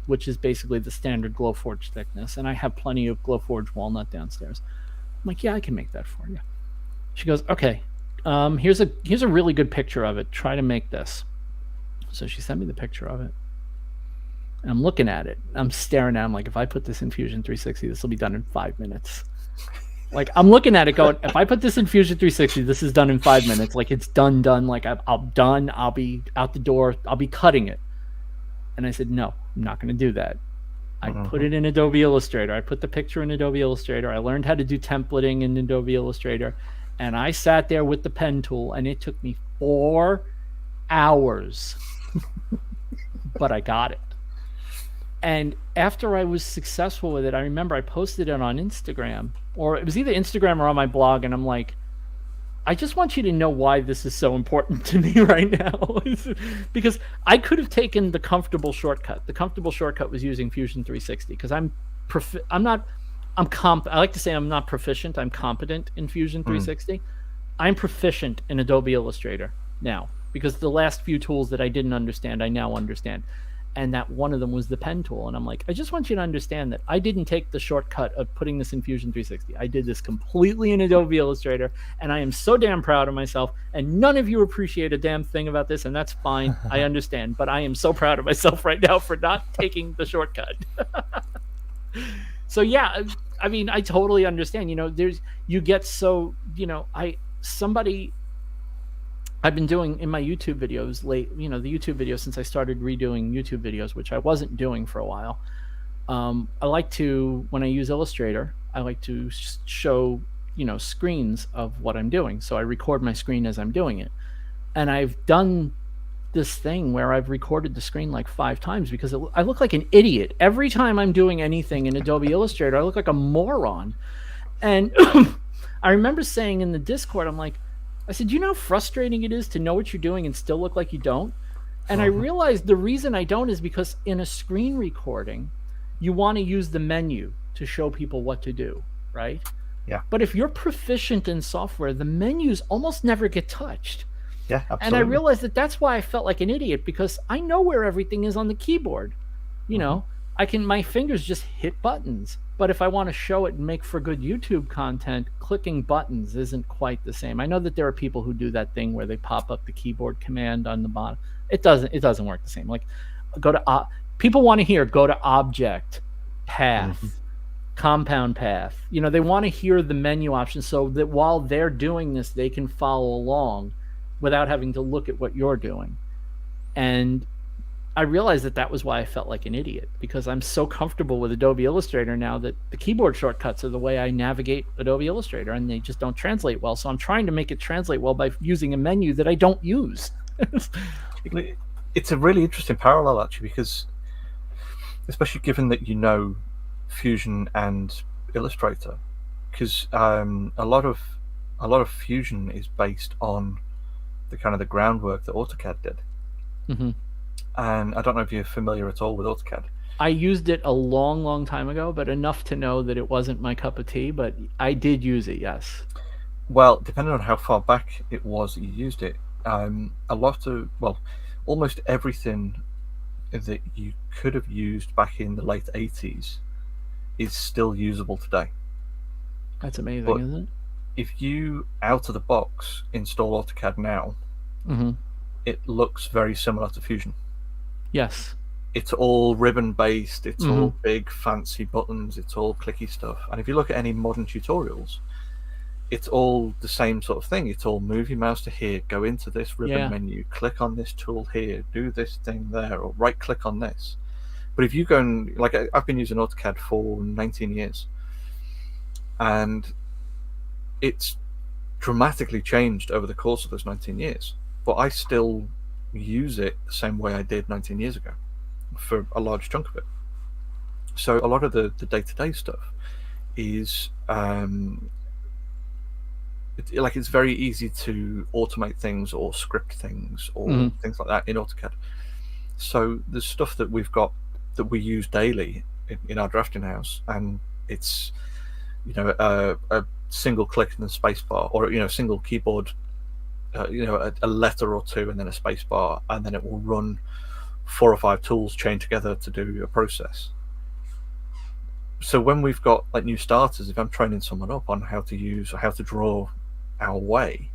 which is basically the standard Glowforge thickness. And I have plenty of Glowforge walnut downstairs. I'm like, yeah, I can make that for you. She goes, okay, here's a really good picture of it. Try to make this. So she sent me the picture of it. And I'm looking at it. I'm staring at it. I'm like, if I put this in Fusion 360, this will be done in 5 minutes. Like, I'm looking at it going, if I put this in Fusion 360, this is done in 5 minutes. Like, it's done. Like, I'm done. I'll be out the door. I'll be cutting it. And I said, no, I'm not going to do that. I put it in Adobe Illustrator. I put the picture in Adobe Illustrator. I learned how to do templating in Adobe Illustrator. And I sat there with the pen tool, and it took me 4 hours. But I got it. And after I was successful with it, I remember I posted it on Instagram, or it was either Instagram or on my blog, and I'm like, I just want you to know why this is so important to me right now. Because I could have taken the comfortable shortcut. The comfortable shortcut was using Fusion 360, because I like to say I'm not proficient, I'm competent in Fusion 360. I'm proficient in Adobe Illustrator now, because the last few tools that I didn't understand, I now understand. And that one of them was the pen tool. And I'm like, I just want you to understand that I didn't take the shortcut of putting this in Fusion 360. I did this completely in Adobe Illustrator, and I am so damn proud of myself. And none of you appreciate a damn thing about this, and that's fine. I understand. But I am so proud of myself right now for not taking the shortcut. So, yeah, I mean, I totally understand. You know, you get so, you know, I've been doing in my YouTube videos the YouTube videos since I started redoing YouTube videos, which I wasn't doing for a while. I like to, when I use Illustrator, I like to show, you know, screens of what I'm doing. So I record my screen as I'm doing it. And I've done this thing where I've recorded the screen like 5 times because I look like an idiot. Every time I'm doing anything in Adobe Illustrator, I look like a moron. And I remember saying in the Discord, I said, you know how frustrating it is to know what you're doing and still look like you don't? And I realized the reason I don't is because in a screen recording, you want to use the menu to show people what to do, right? Yeah. But if you're proficient in software, the menus almost never get touched. Yeah, absolutely. And I realized that's why I felt like an idiot, because I know where everything is on the keyboard. You know, my fingers just hit buttons. But if I want to show it and make for good YouTube content, clicking buttons isn't quite the same. I know that there are people who do that thing where they pop up the keyboard command on the bottom. It doesn't work the same. Like, people want to hear go to object, path, compound path. They want to hear the menu options so that while they're doing this, they can follow along without having to look at what you're doing. And I realized that was why I felt like an idiot, because I'm so comfortable with Adobe Illustrator now that the keyboard shortcuts are the way I navigate Adobe Illustrator, and they just don't translate well. So I'm trying to make it translate well by using a menu that I don't use. It's a really interesting parallel, actually, because especially given that Fusion and Illustrator, because a lot of Fusion is based on the kind of the groundwork that AutoCAD did. Mm-hmm. And I don't know if you're familiar at all with AutoCAD. I used it a long, long time ago, but enough to know that it wasn't my cup of tea, but I did use it, yes. Well, depending on how far back it was that you used it, almost everything that you could have used back in the late 80s is still usable today. That's amazing, but isn't it? If you, out of the box, install AutoCAD now, mm-hmm. it looks very similar to Fusion. Yes. It's all ribbon-based, it's all big, fancy buttons, it's all clicky stuff. And if you look at any modern tutorials, it's all the same sort of thing. It's all move your mouse to here, go into this ribbon menu, click on this tool here, do this thing there, or right-click on this. But if you go and, like, I've been using AutoCAD for 19 years, and it's dramatically changed over the course of those 19 years. But I still use it the same way I did 19 years ago for a large chunk of it. So a lot of the day-to-day stuff is it's very easy to automate things or script things or things like that in AutoCAD. So the stuff that we've got that we use daily in our drafting house, and it's a single click and a space bar, or single keyboard, a letter or two and then a space bar, and then it will run 4 or 5 tools chained together to do a process. So when we've got like new starters, if I'm training someone up on how to use or how to draw our way,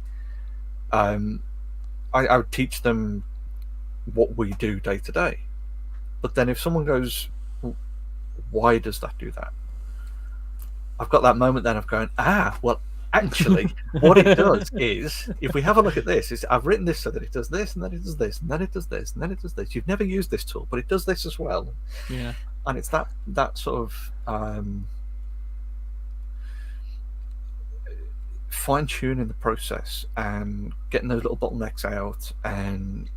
I would teach them what we do day to day. But then if someone goes, well, why does that do that? I've got that moment then of going, well, actually, what it does is, if we have a look at this, is I've written this so that it does this, and then it does this, and then it does this, and then it does this. You've never used this tool, but it does this as well. Yeah. And it's that sort of fine-tuning the process and getting those little bottlenecks out and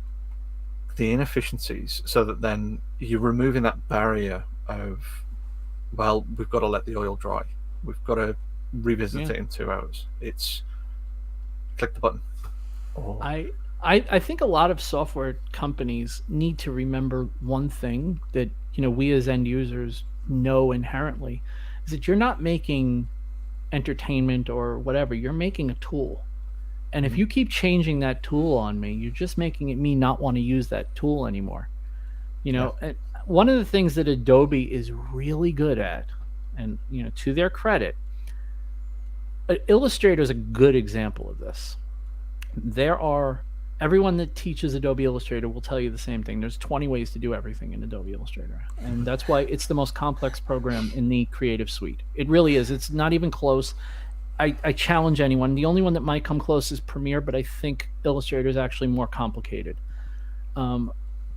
the inefficiencies, so that then you're removing that barrier of, well, we've got to let the oil dry. We've got to revisit it in 2 hours. It's click the button. I think a lot of software companies need to remember one thing that we as end users know inherently, is that you're not making entertainment or whatever. You're making a tool, and if you keep changing that tool on me, you're just making me not want to use that tool anymore. And one of the things that Adobe is really good at, and to their credit, Illustrator is a good example of this. Everyone that teaches Adobe Illustrator will tell you the same thing. There's 20 ways to do everything in Adobe Illustrator, and that's why it's the most complex program in the Creative Suite. It really is. It's not even close. I challenge anyone. The only one that might come close is Premiere, but I think Illustrator is actually more complicated. And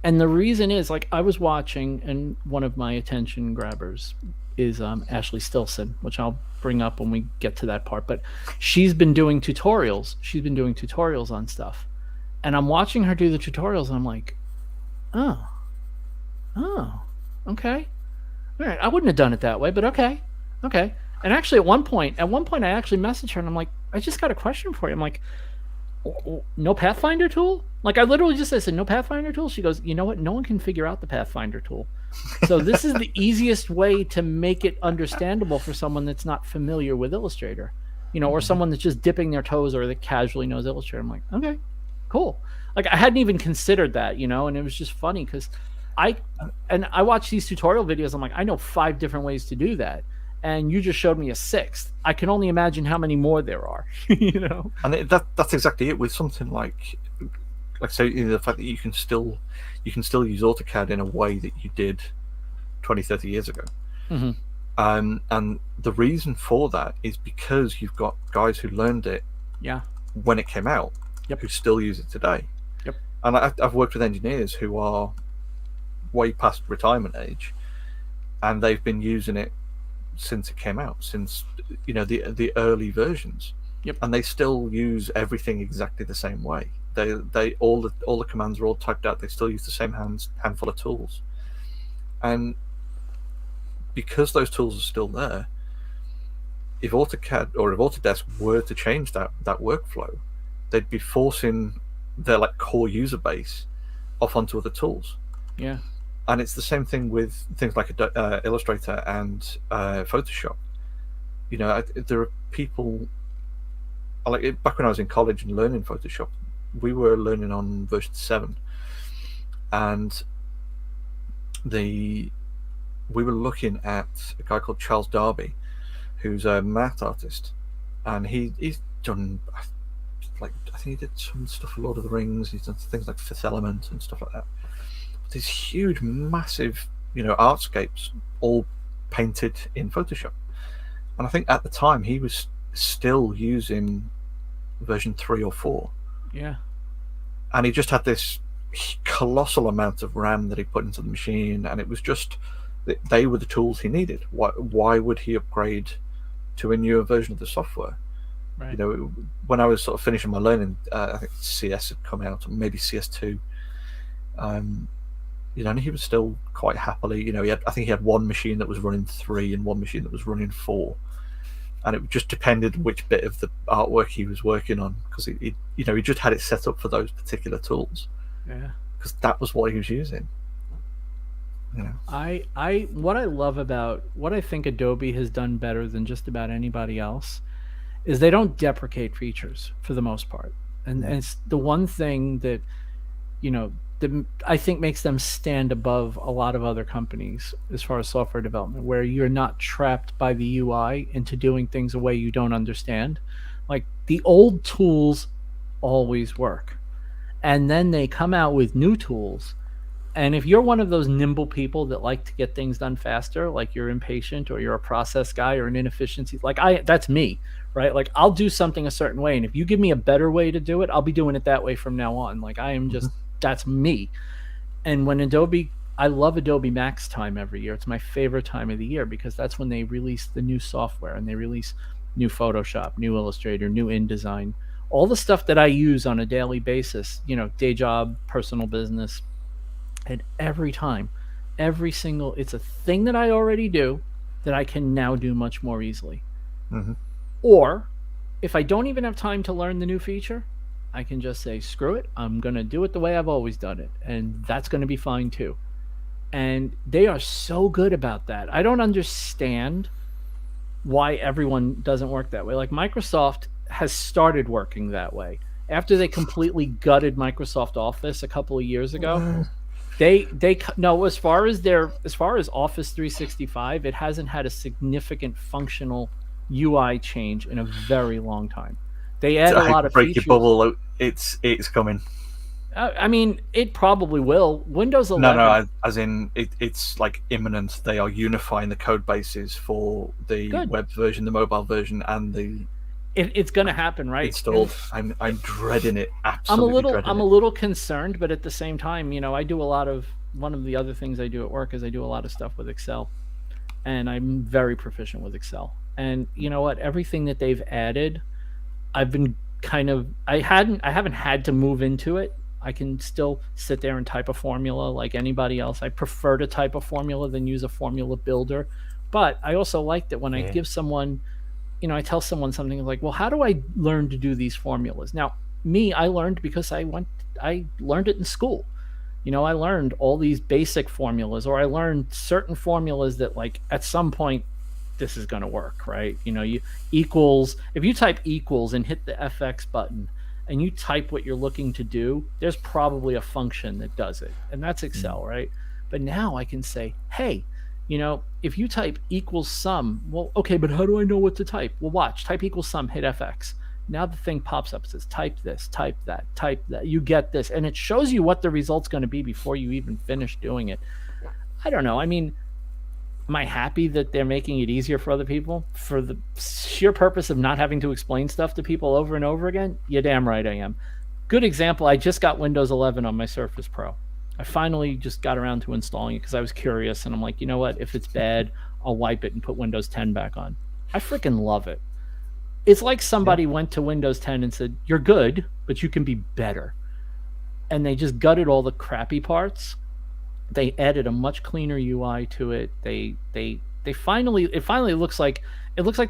the reason is, like, I was watching, and one of my attention grabbers is Ashley Stilson, which I'll bring up when we get to that part. But she's been doing tutorials. She's been doing tutorials on stuff. And I'm watching her do the tutorials, and I'm like, oh, okay. All right, I wouldn't have done it that way, but okay. And actually, at one point, I actually messaged her, and I'm like, I just got a question for you. I'm like, no Pathfinder tool? Like, I literally just said, no Pathfinder tool? She goes, you know what? No one can figure out the Pathfinder tool. So this is the easiest way to make it understandable for someone that's not familiar with Illustrator, or someone that's just dipping their toes or that casually knows Illustrator. I'm like, okay, cool. Like, I hadn't even considered that, and it was just funny because I watch these tutorial videos. I'm like, I know 5 different ways to do that, and you just showed me a 6th. I can only imagine how many more there are. You know, and that's exactly it with something like so, you know, the fact that you can still use AutoCAD in a way that you did 20, 30 years ago. Mhm. And the reason for that is because you've got guys who learned it Yeah. when it came out, Yep. who still use it today. Yep. And I've worked with engineers who are way past retirement age, and they've been using it since it came out, since, you know, the early versions. Yep. And they still use everything exactly the same way. They all the commands are all typed out. They still use the same handful of tools, and because those tools are still there, if AutoCAD or if Autodesk were to change that workflow, they'd be forcing their like core user base off onto other tools. Yeah. And it's the same thing with things like Illustrator and Photoshop. You know, there are people like back when I was in college and learning Photoshop, we were learning on version 7, and we were looking at a guy called Charles Darby, who's a math artist, and he's done, like, I think he did some stuff for Lord of the Rings. He's done things like Fifth Element and stuff like that. But these huge, massive, you know, artscapes all painted in Photoshop. And I think at the time he was still using version 3 or 4. Yeah. And he just had this colossal amount of RAM that he put into the machine, and it was just, they were the tools he needed. Why would he upgrade to a newer version of the software? Right. You know, when I was sort of finishing my learning, I think CS had come out, or maybe CS2. You know, and he was still quite happily, you know, I think he had one machine that was running 3 and one machine that was running 4. And it just depended which bit of the artwork he was working on, because he you know, he just had it set up for those particular tools. Yeah. Because that was what he was using. You know. What I love about what I think Adobe has done better than just about anybody else is they don't deprecate features for the most part. And it's the one thing that, you know, I think makes them stand above a lot of other companies as far as software development, where you're not trapped by the UI into doing things a way you don't understand. Like, the old tools always work, and then they come out with new tools. And if you're one of those nimble people that like to get things done faster, like you're impatient or you're a process guy or an inefficiency, like that's me, right? Like, I'll do something a certain way, and if you give me a better way to do it, I'll be doing it that way from now on. Like, I am just, that's me. And when I love Adobe Max time every year. It's my favorite time of the year, because that's when they release the new software, and they release new Photoshop, new Illustrator, new InDesign, all the stuff that I use on a daily basis, you know, day job, personal business. And every time, it's a thing that I already do that I can now do much more easily. Mm-hmm. Or if I don't even have time to learn the new feature, I can just say, screw it, I'm going to do it the way I've always done it. And that's going to be fine too. And they are so good about that. I don't understand why everyone doesn't work that way. Like, Microsoft has started working that way. After they completely gutted Microsoft Office a couple of years ago, as far as Office 365, it hasn't had a significant functional UI change in a very long time. They add a lot of break features. Your bubble. It's coming. I mean, it probably will. Windows 11. No, as in it's like imminent. They are unifying the code bases for the web version, the mobile version, and the. It's going to happen, right? Installed. I'm dreading it. Absolutely. I'm a little concerned, but at the same time, you know, one of the other things I do at work is I do a lot of stuff with Excel, and I'm very proficient with Excel. And you know what? Everything that they've added, I've been I haven't had to move into it. I can still sit there and type a formula like anybody else. I prefer to type a formula than use a formula builder. But I also like that when I give someone, you know, I tell someone something like, well, how do I learn to do these formulas? Now, I learned because I learned it in school. You know, I learned all these basic formulas, or I learned certain formulas that, like, at some point, this is going to work, right? You know, if you type equals and hit the FX button and you type what you're looking to do, there's probably a function that does it. And that's Excel, right? But now I can say, hey, if you type equals sum, well, okay, but how do I know what to type? Well, watch, type equals sum, hit FX. Now the thing pops up, it says type this, type that, you get this, and it shows you what the result's going to be before you even finish doing it. I don't know. I mean, am I happy that they're making it easier for other people for the sheer purpose of not having to explain stuff to people over and over again? You're damn right I am. Good example, I just got Windows 11 on my Surface Pro. I finally just got around to installing it because I was curious, and I'm like, you know what? If it's bad, I'll wipe it and put Windows 10 back on. I freaking love it. It's like somebody went to Windows 10 and said, you're good, but you can be better. And they just gutted all the crappy parts. They added a much cleaner UI to it. It finally looks like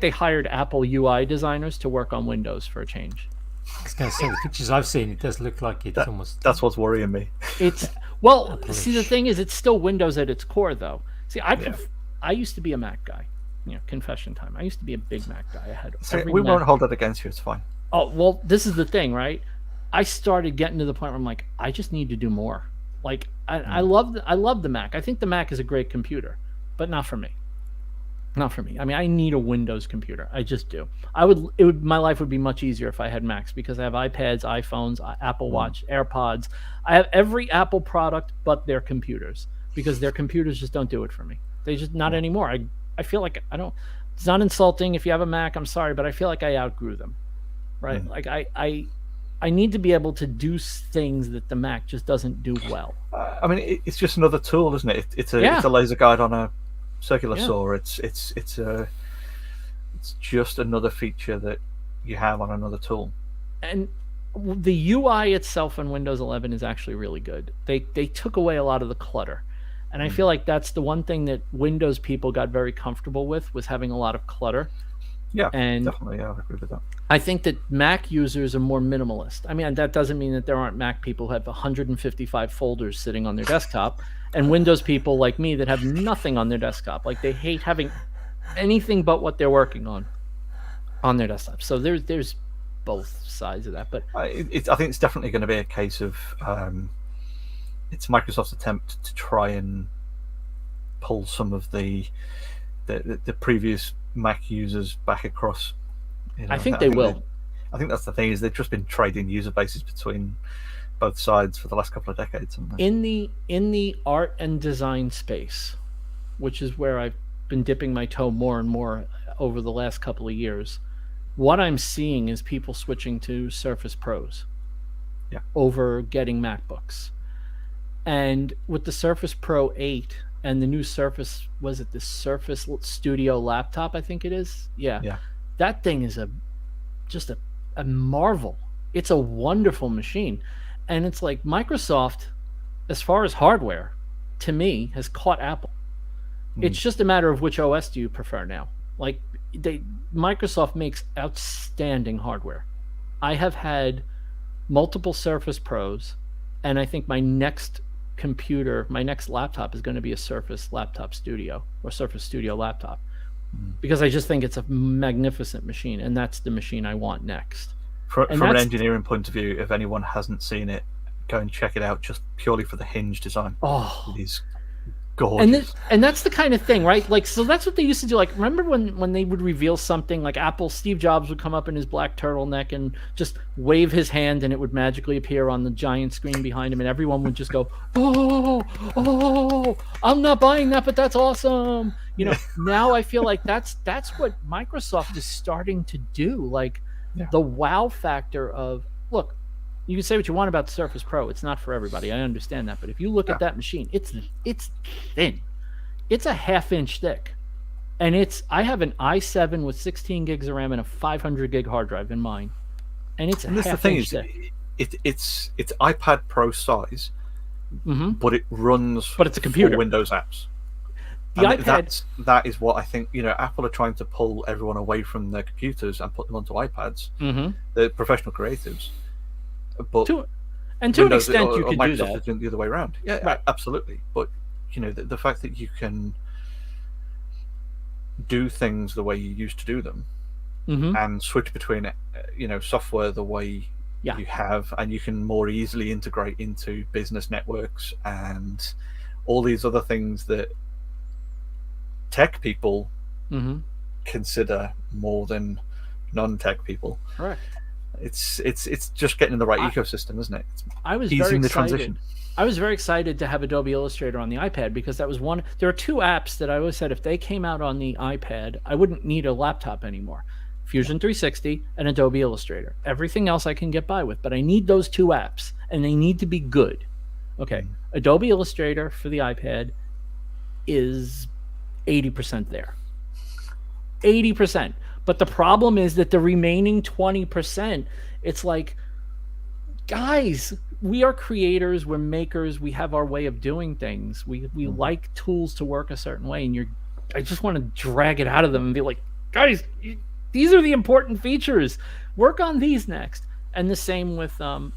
they hired Apple UI designers to work on Windows for a change. I was going to say, the pictures I've seen, it does look like it's almost... That's what's worrying me. See, the thing is, it's still Windows at its core, though. See, I used to be a Mac guy. Confession time. I used to be a big Mac guy. I had we won't hold that against you. It's fine. Oh, well, this is the thing, right? I started getting to the point where I'm like, I just need to do more. Like, I love the Mac. I think the Mac is a great computer, but not for me. Not for me. I mean, I need a Windows computer. I just do. My life would be much easier if I had Macs because I have iPads, iPhones, Apple Watch, AirPods. I have every Apple product but their computers because their computers just don't do it for me. They just not anymore. I feel like I don't. It's not insulting if you have a Mac. I'm sorry, but I feel like I outgrew them. Right? Like I need to be able to do things that the Mac just doesn't do well. I mean, it's just another tool, isn't it? It's a laser guide on a circular saw. It's just another feature that you have on another tool. And the UI itself on Windows 11 is actually really good. They took away a lot of the clutter. And I feel like that's the one thing that Windows people got very comfortable with, was having a lot of clutter. Yeah, and definitely. Yeah, I agree with that. I think that Mac users are more minimalist. I mean, that doesn't mean that there aren't Mac people who have 155 folders sitting on their desktop, and Windows people like me that have nothing on their desktop. Like, they hate having anything but what they're working on their desktop. So there's both sides of that. But I think it's definitely going to be a case of it's Microsoft's attempt to try and pull some of the previous Mac users back across. I think they will. I think that's the thing, is they've just been trading user bases between both sides for the last couple of decades. In the art and design space, which is where I've been dipping my toe more and more over the last couple of years, what I'm seeing is people switching to Surface Pros over getting MacBooks. And with the Surface Pro 8 and the new Surface, was it the Surface Studio laptop, I think it is? Yeah. That thing is just a marvel. It's a wonderful machine. And it's like Microsoft, as far as hardware, to me, has caught Apple. It's just a matter of which OS do you prefer now. Like, Microsoft makes outstanding hardware. I have had multiple Surface Pros, and I think my next laptop is going to be a Surface Laptop Studio or Surface Studio laptop, because I just think it's a magnificent machine, and that's the machine I want next. From an engineering point of view, if anyone hasn't seen it, go and check it out, just purely for the hinge design. Oh, it is gorgeous. And that's the kind of thing, right? Like, so that's what they used to do. Like, remember when they would reveal something, like Apple, Steve Jobs would come up in his black turtleneck and just wave his hand, and it would magically appear on the giant screen behind him, and everyone would just go, oh, I'm not buying that, but that's awesome. Now I feel like that's what Microsoft is starting to do. Like, the wow factor of, look, you can say what you want about the Surface Pro. It's not for everybody. I understand that. But if you look at that machine, it's thin. It's a half-inch thick. And I have an i7 with 16 gigs of RAM and a 500 gig hard drive in mine. And it's a half-inch thick. It's iPad Pro size, but it runs but it's a computer. For Windows apps. The iPad... That is what I think, Apple are trying to pull everyone away from their computers and put them onto iPads, the professional creatives. But to an extent, you could do Microsoft that. is doing the other way around. Yeah, right. Absolutely. But the fact that you can do things the way you used to do them, and switch between software the way you have, and you can more easily integrate into business networks and all these other things that tech people consider more than non-tech people. Correct. It's just getting in the right ecosystem, isn't it? It's I was easing very the excited. transition. I was very excited to have Adobe Illustrator on the iPad because that was one. There are two apps that I always said if they came out on the iPad, I wouldn't need a laptop anymore. Fusion 360 and Adobe Illustrator. Everything else I can get by with, but I need those two apps, and they need to be good. Okay, Adobe Illustrator for the iPad is 80% there. 80%. But the problem is that the remaining 20%, it's like, guys, we are creators, we're makers, we have our way of doing things. We like tools to work a certain way, and I just want to drag it out of them and be like, guys, these are the important features. Work on these next. And the same with Fusion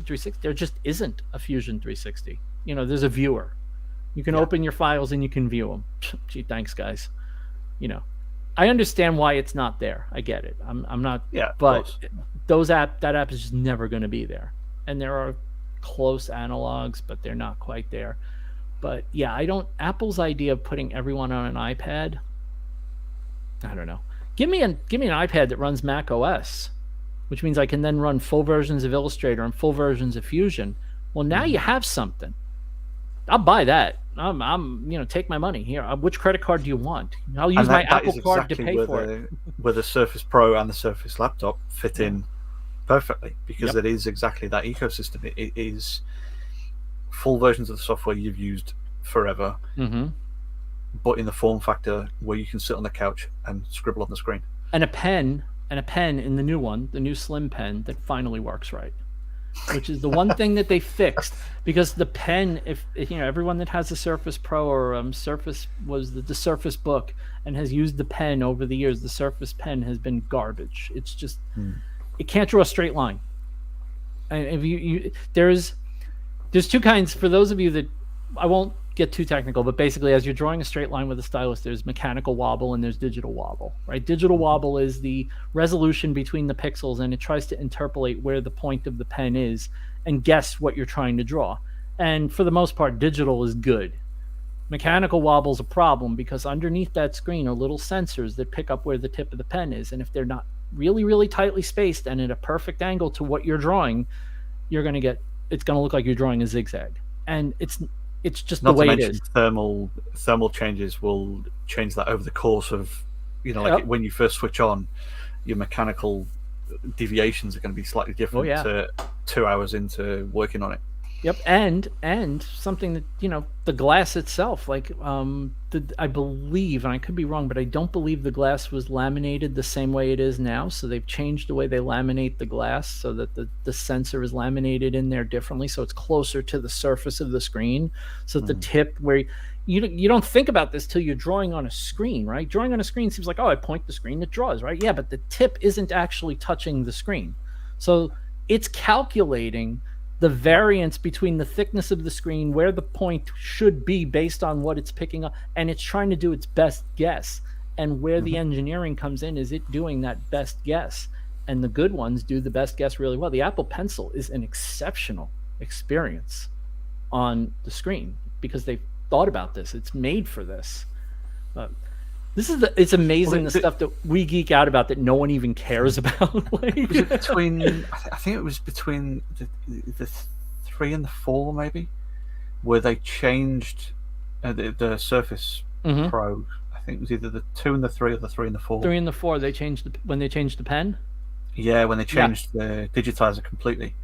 360. There just isn't a Fusion 360. There's a viewer. You can open your files and you can view them. Gee, thanks, guys. I understand why it's not there. I get it. I'm not. Yeah, but that app is just never going to be there. And there are close analogs, but they're not quite there. But yeah, Apple's idea of putting everyone on an iPad, I don't know. Give me an iPad that runs Mac OS, which means I can then run full versions of Illustrator and full versions of Fusion. Well, now you have something. I'll buy that. Take my money here. Which credit card do you want? I'll use my Apple card to pay for it. Where the Surface Pro and the Surface Laptop fit in perfectly, because it is exactly that ecosystem. It is full versions of the software you've used forever, but in the form factor where you can sit on the couch and scribble on the screen. And a pen in the new one, the new Slim pen that finally works right, which is the one thing that they fixed. Because the pen, if everyone that has a Surface Pro or Surface was the Surface Book and has used the pen over the years, the Surface pen has been garbage. It's just it can't draw a straight line. And if there's two kinds. For those of you that, I won't get too technical, but basically as you're drawing a straight line with a stylus, there's mechanical wobble and there's digital wobble, right? Digital wobble is the resolution between the pixels, and it tries to interpolate where the point of the pen is and guess what you're trying to draw. And for the most part, digital is good. Mechanical wobble is a problem because underneath that screen are little sensors that pick up where the tip of the pen is, and if they're not really, really tightly spaced and at a perfect angle to what you're drawing, it's going to look like you're drawing a zigzag. And it's just not the way to it mention is. Thermal changes will change that over the course of, when you first switch on, your mechanical deviations are going to be slightly different to 2 hours into working on it. Yep, and something that the glass itself, like I believe, and I could be wrong, but I don't believe the glass was laminated the same way it is now. So they've changed the way they laminate the glass so that the sensor is laminated in there differently, so it's closer to the surface of the screen. So the tip where you don't think about this till you're drawing on a screen, right? Drawing on a screen seems like, oh, I point the screen, it draws, right? Yeah, but the tip isn't actually touching the screen, so it's calculating the variance between the thickness of the screen, where the point should be based on what it's picking up, and it's trying to do its best guess. And where the engineering comes in is it doing that best guess. And the good ones do the best guess really well. The Apple Pencil is an exceptional experience on the screen because they've thought about this. It's made for this. It's amazing the stuff that we geek out about that no one even cares about. Was it between? I think it was between the 3 and the 4, maybe, where they changed the Surface Pro. I think it was either the 2 and the 3 or the 3 and the 4. 3 and the 4. They changed when they changed the pen. Yeah, when they changed the digitizer completely.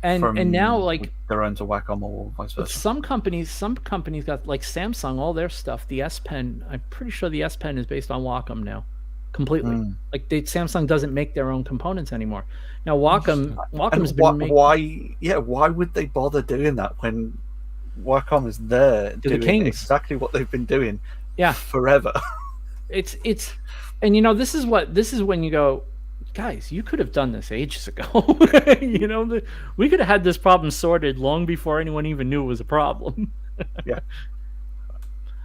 And now, like, their own to Wacom or vice versa. Some companies got, like Samsung, all their stuff. The S Pen, I'm pretty sure the S Pen is based on Wacom now, completely. Like Samsung doesn't make their own components anymore. Now Wacom's been making. Why would they bother doing that when Wacom is there doing exactly what they've been doing? Forever. It's and this is when you go, guys, you could have done this ages ago. We could have had this problem sorted long before anyone even knew it was a problem. Yeah.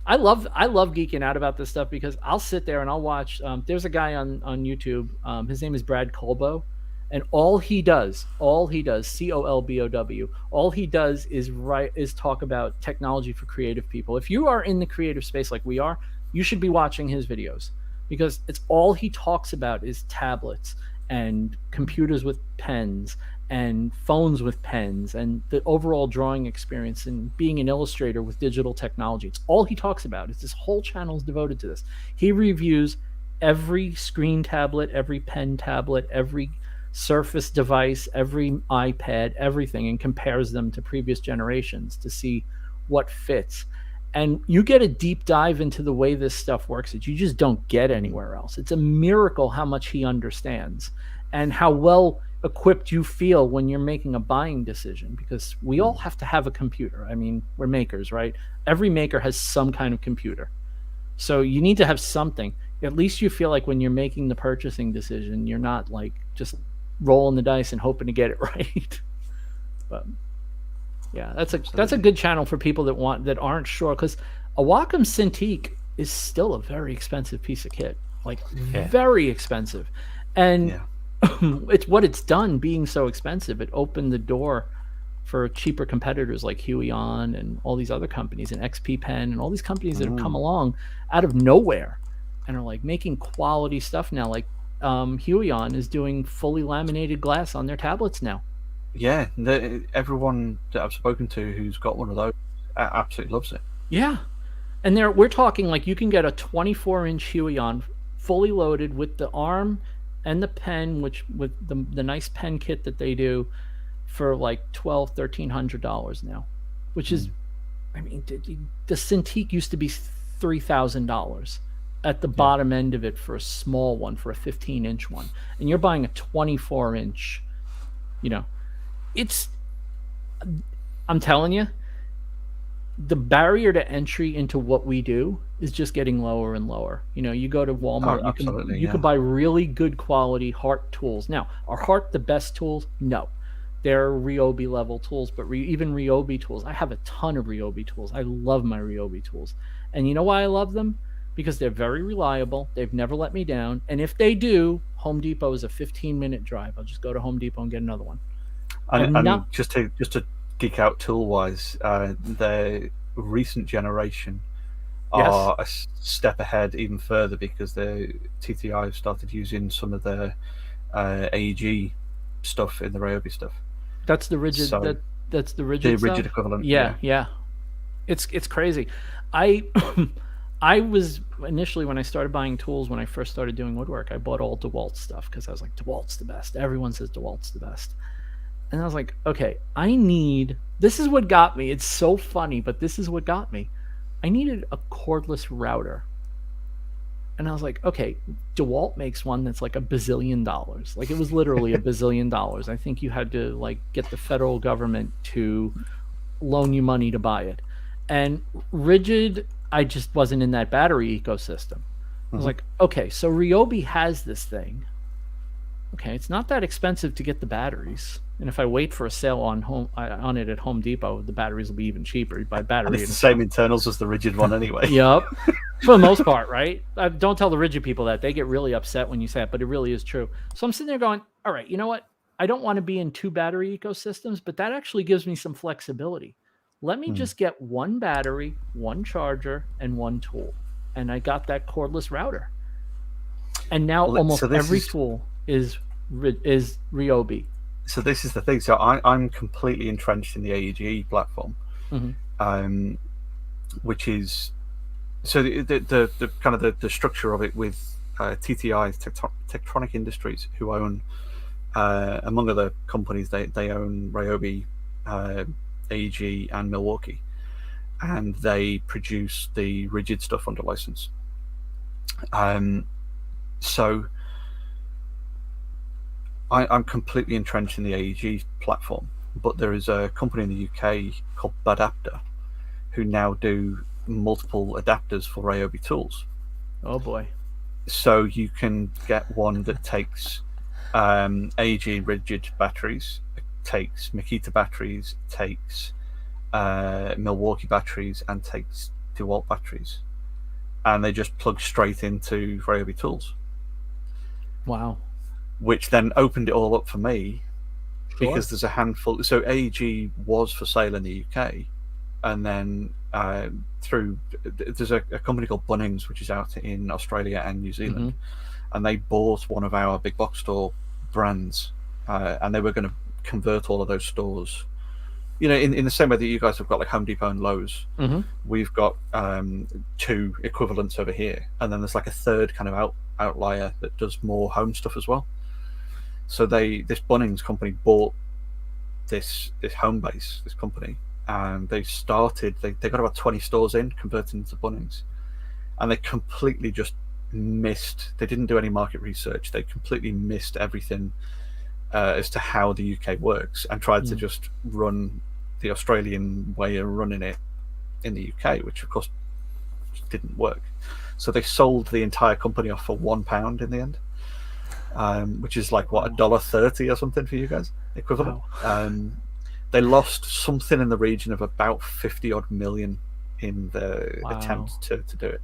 I love geeking out about this stuff because I'll sit there and I'll watch. There's a guy on YouTube. His name is Brad Colbo, And all he does, COLBOW, all he does is talk about technology for creative people. If you are in the creative space like we are, you should be watching his videos, because it's all he talks about is tablets and computers with pens and phones with pens and the overall drawing experience and being an illustrator with digital technology. It's all he talks about. It's, his whole channel is devoted to this. He reviews every screen tablet, every pen tablet, every Surface device, every iPad, everything, and compares them to previous generations to see what fits. And you get a deep dive into the way this stuff works that you just don't get anywhere else. It's a miracle how much he understands and how well equipped you feel when you're making a buying decision, because we all have to have a computer. I mean, we're makers, right? Every maker has some kind of computer. So you need to have something. At least you feel like when you're making the purchasing decision, you're not like just rolling the dice and hoping to get it right. But yeah, that's a good channel for people that aren't sure, because a Wacom Cintiq is still a very expensive piece of kit, like very expensive, and it's what it's done being so expensive. It opened the door for cheaper competitors like Huion and all these other companies, and XP Pen and all these companies that have come along out of nowhere and are like making quality stuff now. Like Huion is doing fully laminated glass on their tablets now. Yeah, everyone that I've spoken to who's got one of those absolutely loves it. Yeah, and we're talking like you can get a 24-inch Huion fully loaded with the arm and the pen, which with the nice pen kit that they do, for like $1,200-$1,300 now, which is, I mean, the Cintiq used to be $3,000 at the bottom end of it for a small one, for a 15-inch one, and you're buying a 24-inch. You know, I'm telling you, the barrier to entry into what we do is just getting lower and lower. You know, you go to Walmart, you can buy really good quality Hart tools. Now, are Hart the best tools? No. They're Ryobi level tools, but even Ryobi tools, I have a ton of Ryobi tools. I love my Ryobi tools. And you know why I love them? Because they're very reliable. They've never let me down. And if they do, Home Depot is a 15-minute drive. I'll just go to Home Depot and get another one. And just to geek out tool-wise, the recent generation are a step ahead even further, because the TTI have started using some of their AEG stuff in the Ryobi stuff. That's the rigid. So that's the rigid. The rigid equivalent. Yeah. It's crazy. I was initially, when I started buying tools, when I first started doing woodwork, I bought all DeWalt stuff because I was like, DeWalt's the best. Everyone says DeWalt's the best. And I was like, okay, this is what got me. It's so funny, but this is what got me. I needed a cordless router. And I was like, okay, DeWalt makes one that's like $1 bazillion. Like, it was literally $1 bazillion. I think you had to like get the federal government to loan you money to buy it. And rigid, I just wasn't in that battery ecosystem. I was like, okay, so Ryobi has this thing. Okay, it's not that expensive to get the batteries. And if I wait for a sale on it at Home Depot, the batteries will be even cheaper. You buy battery. And it's the same internals as the rigid one anyway. Yep. For the most part, right? Don't tell the rigid people that. They get really upset when you say it, but it really is true. So I'm sitting there going, all right, you know what? I don't want to be in two battery ecosystems, but that actually gives me some flexibility. Let me just get one battery, one charger, and one tool. And I got that cordless router. And now almost every tool is Ryobi. So this is the thing. So I'm completely entrenched in the AEG platform, which is so the kind of the structure of it with TTI, Tectronic Industries, who own among other companies, they own Ryobi, AEG, and Milwaukee, and they produce the rigid stuff under license. So I'm completely entrenched in the AEG platform, but there is a company in the UK called Badapter who now do multiple adapters for Ryobi tools. Oh boy. So you can get one that takes AEG rigid batteries, takes Makita batteries, takes Milwaukee batteries, and takes DeWalt batteries, and they just plug straight into Ryobi tools. Wow. which then opened it all up for me because Sure. there's a handful. So AEG was for sale in the UK, and then there's a company called Bunnings, which is out in Australia and New Zealand, and they bought one of our big box store brands, and they were going to convert all of those stores. You know, in the same way that you guys have got like Home Depot and Lowe's, we've got 2 equivalents over here, and then there's like a third kind of outlier that does more home stuff as well. So this Bunnings company bought this home base, this company, and they got about 20 stores in, converting into Bunnings, and they completely just missed. They didn't do any market research. They completely missed everything as to how the UK works, and tried to just run the Australian way of running it in the UK, which of course just didn't work. So they sold the entire company off for £1 in the end, which is like what, $1.30 or something for you guys equivalent. Wow. They lost something in the region of about 50 odd million in the attempt to do it.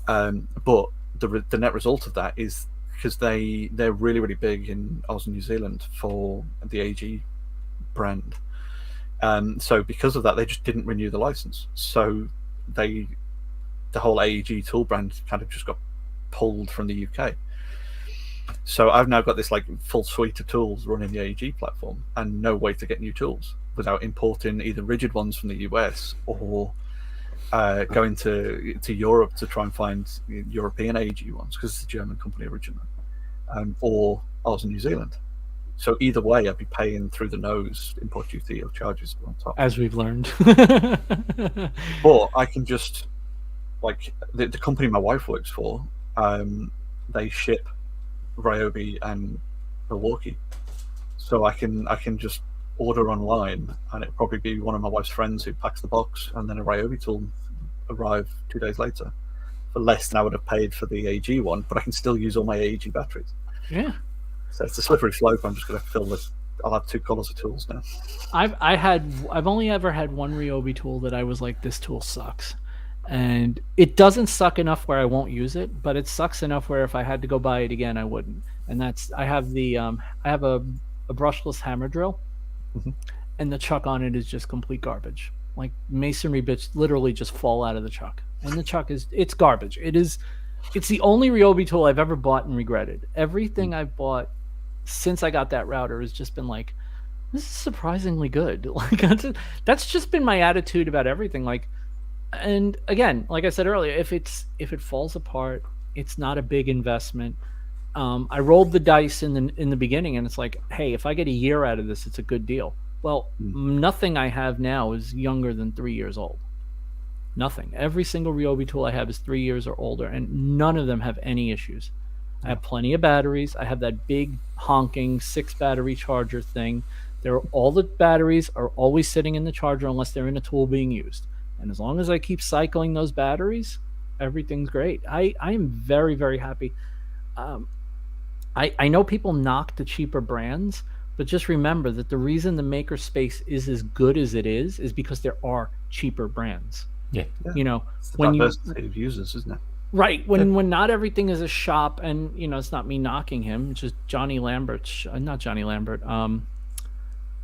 But the net result of that is, because they're really, really big in Oz and New Zealand for the AG brand. So because of that, they just didn't renew the license. So the whole AEG tool brand kind of just got pulled from the UK. So I've now got this like full suite of tools running the AEG platform, and no way to get new tools without importing either rigid ones from the US or going to Europe to try and find European AEG ones, because it's a German company originally, or Oz and New Zealand. So either way, I'd be paying through the nose import duty or charges on top. As we've learned. But I can just, like, the company my wife works for, they ship Ryobi and Milwaukee, so I can just order online, and it'll probably be one of my wife's friends who packs the box, and then a Ryobi tool arrive 2 days later for less than I would have paid for the AG one, but I can still use all my AG batteries. Yeah. So it's a slippery slope. I'm just going to fill this. I'll have 2 colors of tools now. I've only ever had one Ryobi tool that I was like, this tool sucks. And it doesn't suck enough where I won't use it, but it sucks enough where if I had to go buy it again, I wouldn't. And that's, I have a brushless hammer drill, and the chuck on it is just complete garbage. Like masonry bits literally just fall out of the chuck, and the chuck it's garbage. It's the only Ryobi tool I've ever bought and regretted. Everything I've bought since I got that router has just been like, this is surprisingly good. Like that's just been my attitude about everything. Like, and again, like I said earlier, if it falls apart, it's not a big investment. I rolled the dice in the beginning, and it's like, hey, if I get a year out of this, it's a good deal. Well, nothing I have now is younger than 3 years old. Nothing. Every single Ryobi tool I have is 3 years or older, and none of them have any issues. I have plenty of batteries. I have that big honking 6 battery charger thing. All the batteries are always sitting in the charger unless they're in a tool being used. And as long as I keep cycling those batteries, everything's great. I am very, very happy. I know people knock the cheaper brands, but just remember that the reason the maker space is as good as it is because there are cheaper brands. Yeah. You know, It's the when diversity of users, isn't it? Right. When not everything is a shop, and it's not me knocking him, it's just Johnny Lambert, not Johnny Lambert,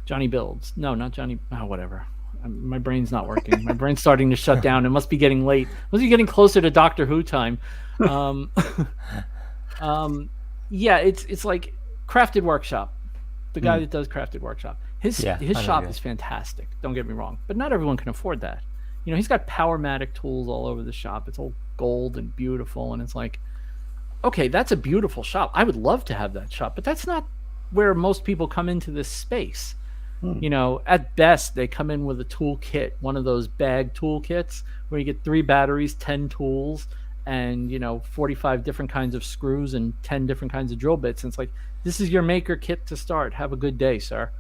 Johnny Builds. No, not Johnny. Oh, whatever. My brain's not working. My brain's starting to shut down. It must be getting late. It must be getting closer to Doctor Who time. Yeah, it's like Crafted Workshop. The guy that does Crafted Workshop. His shop is fantastic. Don't get me wrong, but not everyone can afford that. He's got Powermatic tools all over the shop. It's all gold and beautiful, and it's like, okay, that's a beautiful shop. I would love to have that shop, but that's not where most people come into this space. At best, they come in with a tool kit, one of those bag tool kits where you get 3 batteries, 10 tools, and 45 different kinds of screws and 10 different kinds of drill bits. And it's like, this is your maker kit to start. Have a good day, sir.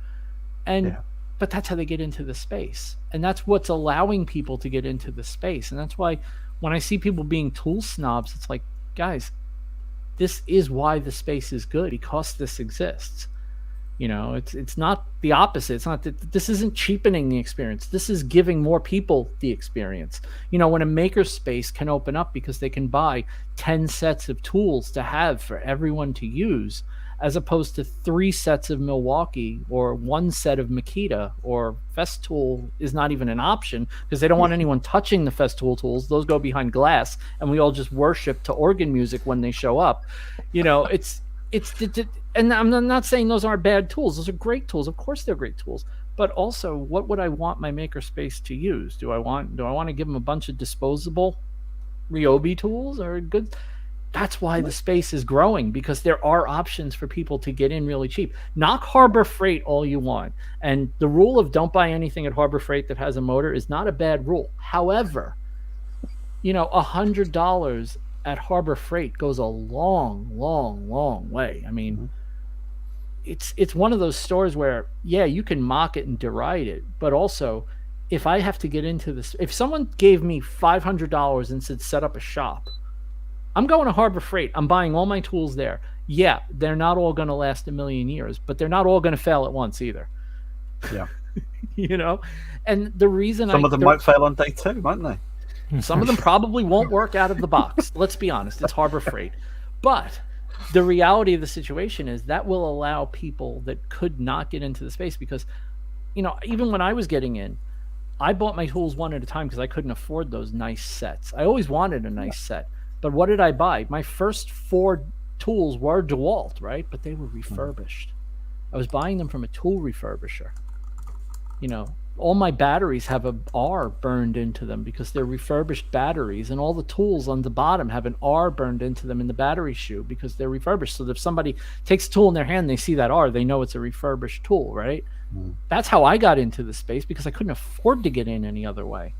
But that's how they get into the space, and that's what's allowing people to get into the space. And that's why when I see people being tool snobs, it's like, guys, this is why the space is good, because this exists. It's not the opposite. It's not that this isn't cheapening the experience. This is giving more people the experience. When a maker space can open up because they can buy 10 sets of tools to have for everyone to use, as opposed to 3 sets of Milwaukee or 1 set of Makita, or Festool is not even an option because they don't want anyone touching the Festool tools. Those go behind glass, and we all just worship to organ music when they show up. And I'm not saying those aren't bad tools. Those are great tools. Of course they're great tools. But also, what would I want my makerspace to use? Do I want to give them a bunch of disposable Ryobi tools or good? That's why the space is growing, because there are options for people to get in really cheap. Knock Harbor Freight all you want. And the rule of don't buy anything at Harbor Freight that has a motor is not a bad rule. However, $100 at Harbor Freight goes a long, long, long way. I mean, it's one of those stores where, yeah, you can mock it and deride it, but also, if I have to get into this, if someone gave me $500 and said set up a shop, I'm going to Harbor Freight. I'm buying all my tools there. Yeah, they're not all going to last a million years, but they're not all going to fail at once either. Yeah. And the reason some of them might fail on day 2, mightn't they? Some of them probably won't work out of the box. Let's be honest. It's Harbor Freight. But the reality of the situation is that will allow people that could not get into the space, because, even when I was getting in, I bought my tools one at a time because I couldn't afford those nice sets. I always wanted a nice set. But what did I buy? My first 4 tools were DeWalt, right? But they were refurbished. I was buying them from a tool refurbisher. All my batteries have a R burned into them because they're refurbished batteries, and all the tools on the bottom have an R burned into them in the battery shoe because they're refurbished. So if somebody takes a tool in their hand, they see that R, they know it's a refurbished tool, right? That's how I got into the space, because I couldn't afford to get in any other way.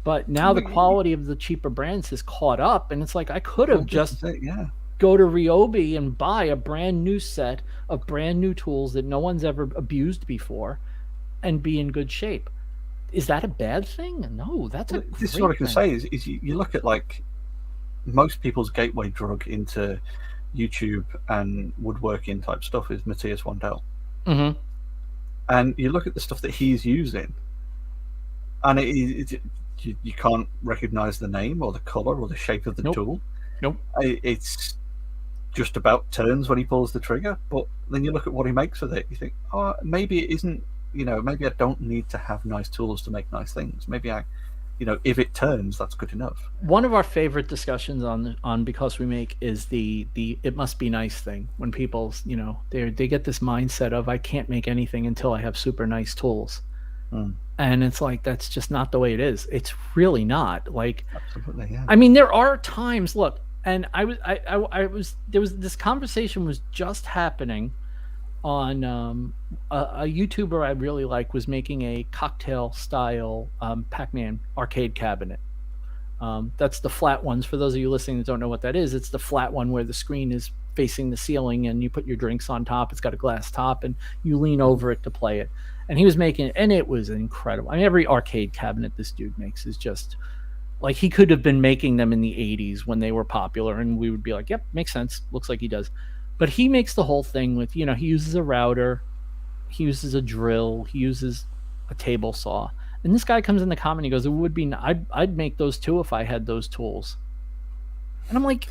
But now the quality of the cheaper brands has caught up, and it's like I could have just go to Ryobi and buy a brand new set of brand new tools that no one's ever abused before and be in good shape. Is that a bad thing? No, that's a great This is what I can thing. say is you look at, like, most people's gateway drug into YouTube and woodworking type stuff is Matthias Wandel. Mm-hmm. And you look at the stuff that he's using, and you can't recognize the name or the color or the shape of the tool. Nope. It's just about turns when he pulls the trigger. But then you look at what he makes with it, you think, oh, maybe it isn't, maybe I don't need to have nice tools to make nice things. Maybe I, if it turns, that's good enough. One of our favorite discussions on Because We Make is the it must be nice thing. When people, they get this mindset of, I can't make anything until I have super nice tools. And it's like, that's just not the way it is. It's really not. Like, absolutely, yeah. I mean, there are times, look, and this conversation was just happening on a YouTuber I really like was making a cocktail style Pac-Man arcade cabinet. That's the flat ones. For those of you listening that don't know what that is, it's the flat one where the screen is facing the ceiling and you put your drinks on top. It's got a glass top and you lean over it to play it. And he was making it, and it was incredible. I mean, every arcade cabinet this dude makes is just like, he could have been making them in the 80s when they were popular, and we would be like, yep, makes sense. Looks like he does. But he makes the whole thing with, he uses a router, he uses a drill, he uses a table saw. And this guy comes in the comment, he goes, it would be, I'd make those too if I had those tools. And I'm like,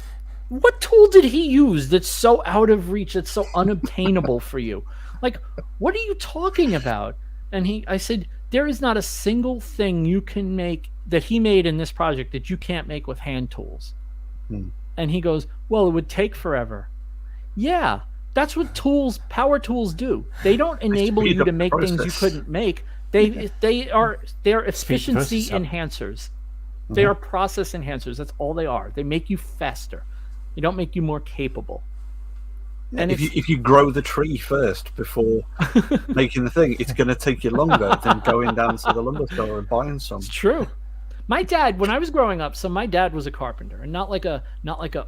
what tool did he use that's so out of reach, that's so unobtainable for you? Like, what are you talking about? And I said, there is not a single thing you can make that he made in this project that you can't make with hand tools. And he goes, well, it would take forever. Yeah, that's what power tools do. They don't enable you to make things you couldn't make. They're efficiency enhancers. They are process enhancers. That's all they are. They make you faster. They don't make you more capable. And if you grow the tree first before making the thing, it's going to take you longer than going down to the lumber store and buying some. It's true. My dad, when I was growing up, so my dad was a carpenter, and not like a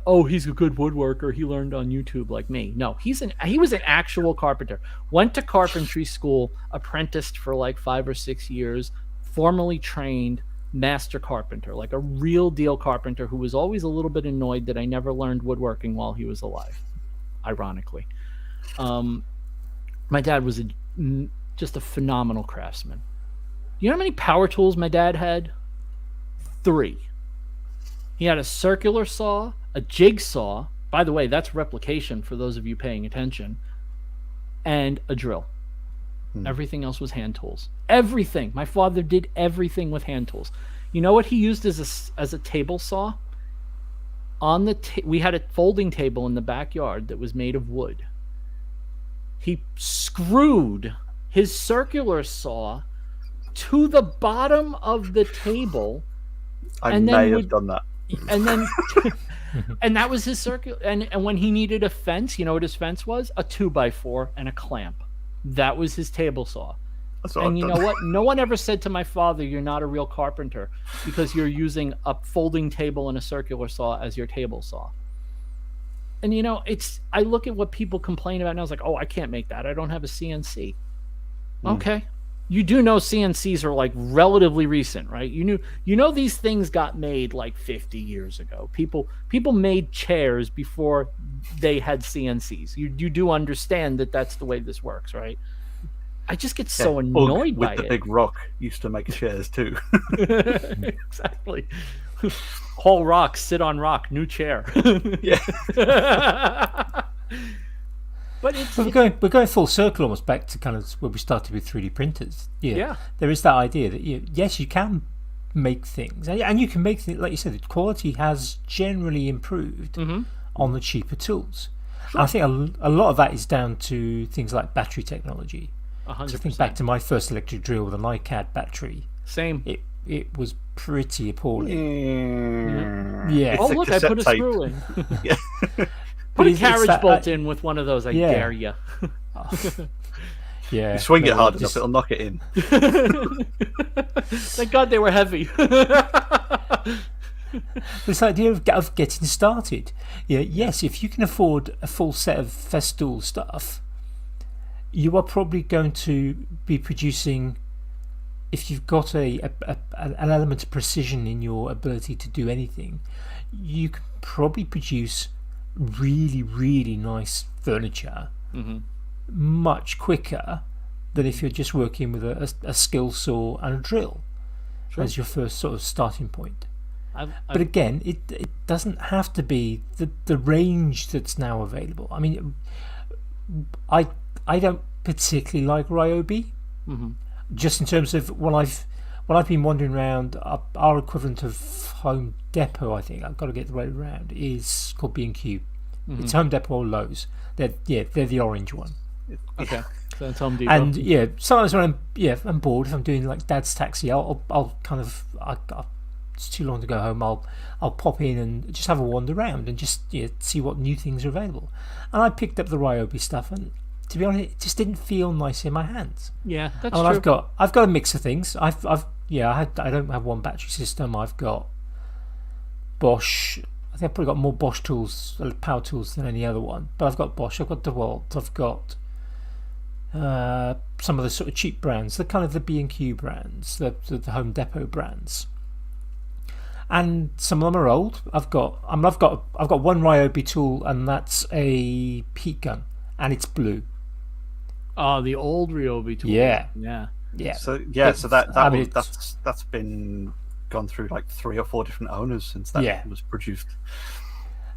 oh, he's a good woodworker, he learned on YouTube like me. No, he was an actual carpenter. Went to carpentry school, apprenticed for like 5 or 6 years, formally trained master carpenter, like a real deal carpenter who was always a little bit annoyed that I never learned woodworking while he was alive. Ironically, my dad was just a phenomenal craftsman. You know how many power tools my dad had? 3. He had a circular saw, a jigsaw, by the way, that's replication for those of you paying attention, and a drill. Everything else was hand tools. Everything. My father did everything with hand tools. You know what he used as a table saw? We had a folding table in the backyard that was made of wood. He screwed his circular saw to the bottom of the table. I may have done that. And then, and that was his circular. And when he needed a fence, you know what his fence was? A 2x4 and a clamp. That was his table saw. And you know what? No one ever said to my father, "You're not a real carpenter because you're using a folding table and a circular saw as your table saw." And you know, I look at what people complain about, and I was like, "Oh, I can't make that. I don't have a CNC." Okay, you do know CNCs are like relatively recent, right? You know these things got made like 50 years ago. People made chairs before they had CNCs. You do understand that that's the way this works, right? I just get so annoyed by it. With the big rock used to make chairs too. Exactly. Haul rock, sit on rock, new chair. Yeah. But we're going full circle almost back to kind of where we started with 3D printers. Yeah. There is that idea that yes, you can make things, and you can make things, like you said, the quality has generally improved on the cheaper tools. Sure. I think a lot of that is down to things like battery technology. 100%. So think back to my first electric drill with an iCAD battery. Same. It was pretty appalling. Yeah. Oh, look, I put a screw in. Yeah. Put a carriage bolt in with one of those. I dare you. Yeah. You swing it hard enough, it'll knock it in. Thank God they were heavy. This idea of getting started. Yeah. Yes, if you can afford a full set of Festool stuff, you are probably going to be producing, if you've got an element of precision in your ability to do anything, you can probably produce really, really nice furniture much quicker than if you're just working with a skill saw and a drill as your first sort of starting point. But again, it doesn't have to be the range that's now available. I mean, I don't particularly like Ryobi, just in terms of when I've been wandering around. Our equivalent of Home Depot, I think I've got to get the right around, is called B&Q. It's Home Depot or Lowe's. They're the orange one. Okay, so it's Home Depot. And sometimes when I'm bored, if I'm doing like Dad's Taxi, I'll kind of it's too long to go home. I'll pop in and just have a wander around and just see what new things are available. And I picked up the Ryobi stuff, and to be honest, it just didn't feel nice in my hands. Yeah, that's true. I've got a mix of things. I don't have one battery system. I've got Bosch. I think I've probably got more Bosch tools, power tools, than any other one. But I've got Bosch. I've got DeWalt. I've got some of the sort of cheap brands, the kind of the B&Q brands, the Home Depot brands. And some of them are old. I've got one Ryobi tool, and that's a heat gun, and it's blue. Oh, the old Ryobi tool. Yeah. So that's been gone through like 3 or 4 different owners since that was produced.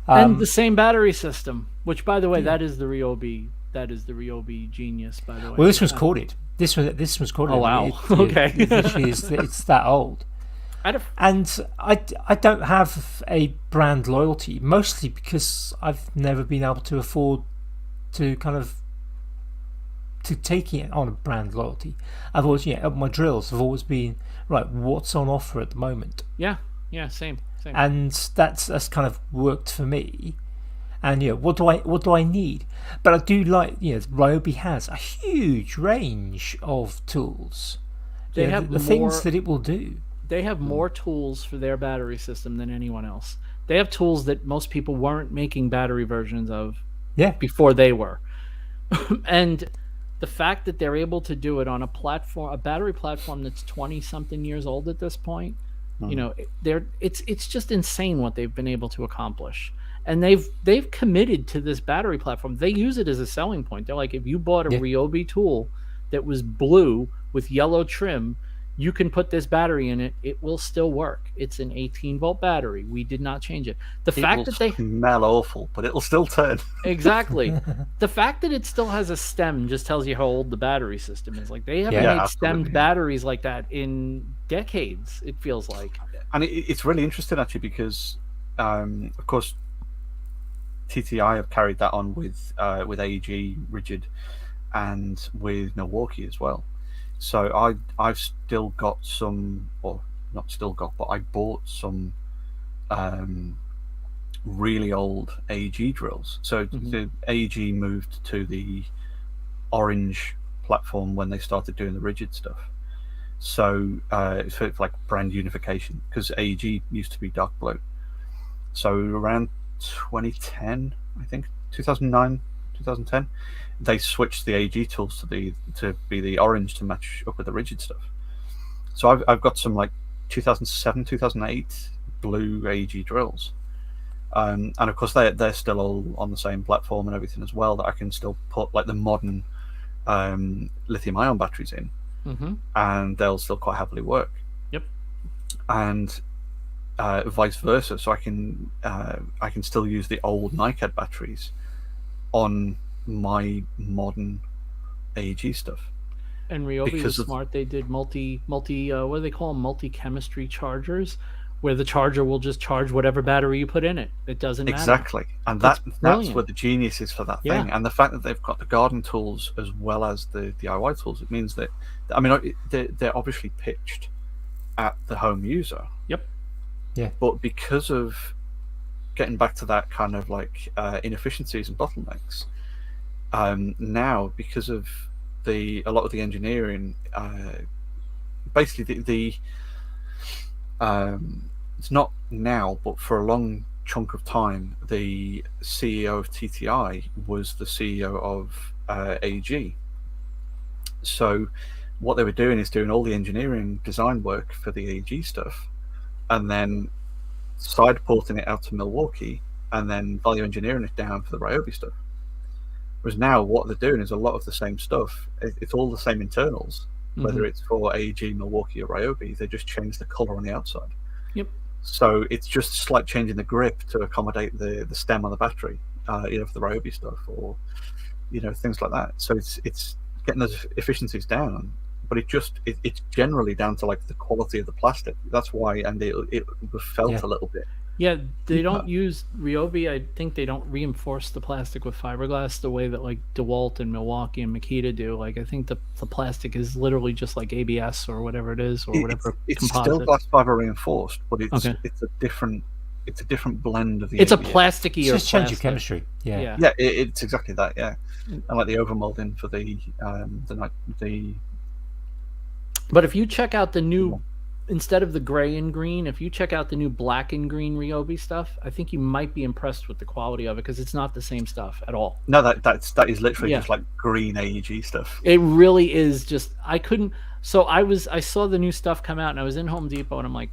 And the same battery system, which, by the way, that is the Ryobi. That is the Ryobi Genius, by the way. Well, this one's corded. This one's corded. Oh wow! Okay, it's that old. And I don't have a brand loyalty, mostly because I've never been able to afford to kind of take it on a brand loyalty. I've always my drills have always been right. What's on offer at the moment? Yeah, same. And that's kind of worked for me. And what do I need? But I do like Ryobi has a huge range of tools. They have the things that it will do. They have more tools for their battery system than anyone else. They have tools that most people weren't making battery versions of before they were. And the fact that they're able to do it on a battery platform that's 20-something years old at this point, it's just insane what they've been able to accomplish. And they've committed to this battery platform. They use it as a selling point. They're like, if you bought a Ryobi tool that was blue with yellow trim, you can put this battery in it, it will still work. It's an 18-volt battery. We did not change it. The It fact will that they smell awful, but it'll still turn. exactly the fact that it still has a stem just tells you how old the battery system is. Like they haven't Yeah, made absolutely, stemmed batteries like that in decades. It feels like. And it's really interesting actually because, of course, TTI have carried that on with AEG rigid and with Milwaukee as well. So I've still got some, or not still got, but I bought some really old AEG drills. So the AEG moved to the orange platform when they started doing the rigid stuff. So it's sort of like brand unification because AEG used to be dark blue. So around 2010, I think 2009, 2010, they switched the AEG tools to be the orange to match up with the rigid stuff. So I've got some like 2007, 2008 blue AEG drills, and of course they're still all on the same platform and everything as well. That I can still put like the modern lithium-ion batteries in, and they'll still quite happily work. Yep. And vice versa, so I can still use the old NiCad batteries on my modern AEG stuff. And Ryobi Because was smart. They did multi what do they call them? Multi-chemistry chargers, where the charger will just charge whatever battery you put in it. It doesn't matter. Exactly, and that's where the genius is for that thing. And the fact that they've got the garden tools as well as the DIY tools, it means that, I mean, they're obviously pitched at the home user. Yep. Yeah. But because of getting back to that kind of like inefficiencies and bottlenecks, now because of a lot of the engineering, basically it's not now, but for a long chunk of time, the CEO of TTI was the CEO of AG. So what they were doing is doing all the engineering design work for the AG stuff, and then side porting it out to Milwaukee, and then value engineering it down for the Ryobi stuff. Whereas now what they're doing is a lot of the same stuff. It's all the same internals, whether it's for AEG, Milwaukee, or Ryobi. They just change the color on the outside. Yep. So it's just slight changing the grip to accommodate the stem on the battery, for the Ryobi stuff, or things like that. So it's getting those efficiencies down, but it's generally down to like the quality of the plastic. That's why, and it was felt a little bit. Yeah, they don't use Ryobi. I think they don't reinforce the plastic with fiberglass the way that like DeWalt and Milwaukee and Makita do. Like I think the plastic is literally just like ABS or whatever it is, or whatever. It's composite. still glass fiber reinforced, but it's a different blend of the. It's ABS. a plasticky. It's just change of chemistry. Yeah. Yeah, it's exactly that. Yeah, and like the overmolding for the. But if you check out the new, instead of the gray and green, if you check out the new black and green Ryobi stuff, I think you might be impressed with the quality of it because it's not the same stuff at all. No, that is literally just like green AEG stuff. It really is just. I couldn't. So I saw the new stuff come out, and I was in Home Depot, and I'm like,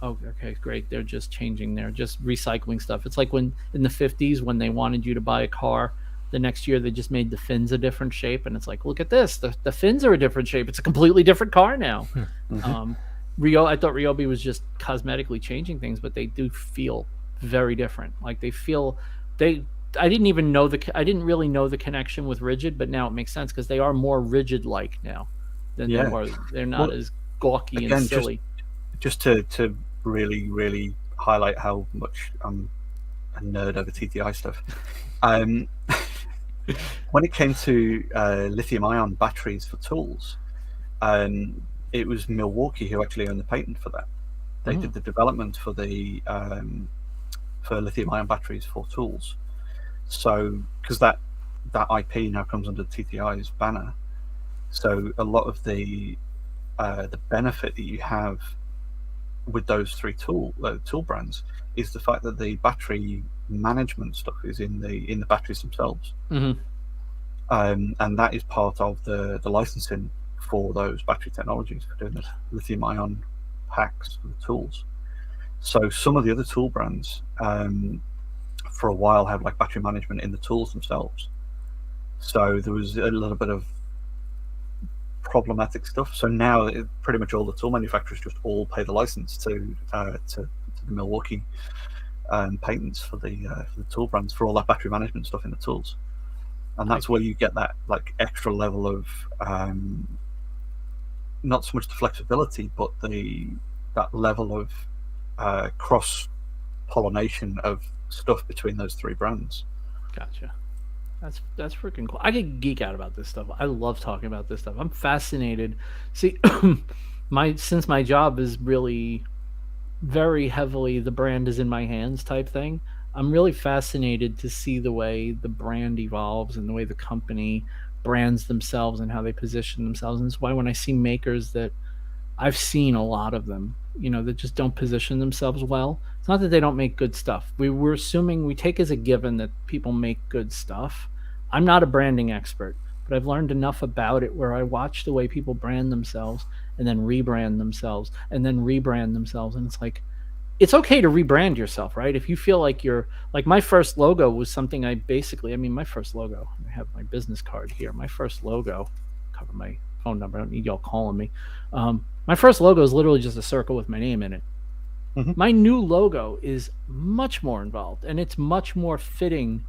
oh, okay, great. They're just changing. They're just recycling stuff. It's like when in the 50s when they wanted you to buy a car. The next year, they just made the fins a different shape, and it's like, look at this. The fins are a different shape. It's a completely different car now. I thought Ryobi was just cosmetically changing things, but they do feel very different. Like I didn't really know the connection with rigid, but now it makes sense because they are more rigid-like now than they were. They're not as gawky and silly. Just to really, really highlight how much I'm a nerd over TTI stuff. When it came to lithium-ion batteries for tools, it was Milwaukee who actually owned the patent for that. They did the development for the for lithium-ion batteries for tools. So because that IP now comes under TTI's banner, so a lot of the benefit that you have with those three tool brands is the fact that the battery management stuff is in the batteries themselves, and that is part of the licensing for those battery technologies for doing the lithium-ion packs for the tools. So some of the other tool brands, for a while, have like battery management in the tools themselves. So there was a little bit of problematic stuff. So now pretty much all the tool manufacturers just all pay the license to the Milwaukee patents for the tool brands for all that battery management stuff in the tools, and that's where you get that like extra level of not so much the flexibility, but that level of cross pollination of stuff between those three brands. Gotcha. That's freaking cool. I could geek out about this stuff. I love talking about this stuff. I'm fascinated. See, since my job is really very heavily the brand is in my hands type thing, I'm really fascinated to see the way the brand evolves and the way the company brands themselves and how they position themselves. And that's why when I see makers that I've seen a lot of them, that just don't position themselves well. It's not that they don't make good stuff. We're assuming, we take as a given that people make good stuff. I'm not a branding expert, but I've learned enough about it where I watch the way people brand themselves and then rebrand themselves and then rebrand themselves. And it's like, it's okay to rebrand yourself, right? If you feel like you're like, my first logo was something my first logo, I have my business card here. My first logo, cover my phone number. I don't need y'all calling me. My first logo is literally just a circle with my name in it. Mm-hmm. My new logo is much more involved, and it's much more fitting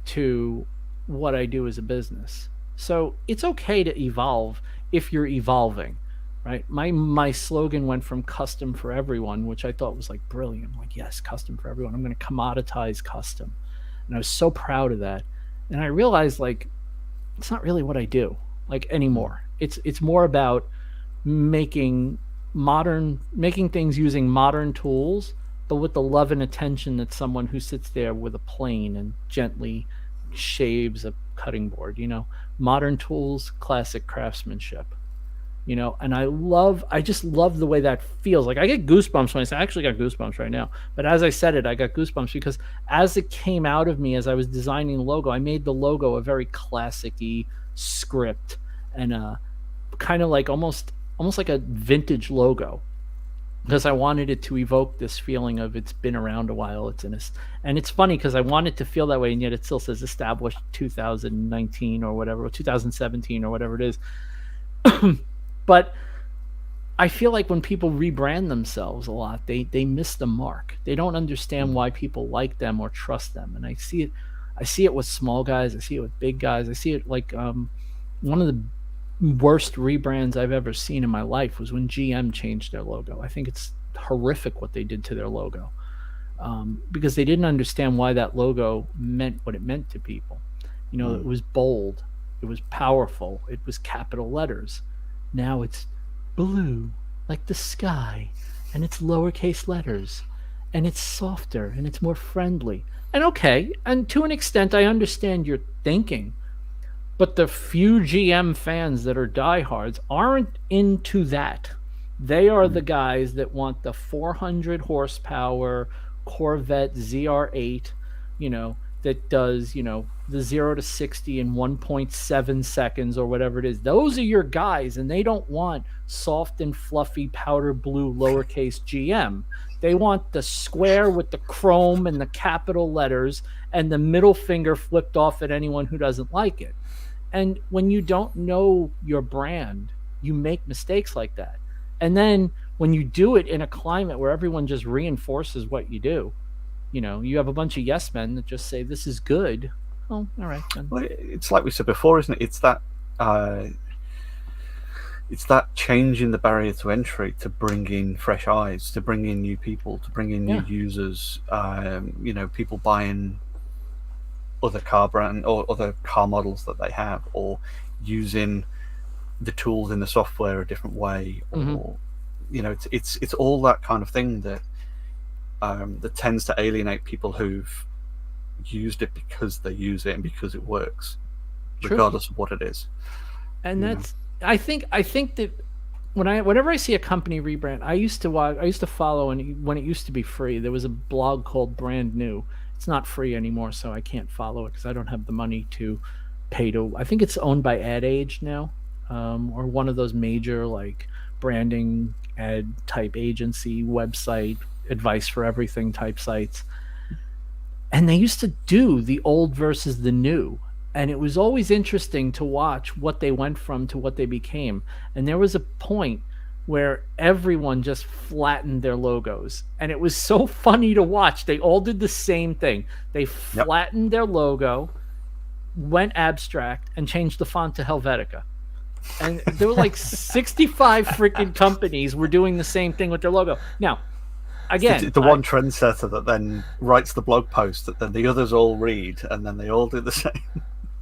to what I do as a business. So it's okay to evolve if you're evolving, right? My slogan went from custom for everyone, which I thought was like brilliant. I'm like, yes, custom for everyone. I'm going to commoditize custom. And I was so proud of that. And I realized like, it's not really what I do like anymore. It's more about making things using modern tools, but with the love and attention that someone who sits there with a plane and gently shaves a cutting board, modern tools, classic craftsmanship, and I just love the way that feels. Like I get goosebumps when I actually got goosebumps right now, but as I said it, I got goosebumps because as it came out of me, as I was designing the logo, I made the logo a very classic-y script and kind of like almost like a vintage logo, because I wanted it to evoke this feeling of it's been around a while. And it's funny because I want it to feel that way, and yet it still says established 2019 or whatever, 2017 or whatever it is. But I feel like when people rebrand themselves a lot, they miss the mark. They don't understand why people like them or trust them. And I see it with small guys. I see it with big guys. I see it like one of the worst rebrands I've ever seen in my life was when GM changed their logo. I think it's horrific what they did to their logo, because they didn't understand why that logo meant what it meant to people. It was bold, it was powerful, it was capital letters. Now it's blue like the sky, and it's lowercase letters, and it's softer and it's more friendly. And okay, and to an extent I understand your thinking, but the few GM fans that are diehards aren't into that. They are the guys that want the 400 horsepower Corvette ZR8, that does, the 0 to 60 in 1.7 seconds or whatever it is. Those are your guys, and they don't want soft and fluffy powder blue lowercase GM. They want the square with the chrome and the capital letters and the middle finger flipped off at anyone who doesn't like it. And when you don't know your brand, you make mistakes like that. And then when you do it in a climate where everyone just reinforces what you do, you have a bunch of yes men that just say, this is good. Oh, all right. Then. Well, it's like we said before, isn't it? It's that change in the barrier to entry to bring in fresh eyes, to bring in new people, to bring in new users, people buying other car brand or other car models that they have, or using the tools in the software a different way, or it's all that kind of thing that tends to alienate people who've used it because they use it and because it works. True. Regardless of what it is. And that's I think that whenever I see a company rebrand, I used to follow, and when it used to be free, there was a blog called Brand New. It's not free anymore, so I can't follow it because I don't have the money to pay to. I think it's owned by Ad Age now, or one of those major like branding ad type agency website, advice for everything type sites. And they used to do the old versus the new, And it was always interesting to watch what they went from to what they became. And there was a point where everyone just flattened their logos. And it was so funny to watch. They all did the same thing. They flattened their logo, went abstract, and changed the font to Helvetica. And there were like 65 freaking companies were doing the same thing with their logo. Now, again, the one trendsetter that then writes the blog post that then the others all read, and then they all do the same.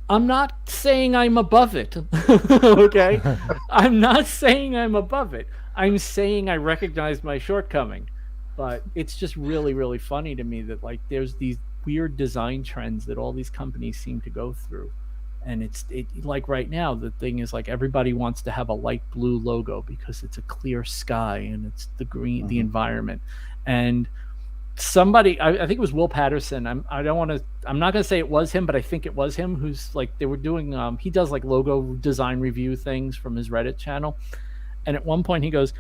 I'm not saying I'm above it, okay? I'm not saying I'm above it. I'm saying I recognize my shortcoming. But it's just really, really funny to me that like there's these weird design trends that all these companies seem to go through. And it like right now, the thing is like everybody wants to have a light blue logo because it's a clear sky and it's the green, the environment. And somebody, I think it was Will Patterson. I'm not gonna say it was him, but I think it was him. Who's like they were doing. He does like logo design review things from his Reddit channel, and at one point he goes,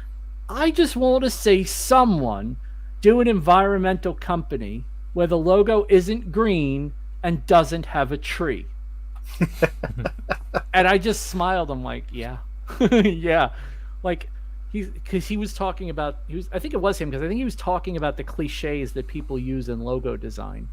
"I just want to see someone do an environmental company where the logo isn't green and doesn't have a tree." And I just smiled. I'm like, yeah, yeah, like. Because he was talking about, I think it was him, because I think he was talking about the cliches that people use in logo design.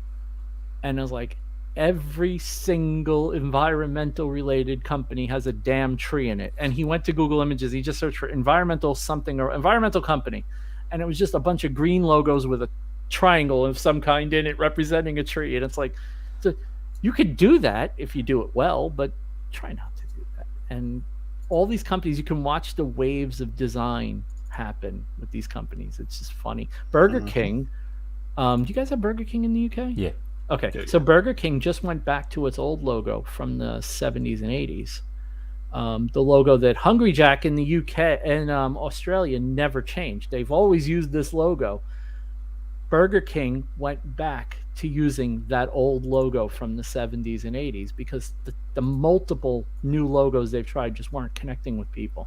And I was like, every single environmental related company has a damn tree in it. And he went to Google Images, he just searched for environmental something or environmental company. And it was just a bunch of green logos with a triangle of some kind in it representing a tree. And it's like, so you could do that if you do it well, but try not to do that. And all these companies, you can watch the waves of design happen with these companies. It's just funny. Burger King, do you guys have Burger King in the UK? Yeah. Okay, so Burger King just went back to its old logo from the 70s and 80s. The logo that Hungry Jack in the UK and Australia never changed. They've always used this logo. Burger King went back to using that old logo from the 70s and 80s because the multiple new logos they've tried just weren't connecting with people.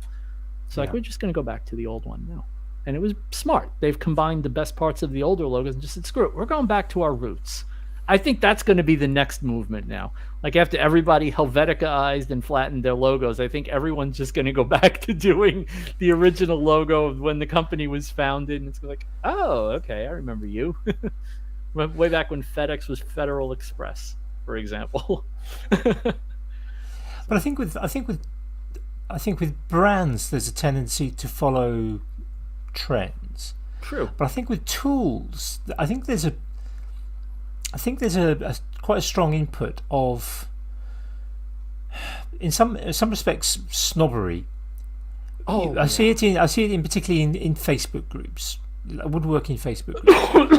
So like we're just going to go back to the old one now. And it was smart. They've combined the best parts of the older logos and just said, screw it, we're going back to our roots. I think that's going to be the next movement now. Like after everybody Helvetica-ized and flattened their logos, I think everyone's just going to go back to doing the original logo of when the company was founded. And it's like, oh, okay, I remember you. Way back when FedEx was Federal Express, for example. But I think with brands, there's a tendency to follow trends. True. But I think with tools, I think there's a quite a strong input of, in some respects, snobbery. Oh, I see it in particularly in Facebook groups, woodworking Facebook groups,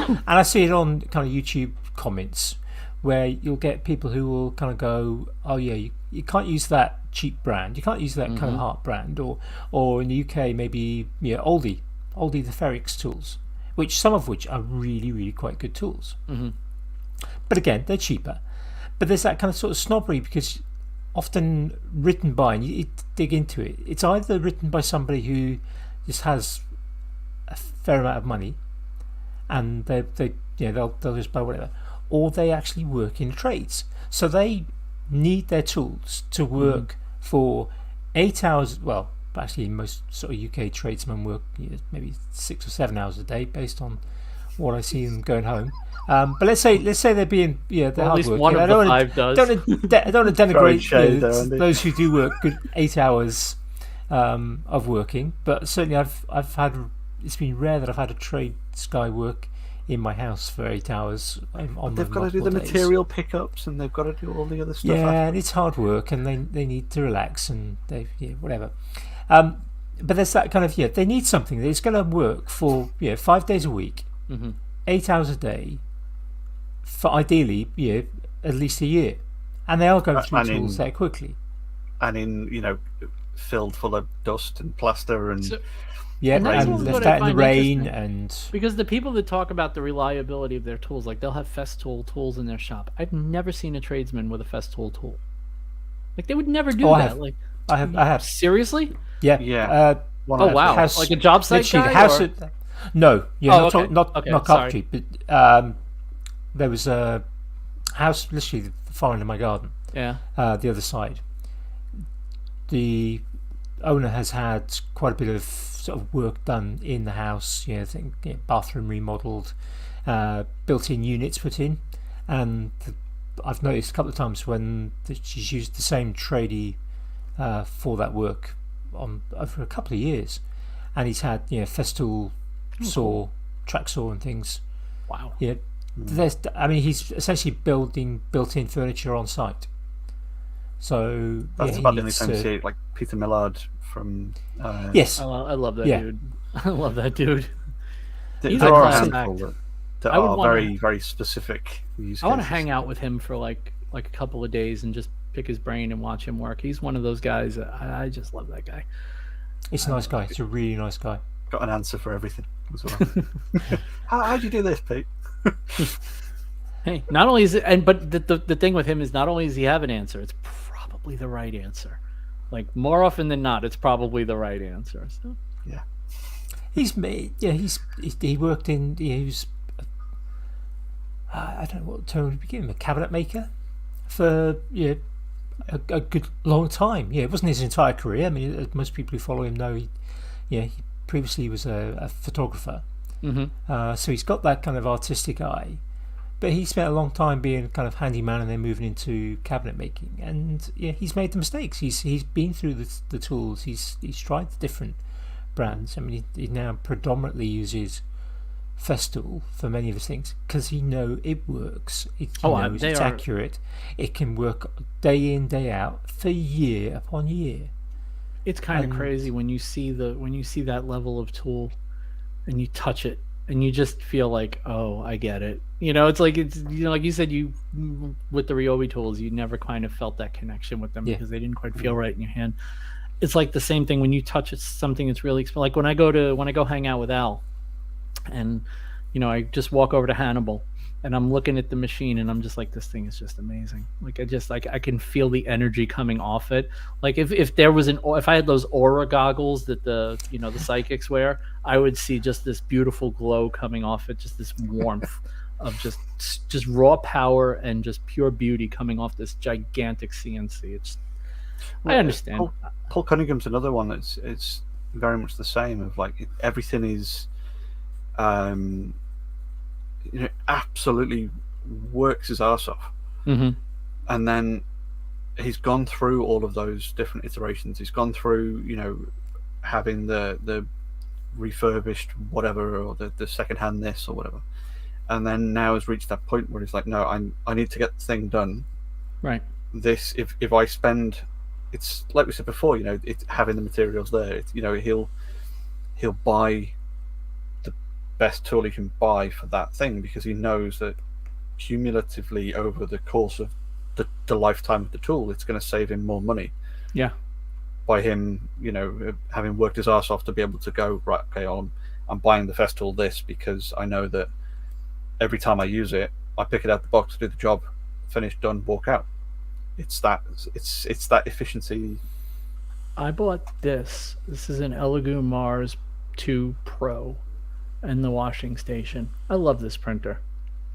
and I see it on kind of YouTube comments where you'll get people who will kind of go, "Oh yeah, you can't use that cheap brand, you can't use that kind of heart brand," or in the UK maybe Aldi the Ferrix tools, some of which are really really quite good tools. But again, they're cheaper. But there's that kind of sort of snobbery because often written by, and you dig into it, it's either written by somebody who just has a fair amount of money and they'll just buy whatever, or they actually work in trades. So they need their tools to work for 8 hours. Well, actually, most sort of UK tradesmen work maybe 6 or 7 hours a day based on what I see them going home. But let's say they're being they're well, at least hardworking. one of the five does. I don't want to denigrate those who do work good 8 hours of working, but certainly I've had, it's been rare that I've had a trades guy work in my house for 8 hours. They've got to do the material pickups and they've got to do all the other stuff. Yeah, and it's hard work, and they need to relax and whatever. But there's that kind of they need something that's going to work for 5 days a week, 8 hours a day, for ideally at least a year, and they are going through tools there quickly, and in filled full of dust and plaster and. And left out in the rain, and because the people that talk about the reliability of their tools, like they'll have Festool tools in their shop. I've never seen a tradesman with a Festool tool. Like they would never do that. I have. Seriously? Yeah. Oh wow! Like a job site guy? No, not okay, carpentry, but there was a house literally far into my garden, Yeah. The other side. The owner has had quite a bit of sort of work done in the house. I think bathroom remodeled, built-in units put in, and I've noticed a couple of times when she's used the same tradie for that work over a couple of years, and he's had Festool saw, track saw, and things. Wow. Yeah, he's essentially building built-in furniture on site. So that's about the only time you see it, like Peter Millard from. Yes, I love that dude. I love that dude. There are a handful that are very, very specific use cases. I want to hang out with him for like a couple of days and just pick his brain and watch him work. He's one of those guys that I just love that guy. He's a nice guy. He's a really nice guy. Got an answer for everything as well. How'd you do this, Pete? Hey, not only is it, but the thing with him is not only does he have an answer, it's probably the right answer. Like more often than not, it's probably the right answer. So. Yeah. He worked in. He was. I don't know what term would begin. A cabinet maker for a good long time. It wasn't his entire career. I mean, as most people who follow him know, he previously was a photographer. Mm-hmm. So he's got that kind of artistic eye, but he spent a long time being kind of handyman and then moving into cabinet making. And he's made the mistakes. He's been through the tools. He's tried the different brands. I mean, he now predominantly uses Festool for many of his things because he knows it works. He knows it's accurate. It can work day in, day out for year upon year. It's kind of crazy when you see that level of tool and you touch it and you just feel like, oh, I get it. It's like like you said, you with the Ryobi tools, you never kind of felt that connection with them because they didn't quite feel right in your hand. It's like the same thing when you touch something that's really like when I go hang out with Al, and I just walk over to Hannibal and I'm looking at the machine and I'm just like, this thing is just amazing. Like I can feel the energy coming off it. Like if there was if I had those aura goggles that the psychics wear, I would see just this beautiful glow coming off it, just this warmth of just raw power and just pure beauty coming off this gigantic CNC. I understand. Paul Cunningham's another one it's very much the same. Of like everything is, absolutely works his arse off, and then he's gone through all of those different iterations. He's gone through, having the refurbished whatever or the secondhand this or whatever, and then now has reached that point where he's like, no, I need to get the thing done. Right. This if I spend. It's like we said before, it's having the materials there. He'll buy the best tool he can buy for that thing because he knows that cumulatively over the course of the lifetime of the tool, it's going to save him more money. Yeah. By him, having worked his arse off to be able to go, right, okay, I'm buying the Festool this because I know that every time I use it, I pick it out the box, do the job, finish, done, walk out. It's that efficiency. I bought this. This is an Elegoo Mars 2 Pro and the washing station. I love this printer.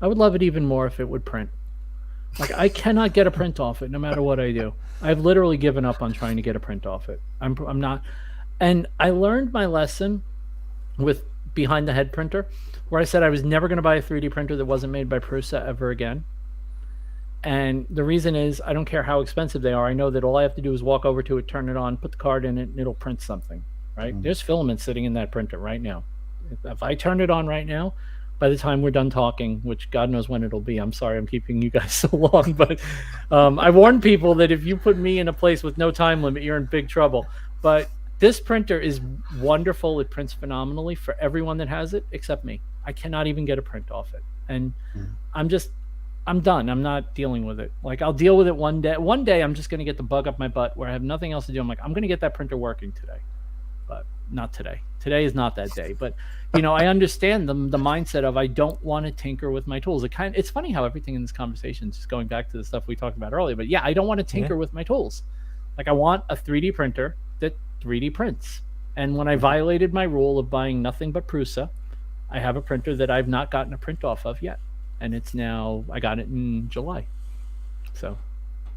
I would love it even more if it would print. Like I cannot get a print off it no matter what I do. I've literally given up on trying to get a print off it. I'm not. And I learned my lesson with behind the head printer where I said I was never going to buy a 3D printer that wasn't made by Prusa ever again. And the reason is I don't care how expensive they are. I know that all I have to do is walk over to it, turn it on, put the card in it, and it'll print something, right? There's filament sitting in that printer right now. If I turn it on right now, by the time we're done talking, which God knows when it'll be, I'm sorry I'm keeping you guys so long, but I warn people that if you put me in a place with no time limit, you're in big trouble. But this printer is wonderful. It prints phenomenally for everyone that has it except me. I cannot even get a print off it. And I'm done. I'm not dealing with it. Like I'll deal with it one day. One day I'm just going to get the bug up my butt where I have nothing else to do. I'm like, I'm going to get that printer working today, but not today. Today is not that day. But I understand the mindset of I don't want to tinker with my tools. It's funny how everything in this conversation is just going back to the stuff we talked about earlier. But yeah, I don't want to tinker with my tools. Like I want a 3D printer that 3D prints. And when I violated my rule of buying nothing but Prusa, I have a printer that I've not gotten a print off of yet. And it's now, I got it in July. So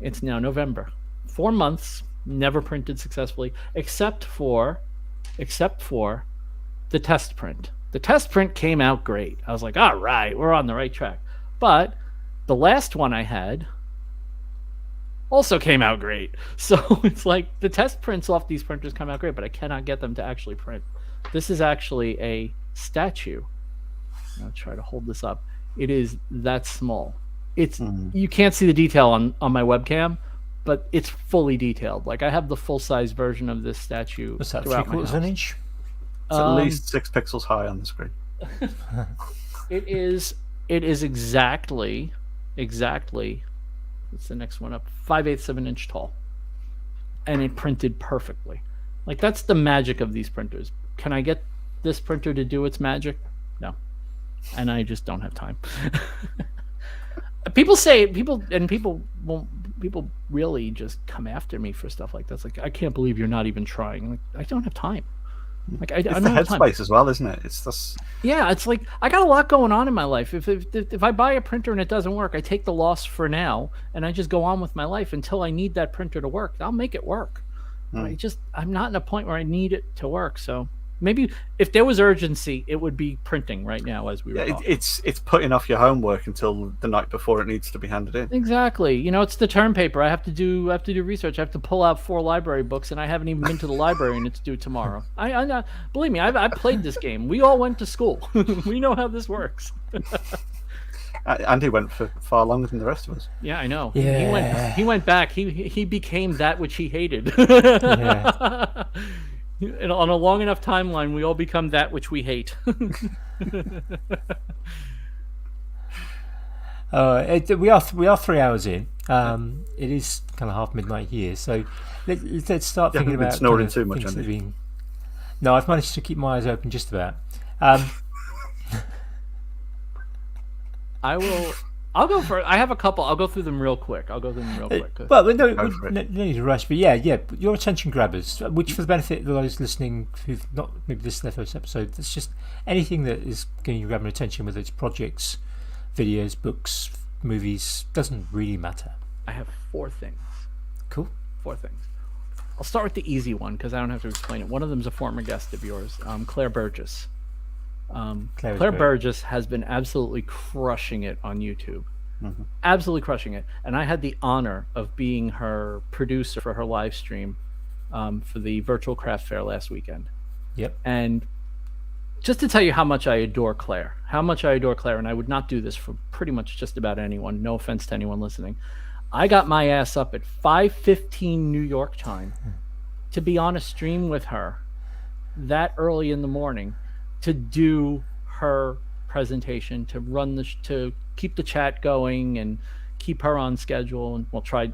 It's now November. 4 months, never printed successfully, except for the test print. The test print came out great. I was like, all right, we're on the right track. But the last one I had also came out great. So it's like the test prints off these printers come out great, but I cannot get them to actually print. This is actually a statue. I'll try to hold this up. It is that small. It's you can't see the detail on my webcam, but it's fully detailed. Like I have the full size version of this statue. What's that? throughout my 3/4 of an house. inch? It's at least 6 pixels high on the screen. It is exactly. What's the next one up? 5/8 of an inch tall, and it printed perfectly. Like that's the magic of these printers. Can I get this printer to do its magic? No, and I just don't have time. People really just come after me for stuff like that. It's like I can't believe you're not even trying. Like I don't have time. Like I It's don't the have time. headspace as well, isn't it? It's this. Yeah, it's like I got a lot going on in my life. If I buy a printer and it doesn't work, I take the loss for now and I just go on with my life until I need that printer to work. I'll make it work. I'm not in a point where I need it to work. So maybe if there was urgency, it would be printing right now as we were talking. It's putting off your homework until the night before it needs to be handed in. Exactly. You know, it's the term paper. I have to do research. I have to pull out 4 library books, and I haven't even been to the library, and it's due tomorrow. I believe me, I played this game. We all went to school. We know how this works. Andy went for far longer than the rest of us. Yeah, I know. Yeah. He went back. He became that which he hated. Yeah. And on a long enough timeline, we all become that which we hate. We are 3 hours in. It is kind of half midnight here, so let's start You thinking haven't been about snoring kind of too much, things that have you? have been- No, I've managed to keep my eyes open just about. I'll go for. I have a couple. I'll go through them real quick. Well, no, Go for it. no need to rush. But yeah, your attention grabbers, which for the benefit of those listening who've not maybe listened to the first episode, that's just anything that is going to grab their attention, whether it's projects, videos, books, movies, doesn't really matter. I have 4 things. Cool. 4 things. I'll start with the easy one because I don't have to explain it. One of them is a former guest of yours, Claire Burgess. Claire Burgess has been absolutely crushing it on YouTube. Absolutely crushing it. And I had the honor of being her producer for her live stream for the virtual craft fair last weekend. Yep. And just to tell you how much I adore Claire, and I would not do this for pretty much just about anyone, no offense to anyone listening. I got my ass up at 5:15 New York time to be on a stream with her that early in the morning to do her presentation, to run to keep the chat going and keep her on schedule. And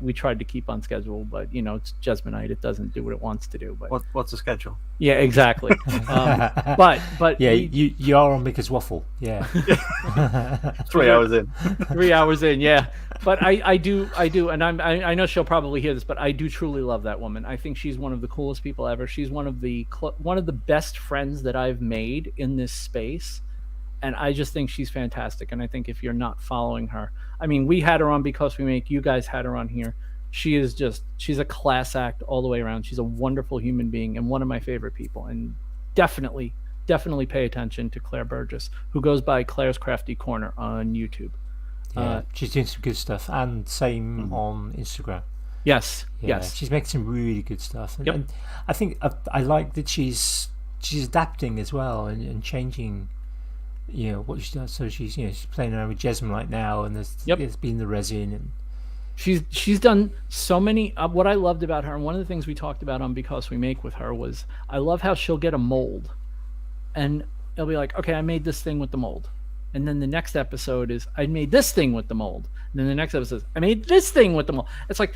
we tried to keep on schedule, but you know, it's Jesmonite. It doesn't do what it wants to do. But What's the schedule? yeah, exactly. But Yeah, you are on Mika's Waffle. Yeah. 3 hours in. 3 hours in, yeah. But I do, and I know she'll probably hear this, but I do truly love that woman. I think she's one of the coolest people ever. She's one of the best friends that I've made in this space, and I just think she's fantastic. And I think if you're not following her, I mean, we had her on Because We Make. You guys had her on here. She's a class act all the way around. She's a wonderful human being and one of my favorite people. And definitely pay attention to Claire Burgess, who goes by Claire's Crafty Corner on YouTube. Yeah, she's doing some good stuff, and same on Instagram. Yes, Yeah, yes. she's making some really good stuff. And, Yep. and I think I like that she's adapting as well and changing, you know, what she does. So she's playing around with Jesmonite now, and there's been the resin, and She's done so many. What I loved about her, and one of the things we talked about on Because We Make with her, was I love how she'll get a mold, and it'll be like, okay, I made this thing with the mold, and then the next episode is I made this thing with the mold, and then the next episode is I made this thing with the mold. It's like,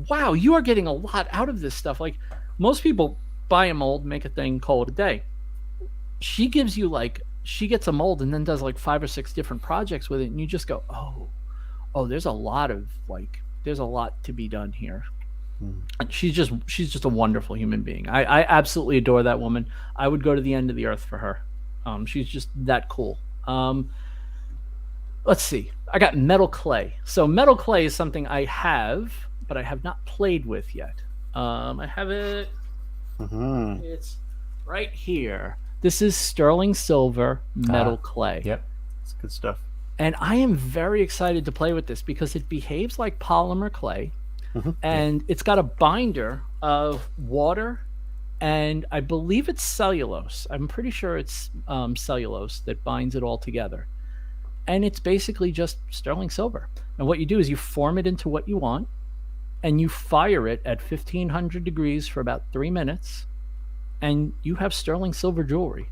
wow, you are getting a lot out of this stuff. Like most people buy a mold, make a thing, call it a day. She gives you she gets a mold and then does like 5 or 6 different projects with it, and you just go, oh, there's a lot to be done here. And she's just a wonderful human being. I absolutely adore that woman. I would go to the end of the earth for her. She's just that cool. Let's see. I got metal clay. So metal clay is something I have but I have not played with yet. I have it. Mm-hmm. It's right here. This is sterling silver metal clay. Yep. It's good stuff. And I am very excited to play with this because it behaves like polymer clay, and it's got a binder of water, and I believe it's cellulose. I'm pretty sure it's cellulose that binds it all together. And it's basically just sterling silver. And what you do is you form it into what you want, and you fire it at 1500 degrees for about 3 minutes, and you have sterling silver jewelry.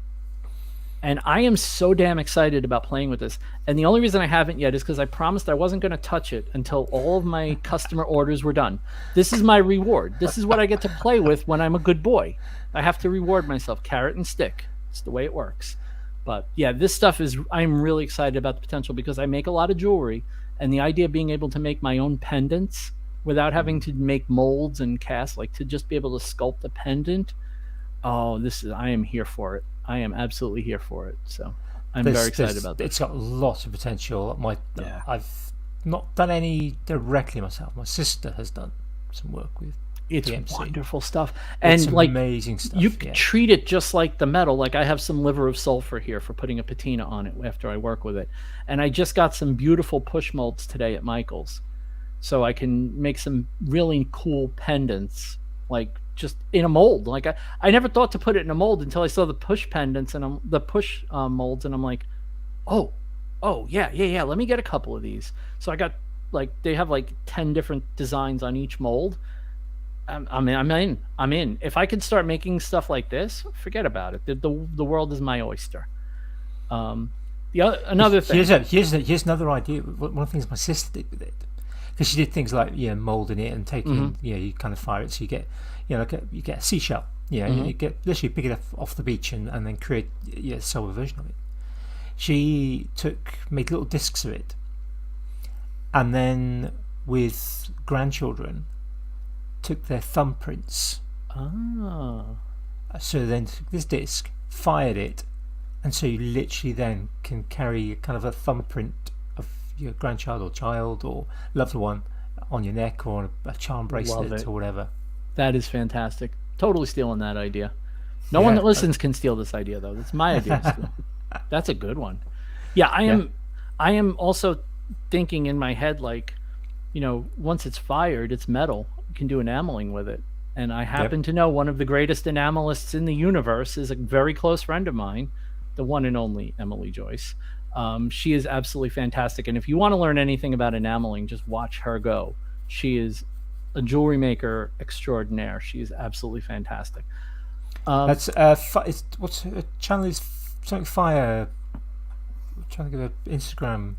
And I am so damn excited about playing with this. And the only reason I haven't yet is because I promised I wasn't going to touch it until all of my customer orders were done. This is my reward. This is what I get to play with when I'm a good boy. I have to reward myself, carrot and stick. It's the way it works. But yeah, this stuff is, I'm really excited about the potential because I make a lot of jewelry, and the idea of being able to make my own pendants without having to make molds and cast, like to just be able to sculpt a pendant. Oh, I am here for it. I am absolutely here for it. So I'm very excited about this. It's got lots of potential. I've not done any directly myself. My sister has done some work with It's PMC. wonderful stuff. And It's like amazing stuff. you treat it just like the metal. Like I have some liver of sulfur here for putting a patina on it after I work with it. And I just got some beautiful push molds today at Michael's. So I can make some really cool pendants, like just in a mold. Like I never thought to put it in a mold until I saw the push pendants and the push molds, and I'm like, oh yeah. Let me get a couple of these. So I got they have 10 different designs on each mold. I'm in. If I could start making stuff like this, forget about it. The world is my oyster. Another thing. Here's another idea. One of the things my sister did with it, because she did things like molding it and taking you kind of fire it, so you get you get a seashell. You get literally pick it off the beach and then create a silver version of it. She made little discs of it, and then with grandchildren took their thumbprints. So then took this disc, fired it, and so you literally then can carry kind of a thumbprint of your grandchild or child or loved one on your neck or on a charm bracelet or whatever. That is fantastic. Totally stealing that idea. No one that listens can steal this idea, though. That's my idea. That's a good one. Yeah, I am also thinking in my head, once it's fired, it's metal. You can do enameling with it. And I happen to know one of the greatest enamelists in the universe is a very close friend of mine, the one and only Emily Joyce. She is absolutely fantastic. And if you want to learn anything about enameling, just watch her go. She is a jewelry maker extraordinaire. She is absolutely fantastic. That's what's her channel is something fire. I'm trying to get her Instagram.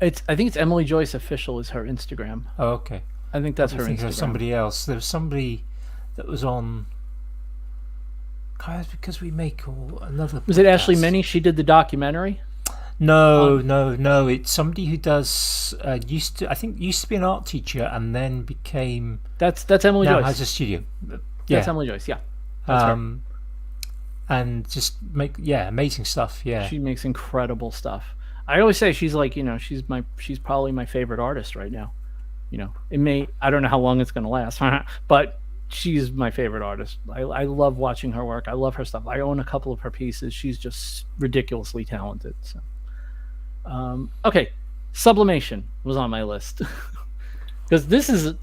I think it's Emily Joyce Official is her Instagram. Oh, okay. I think that's her Instagram. There's somebody else. There was somebody that was on. Because we make another. Was it Ashley Minnie? She did the documentary. No. It's somebody who does used to be an art teacher and then became. That's Emily now Joyce. Has a studio. That's Emily Joyce. Yeah. That's her. And just make amazing stuff. Yeah. She makes incredible stuff. I always say she's she's probably my favorite artist right now. I don't know how long it's going to last, but she's my favorite artist. I love watching her work. I love her stuff. I own a couple of her pieces. She's just ridiculously talented. So, okay, Sublimation was on my list because this is an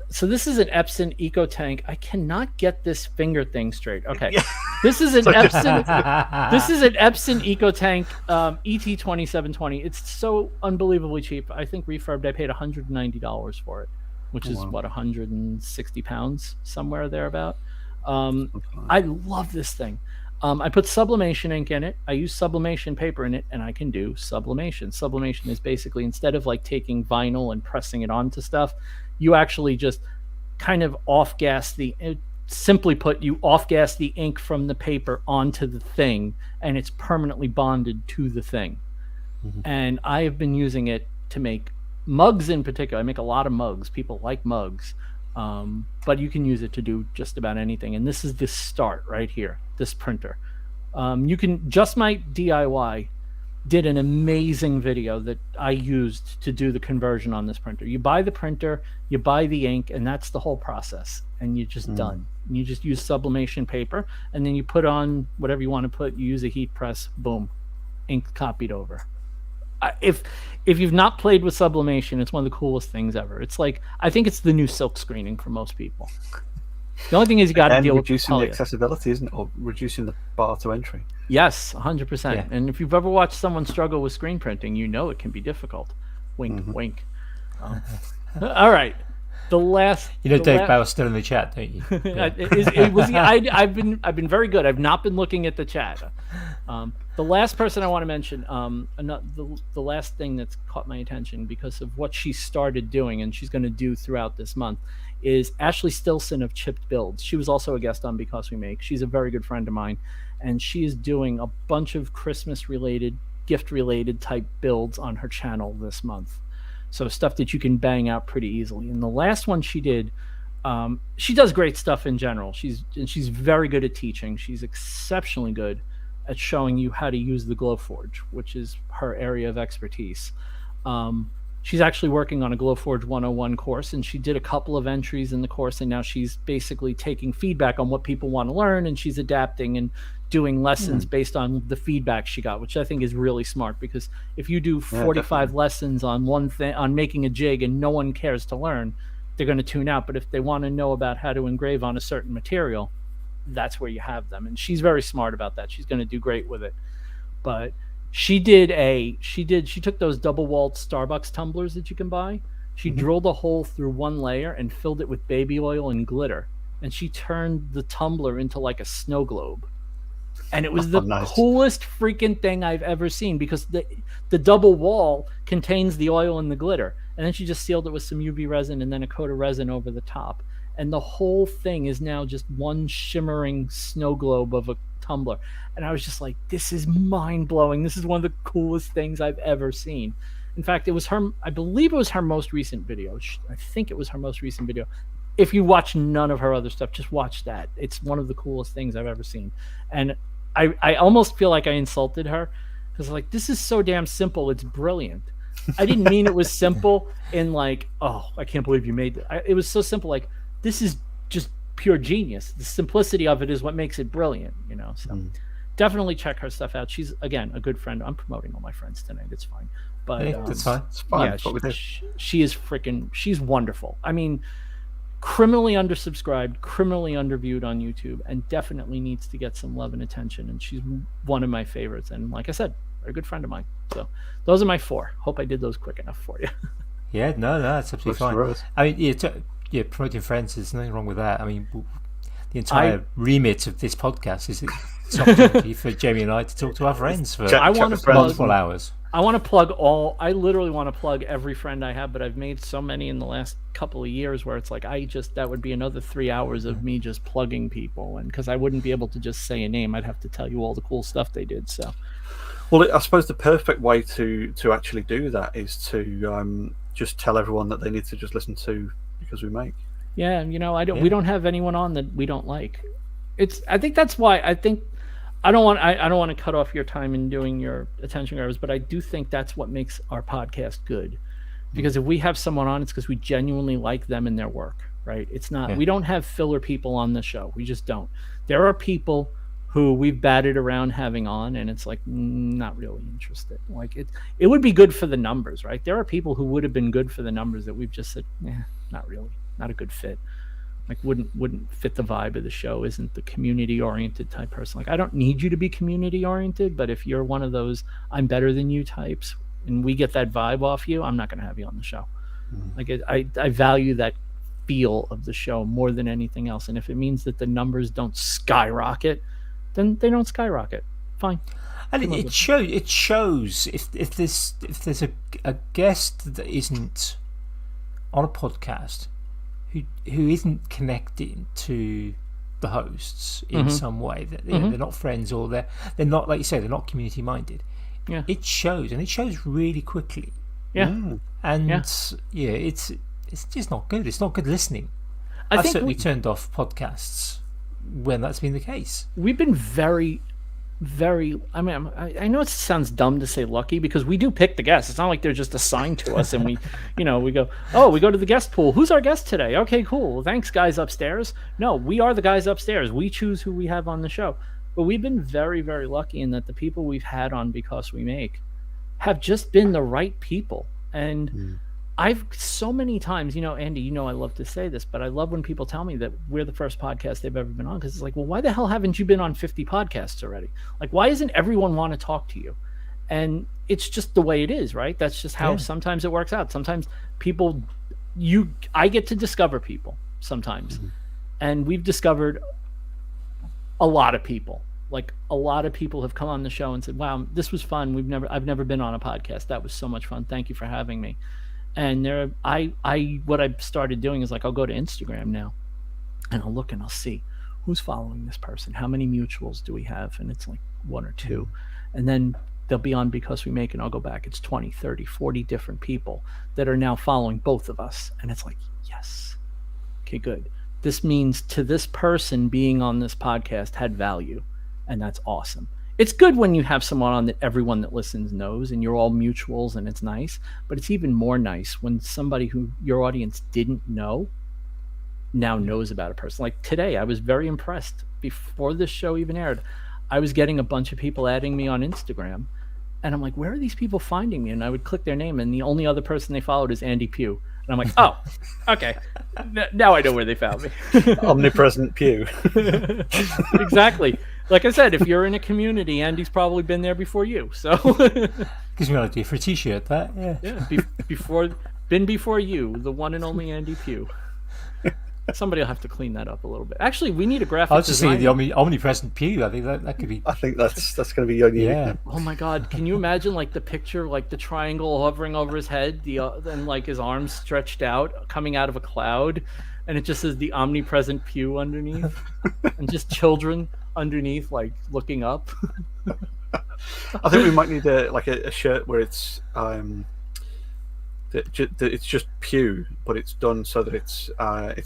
Epson Eco Tank. I cannot get this finger thing straight. Okay, this is an Epson. This is an Epson Eco Tank ET2720. It's so unbelievably cheap. I think refurbed. I paid $190 for it, which is what, 160 pounds, somewhere thereabout. I love this thing. I put sublimation ink in it. I use sublimation paper in it, and I can do sublimation. Sublimation is basically, instead of taking vinyl and pressing it onto stuff, you actually just kind of off-gas simply put, you off-gas the ink from the paper onto the thing, and it's permanently bonded to the thing. And I have been using it to make mugs in particular. I make a lot of mugs. People like mugs. But you can use it to do just about anything. And this is the start right here, this printer. You can just my DIY. did an amazing video that I used to do the conversion on this printer. You buy the printer, you buy the ink, and that's the whole process. And you're just done. And you just use sublimation paper, and then you put on whatever you want to put. You use a heat press, boom, ink copied over. If you've not played with sublimation, it's one of the coolest things ever. It's like, I think it's the new silk screening for most people. The only thing is you got to deal with reducing the accessibility, isn't it? Or reducing the bar to entry. Yes, 100%. Yeah. And if you've ever watched someone struggle with screen printing, you know it can be difficult. Wink, wink. All right. The last. Dave Bauer's still in the chat, don't you? Yeah. I've been very good. I've not been looking at the chat. The last person I want to mention, the last thing that's caught my attention because of what she started doing and she's going to do throughout this month, is Ashley Stilson of Chipped Builds. She was also a guest on Because We Make. She's a very good friend of mine, and she is doing a bunch of Christmas-related, gift-related type builds on her channel this month. So stuff that you can bang out pretty easily. And the last one she did, she does great stuff in general. She's very good at teaching. She's exceptionally good at showing you how to use the Glowforge, which is her area of expertise. She's actually working on a Glowforge 101 course, and she did a couple of entries in the course, and now she's basically taking feedback on what people want to learn, and she's adapting and doing lessons based on the feedback she got, which I think is really smart, because if you do 45 lessons on one thing, on making a jig, and no one cares to learn, they're going to tune out. But if they want to know about how to engrave on a certain material, that's where you have them. And she's very smart about that. She's going to do great with it. But she took those double-walled Starbucks tumblers that you can buy. She drilled a hole through one layer and filled it with baby oil and glitter. And she turned the tumbler into like a snow globe. And it was the coolest freaking thing I've ever seen, because the double wall contains the oil and the glitter. And then she just sealed it with some UV resin and then a coat of resin over the top. And the whole thing is now just one shimmering snow globe of a tumbler. And I was just like, this is mind-blowing. This is one of the coolest things I've ever seen. In fact, it was I believe it was her most recent video. I think it was her most recent video. If you watch none of her other stuff, just watch that. It's one of the coolest things I've ever seen. And I almost feel like I insulted her, because like, this is so damn simple. It's brilliant. I didn't mean it was simple in like, oh, I can't believe you made it. It was so simple. Like, this is just pure genius. The simplicity of it is what makes it brilliant, So definitely check her stuff out. She's, again, a good friend. I'm promoting all my friends tonight. It's fine. But that's fine. It's fine. Yeah, she is she's wonderful. I mean, criminally undersubscribed, criminally underviewed on YouTube, and definitely needs to get some love and attention. And she's one of my favorites. And like I said, a good friend of mine. So those are my 4. Hope I did those quick enough for you. Yeah, no, that's absolutely fine. I mean, promoting friends, there's nothing wrong with that. I mean, the entire remit of this podcast is it's an opportunity for Jamie and I to talk to our friends for multiple hours. I want to plug I literally want to plug every friend I have, but I've made so many in the last couple of years where it's like, that would be another 3 hours of me just plugging people. And because I wouldn't be able to just say a name, I'd have to tell you all the cool stuff they did. So, well, I suppose the perfect way to actually do that is to just tell everyone that they need to just listen to Because We Make. Yeah, we don't have anyone on that we don't like. I think that's why I don't want to cut off your time in doing your attention grabbers, but I do think that's what makes our podcast good. Because if we have someone on, it's because we genuinely like them and their work, right? It's not, we don't have filler people on the show. We just don't. There are people who we've batted around having on, and it's like, not really interested. Like, it would be good for the numbers, right? There are people who would have been good for the numbers that we've just said, not really, not a good fit. Like, wouldn't fit the vibe of the show, isn't the community oriented type person. Like, I don't need you to be community oriented, but if you're one of those I'm better than you types and we get that vibe off you, I'm not going to have you on the show. Like, I value that feel of the show more than anything else. And if it means that the numbers don't skyrocket, then they don't skyrocket. Fine. And it shows if there's a guest that isn't on a podcast who isn't connected to the hosts in some way, that they're not friends, or they're not, like you say, they're not community minded. Yeah, it shows, and it shows really quickly. Yeah, and it's just not good. It's not good listening. I've certainly turned off podcasts when that's been the case. We've been very, very. I mean, I know it sounds dumb to say lucky because we do pick the guests. It's not like they're just assigned to us, and we, we go, oh, we go to the guest pool. Who's our guest today? Okay, cool. Thanks, guys upstairs. No, we are the guys upstairs. We choose who we have on the show. But we've been very, very lucky in that the people we've had on Because We Make have just been the right people. And I've so many times, Andy, I love to say this, but I love when people tell me that we're the first podcast they've ever been on, because it's like, well, why the hell haven't you been on 50 podcasts already? Like, why doesn't everyone want to talk to you? And it's just the way it is, right? That's just how sometimes it works out. Sometimes I get to discover people sometimes. And we've discovered a lot of people. Like, a lot of people have come on the show and said, wow, this was fun. I've never been on a podcast. That was so much fun. Thank you for having me. And what I've started doing is, like, I'll go to Instagram now and I'll look and I'll see who's following this person. How many mutuals do we have? And it's like 1 or 2. And then they'll be on Because We Make, and I'll go back. It's 20, 30, 40 different people that are now following both of us. And it's like, yes. Okay, good. This means to this person being on this podcast had value. And that's awesome. It's good when you have someone on that everyone that listens knows and you're all mutuals and it's nice, but it's even more nice when somebody who your audience didn't know now knows about a person. Like today, I was very impressed. Before this show even aired, I was getting a bunch of people adding me on Instagram, and I'm like, where are these people finding me? And I would click their name, and the only other person they followed is Andy Pugh. And I'm like, oh, okay. Now I know where they found me. Omnipresent Pew. Exactly. Like I said, if you're in a community, Andy's probably been there before you. So gives me an idea for a T-shirt. That before you, the one and only Andy Pugh. Somebody will have to clean that up a little bit. Actually, we need a graphic. I was just saying the omnipresent Pew. I think that could be. I think that's going to be your new. Yeah. Oh my God! Can you imagine like the picture, like the triangle hovering over his head, and like his arms stretched out, coming out of a cloud, and it just says the omnipresent Pew underneath, and just children underneath, like looking up. I think we might need a shirt where it's it's just Pew, but it's done so that it's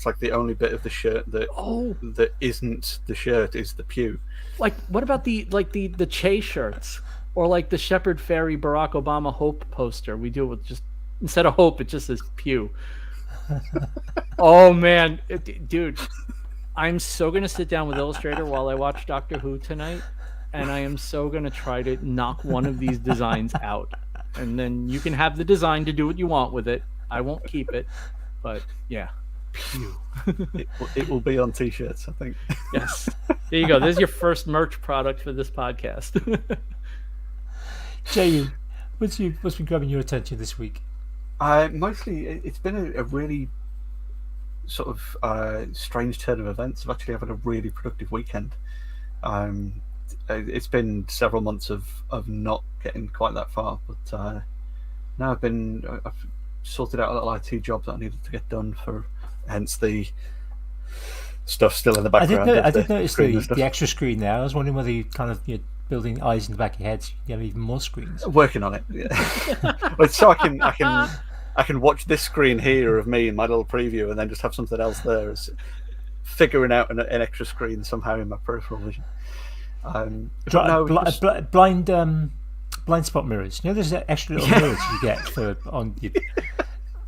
like the only bit of the shirt that isn't the shirt is the Pew. Like, what about the Che shirts, or like the Shepherd Ferry Barack Obama Hope poster? We do it with just, instead of Hope, it just says Pew. Oh man, dude, I'm so gonna sit down with Illustrator while I watch Doctor Who tonight, and I am so gonna try to knock one of these designs out. And then you can have the design to do what you want with it. I won't keep it, but yeah. Pew. It will be on T-shirts, I think. Yes. There you go. There's your first merch product for this podcast. Jamie, what's been grabbing your attention this week? Mostly, it's been a really sort of strange turn of events. I've actually had a really productive weekend. It's been several months of not getting quite that far, but now I've sorted out a little IT job that I needed to get done, hence the stuff still in the background. I did notice the extra screen there. I was wondering whether you're building eyes in the back of your head so you have even more screens. Working on it. Yeah. But so I can watch this screen here of me in my little preview, and then just have something else there. As figuring out an extra screen somehow in my peripheral vision. Blind spot mirrors. You know, there's extra little mirrors you get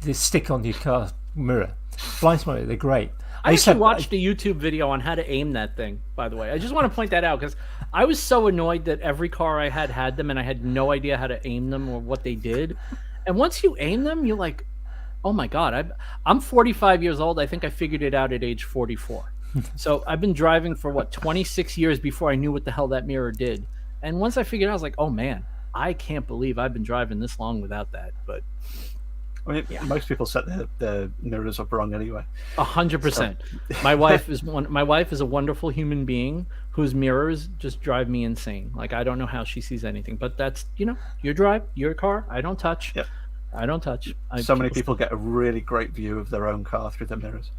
they stick on your car mirror. Blind spot, they're great. I actually watched a YouTube video on how to aim that thing, by the way. I just want to point that out because I was so annoyed that every car I had them, and I had no idea how to aim them or what they did. And once you aim them, you're like, oh my God, I'm 45 years old. I think I figured it out at age 44. So I've been driving for 26 years before I knew what the hell that mirror did. And once I figured out, I was like, oh man, I can't believe I've been driving this long without that. But I mean, most people set their mirrors up wrong anyway. 100%. My wife is a wonderful human being whose mirrors just drive me insane. Like, I don't know how she sees anything, but that's, your drive, your car. I don't touch. Yep. I don't touch. So many people get a really great view of their own car through their mirrors.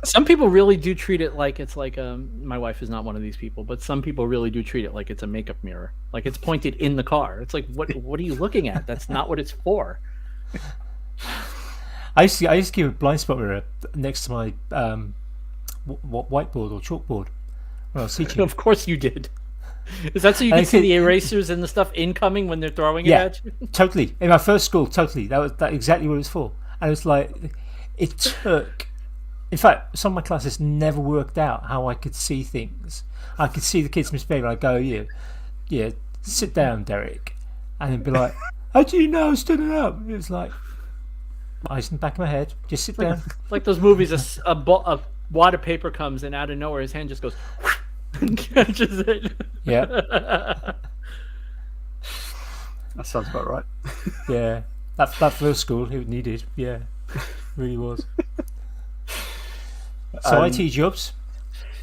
Some people really do treat it like it's like my wife is not one of these people, but some people really do treat it like it's a makeup mirror, like it's pointed in the car. It's like, what are you looking at? That's not what it's for. I used to keep a blind spot mirror next to my whiteboard or chalkboard, Well, teaching. Of course you did. Is that so you I can see think- the erasers and the stuff incoming when they're throwing it Yeah, at you? totally. In my first school, totally. That was exactly what it was for. And it's like, it took. In fact, some of my classes never worked out how I could see things. I could see the kids misbehaving. I go, yeah, sit down, Derek, and then be like, how do you know I stood it up? It was like, eyes in the back of my head. Just sit down. Like those movies, a wad of paper comes and out of nowhere his hand just goes and catches it. Yeah, That sounds about right. yeah. That first school, it needed. Yeah, really was. So IT jobs.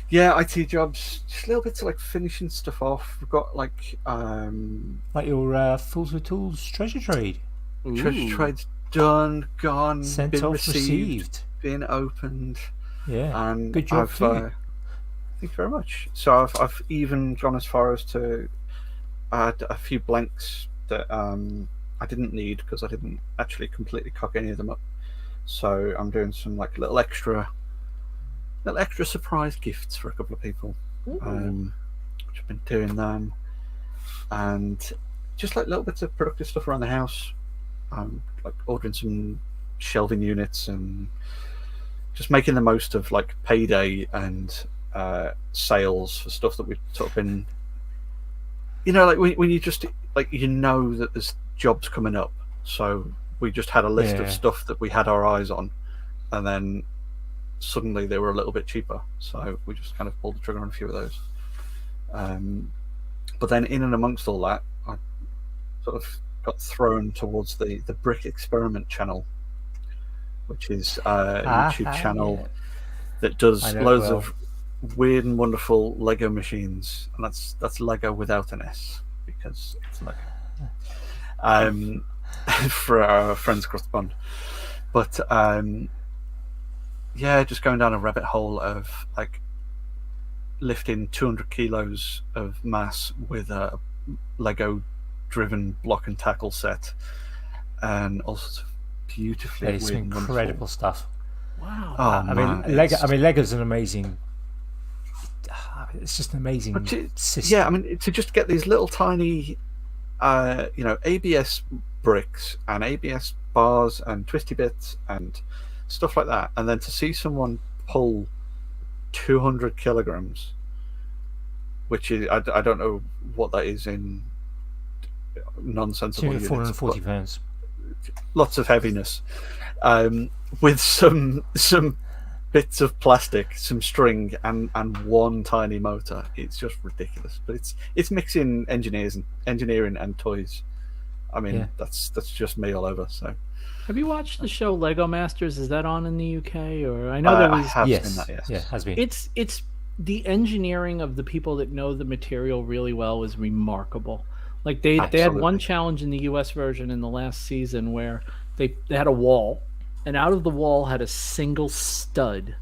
Yeah, IT jobs. Just little bits of like finishing stuff off. We've got like Like your Fools with Tools treasure trade. treasure trades done, gone, Sent been off, received, been opened. Yeah. And Good job too. thank you very much. So I've even gone as far as to add a few blanks that I didn't need because I didn't actually completely cock any of them up. So I'm doing some like little extra surprise gifts for a couple of people. Which I've been doing them, and just like little bits of productive stuff around the house. Like ordering some shelving units and just making the most of like payday and sales for stuff that we've sort of been, like when you just like that there's jobs coming up. So we just had a list of stuff that we had our eyes on, and then suddenly they were a little bit cheaper, so we just kind of pulled the trigger on a few of those. But then in and amongst all that, I sort of got thrown towards the Brick Experiment channel, which is a YouTube channel that does loads of weird and wonderful Lego machines, and that's Lego without an S because it's Lego. For our friends across the pond, but just going down a rabbit hole of like lifting 200 kilos of mass with a Lego driven block and tackle set, and all sorts of beautifully It's weird and incredible wonderful. stuff. Wow. Oh, I mean, Lego's an amazing. It's just an amazing system. Yeah, I mean, to just get these little tiny, ABS bricks and ABS bars and twisty bits and stuff like that, and then to see someone pull 200 kilograms, which is I don't know what that is in nonsensical units, 440 pounds. lots of heaviness, with some bits of plastic, some string, and one tiny motor. It's just ridiculous. But it's mixing engineering and toys. I mean, that's just me all over. So, have you watched the show Lego Masters? Is that on in the UK? Or I know there was. I have Yes. seen that. Yes. Yeah, has been. It's the engineering of the people that know the material really well is remarkable. Like they had one challenge in the US version in the last season where they had a wall, and out of the wall had a single stud,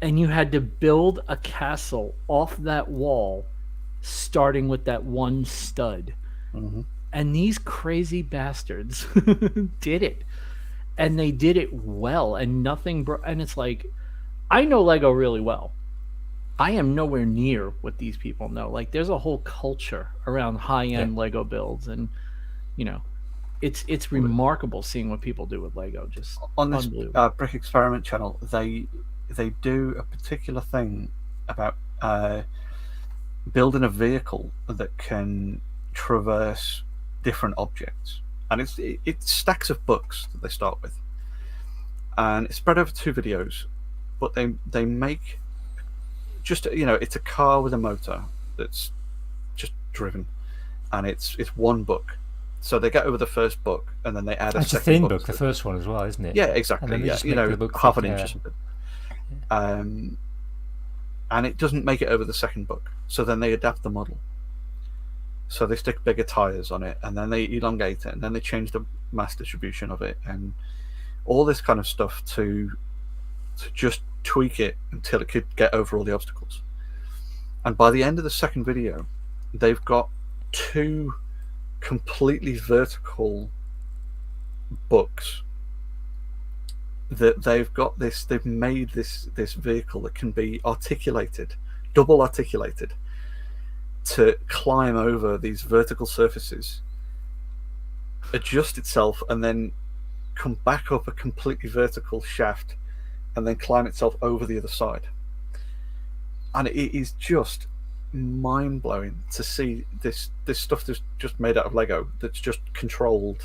and you had to build a castle off that wall starting with that one stud. Mm-hmm. And these crazy bastards did it, and they did it well, and nothing and it's like, I know Lego really well. I am nowhere near what these people know. Like, there's a whole culture around high-end Lego builds, and it's remarkable seeing what people do with Lego. Just on this Brick Experiment channel, they do a particular thing about building a vehicle that can traverse different objects, and it's stacks of books that they start with, and it's spread over 2 videos, but they make just it's a car with a motor that's just driven, and it's one book. So they get over the first book, and then they add a second book. It's a thin book, the first one as well, isn't it? Yeah, exactly. Yeah, half an inch or something. And it doesn't make it over the second book. So then they adapt the model. So they stick bigger tires on it, and then they elongate it, and then they change the mass distribution of it, and all this kind of stuff to just tweak it until it could get over all the obstacles. And by the end of the second video, they've got 2 completely vertical books that they've made this vehicle that can be articulated double articulated to climb over these vertical surfaces, adjust itself, and then come back up a completely vertical shaft, and then climb itself over the other side. And it is just mind-blowing to see this stuff that's just made out of Lego, that's just controlled.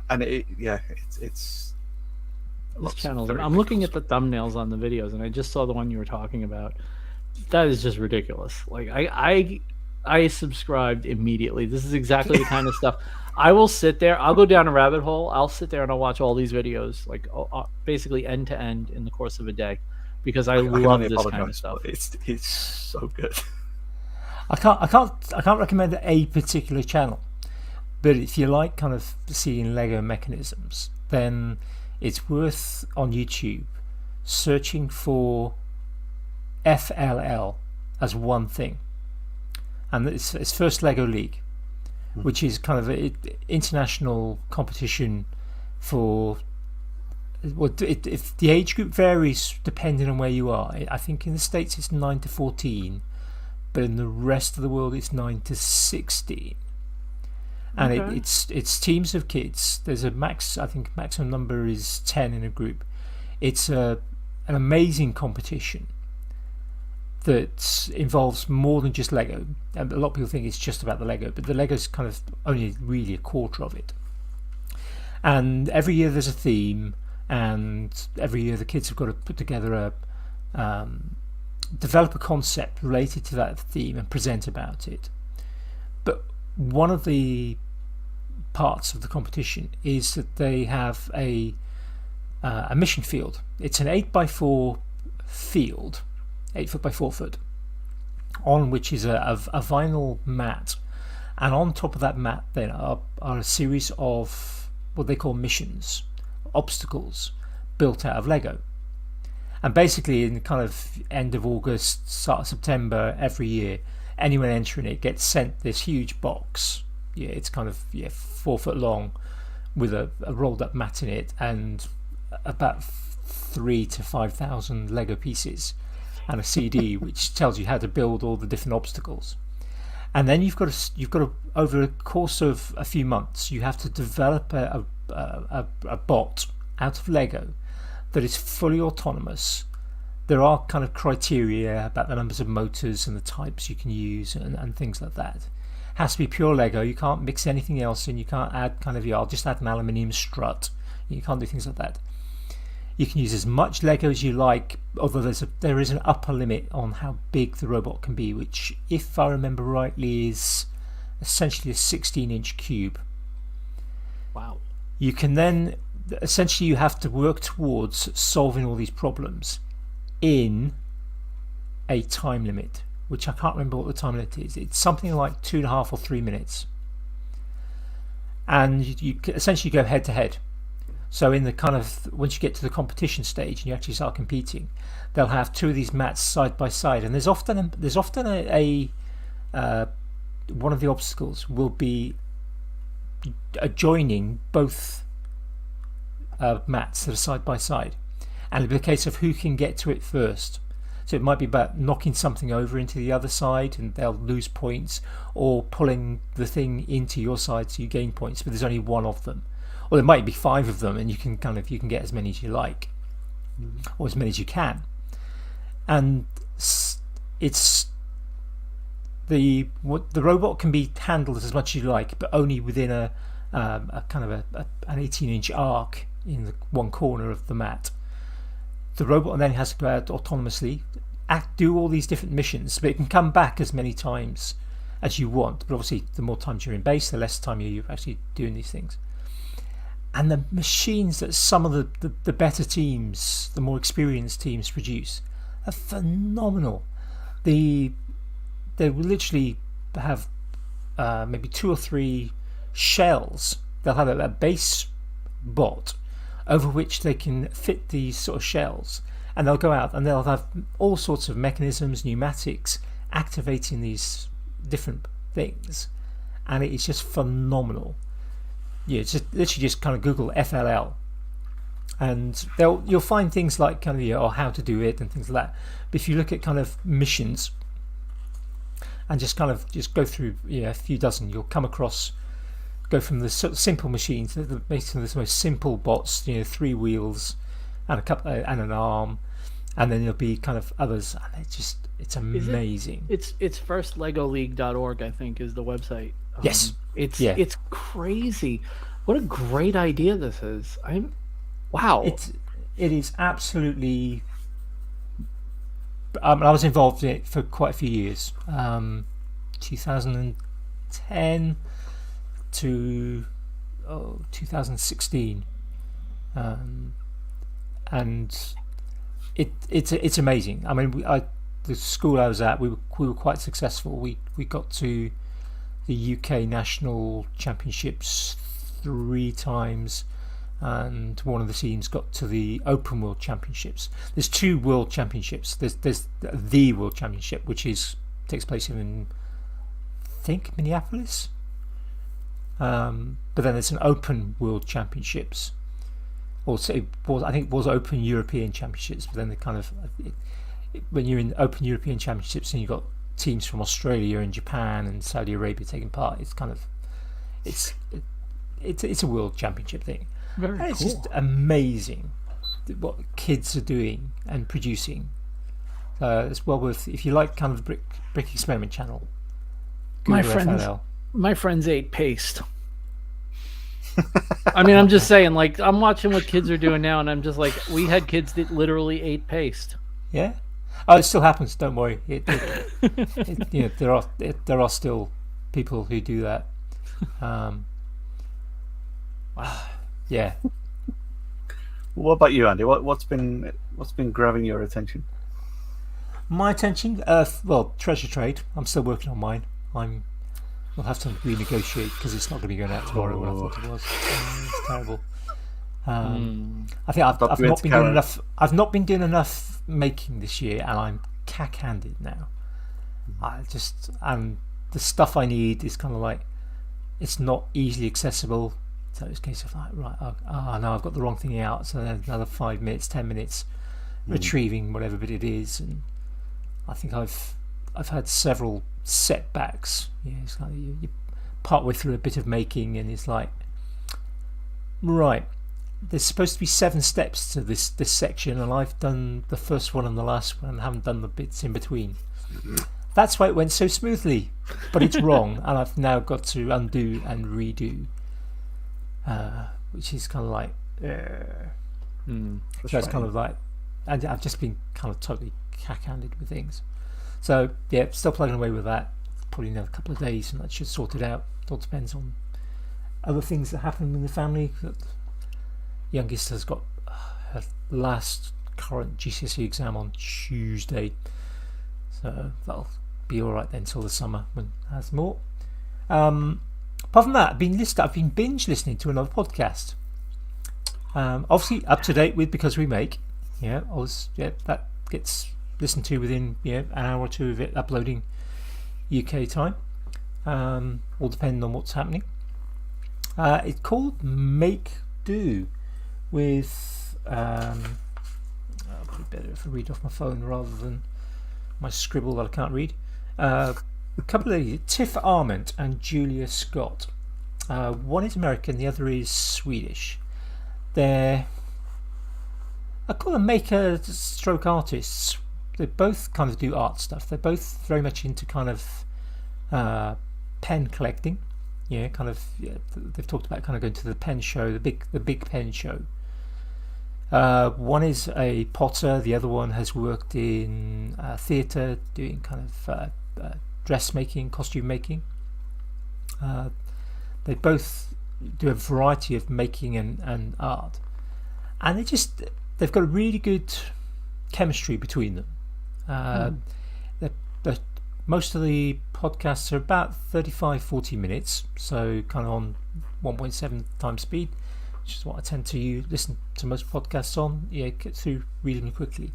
And it's These channels. I'm looking at the thumbnails on the videos, and I just saw the one you were talking about. That is just ridiculous. Like I subscribed immediately. This is exactly the kind of stuff I will sit there. I'll go down a rabbit hole. I'll sit there and I'll watch all these videos, like basically end to end in the course of a day, because I love this kind of stuff. It's so good. I can't recommend a particular channel, but if you like kind of seeing Lego mechanisms, then it's worth on YouTube searching for FLL as one thing, and it's First Lego League, which is kind of an international competition for. Well, if the age group varies depending on where you are. I think in the States it's 9 to 14, but in the rest of the world it's 9 to 16. And Okay. it's teams of kids. There's a maximum number is 10 in a group. It's an amazing competition that involves more than just Lego. And a lot of people think it's just about the Lego, but the Lego's kind of only really a quarter of it. And every year there's a theme, and every year the kids have got to put together develop a concept related to that theme and present about it. But one of the parts of the competition is that they have a mission field. It's an 8x4 field, 8 foot by 4 foot, on which is a vinyl mat, and on top of that mat then are a series of what they call missions, obstacles built out of Lego. And basically in kind of end of August, start of September every year, anyone entering it gets sent this huge box. Yeah, it's kind of 4 foot long with a rolled up mat in it, and about 3,000 to 5,000 Lego pieces, and a CD which tells you how to build all the different obstacles. And then you've got to over the course of a few months, you have to develop a bot out of Lego that is fully autonomous. There are kind of criteria about the numbers of motors and the types you can use and things like that. It has to be pure Lego. You can't mix anything else in. You can't add kind of, I'll just add an aluminium strut. You can't do things like that. You can use as much Lego as you like, although there is an upper limit on how big the robot can be, which, if I remember rightly, is essentially a 16-inch cube. Wow. You can then, essentially you have to work towards solving all these problems in a time limit, which I can't remember what the time limit is. It's something like 2.5 or 3 minutes. And you essentially go head to head. So in the kind of, once you get to the competition stage and you actually start competing, they'll have two of these mats side by side, and there's often a one of the obstacles will be adjoining both mats that are side by side, and it'll be a case of who can get to it first. So it might be about knocking something over into the other side and they'll lose points, or pulling the thing into your side so you gain points, but there's only one of them. Or there might be 5 of them and you can get as many as you like, or as many as you can. And it's the robot can be handled as much as you like, but only within a kind of an 18-inch arc in the one corner of the mat. The robot then has to go out autonomously, do all these different missions, but it can come back as many times as you want. But obviously, the more times you're in base, the less time you're actually doing these things. And the machines that some of the better teams, the more experienced teams produce, are phenomenal. They will literally have maybe 2 or 3 shells. They'll have a base bot over which they can fit these sort of shells, and they'll go out and they'll have all sorts of mechanisms, pneumatics, activating these different things, and it's just phenomenal. Yeah, it's just literally just kind of Google FLL and you'll find things like kind of or how to do it and things like that. But if you look at kind of missions and just go through a few dozen, you'll come across. Go from the sort of simple machines, basically the most simple bots, 3 wheels and a couple and an arm, and then there'll be kind of others, and it's amazing. It's firstlegoleague.org, I think, is the website. Yes, it's crazy. What a great idea this is! Wow. It is absolutely. I was involved in it for quite a few years, 2010 to 2016, and it's amazing. I mean, the school I was at, we were quite successful. We got to the UK national championships 3 times, and one of the teams got to the Open World Championships. There's 2 World Championships. There's the World Championship, which takes place in, I think, Minneapolis. But then there's an Open World Championships, or I think it was Open European Championships. But then they kind of, when you're in Open European Championships and you've got teams from Australia and Japan and Saudi Arabia taking part, it's kind of it's a World Championship thing. Very cool. It's just amazing what kids are doing and producing. It's well worth, if you like kind of the Brick Experiment channel. Google My friends ate paste. I mean, I'm just saying, like, I'm watching what kids are doing now, and I'm just like, we had kids that literally ate paste. Yeah. Oh, it still happens. Don't worry. There are still people who do that. Yeah. What about you, Andy? What's been grabbing your attention? My attention, Treasure Trade. I'm still working on mine. We'll have to renegotiate because it's not going to be going out tomorrow. What I thought it was. It's terrible. I think I've not been doing enough. I've not been doing enough making this year, and I'm cack-handed now. The stuff I need is kind of like, it's not easily accessible. So it's a case of like, right, no, I've got the wrong thing out. So then another 5 minutes, 10 minutes retrieving whatever bit it is, and I think I've had several setbacks. It's like you part way through a bit of making, and it's like, right, there's supposed to be 7 steps to this section, and I've done the first one and the last one, and haven't done the bits in between. That's why it went so smoothly, but it's wrong, and I've now got to undo and redo, which is kind of like, so it's kind of like, and I've just been kind of totally cack-handed with things. So yeah, still plugging away with that. Probably another couple of days, and that should sort it out. It all depends on other things that happen in the family. The youngest has got her last current GCSE exam on Tuesday, so that'll be all right then till the summer when it has more. Apart from that, I've been binge listening to another podcast. Obviously up to date with Because We Make. That gets listened to within an hour or 2 of it uploading UK time. All depending on what's happening. It's called Make Do with probably better if I read off my phone rather than my scribble that I can't read. A couple of ladies, Tiff Arment and Julia Scott. One is American, the other is Swedish. I call them maker stroke artists. They both kind of do art stuff. They're both very much into kind of pen collecting. They've talked about kind of going to the pen show, the big pen show. One is a potter. The other one has worked in theatre, doing kind of dressmaking, costume making. They both do a variety of making and art, and they've got a really good chemistry between them. Most of the podcasts are about 35-40 minutes, so kind of on 1.7 times speed, which is what I tend to listen to most podcasts on. Get through reading quickly,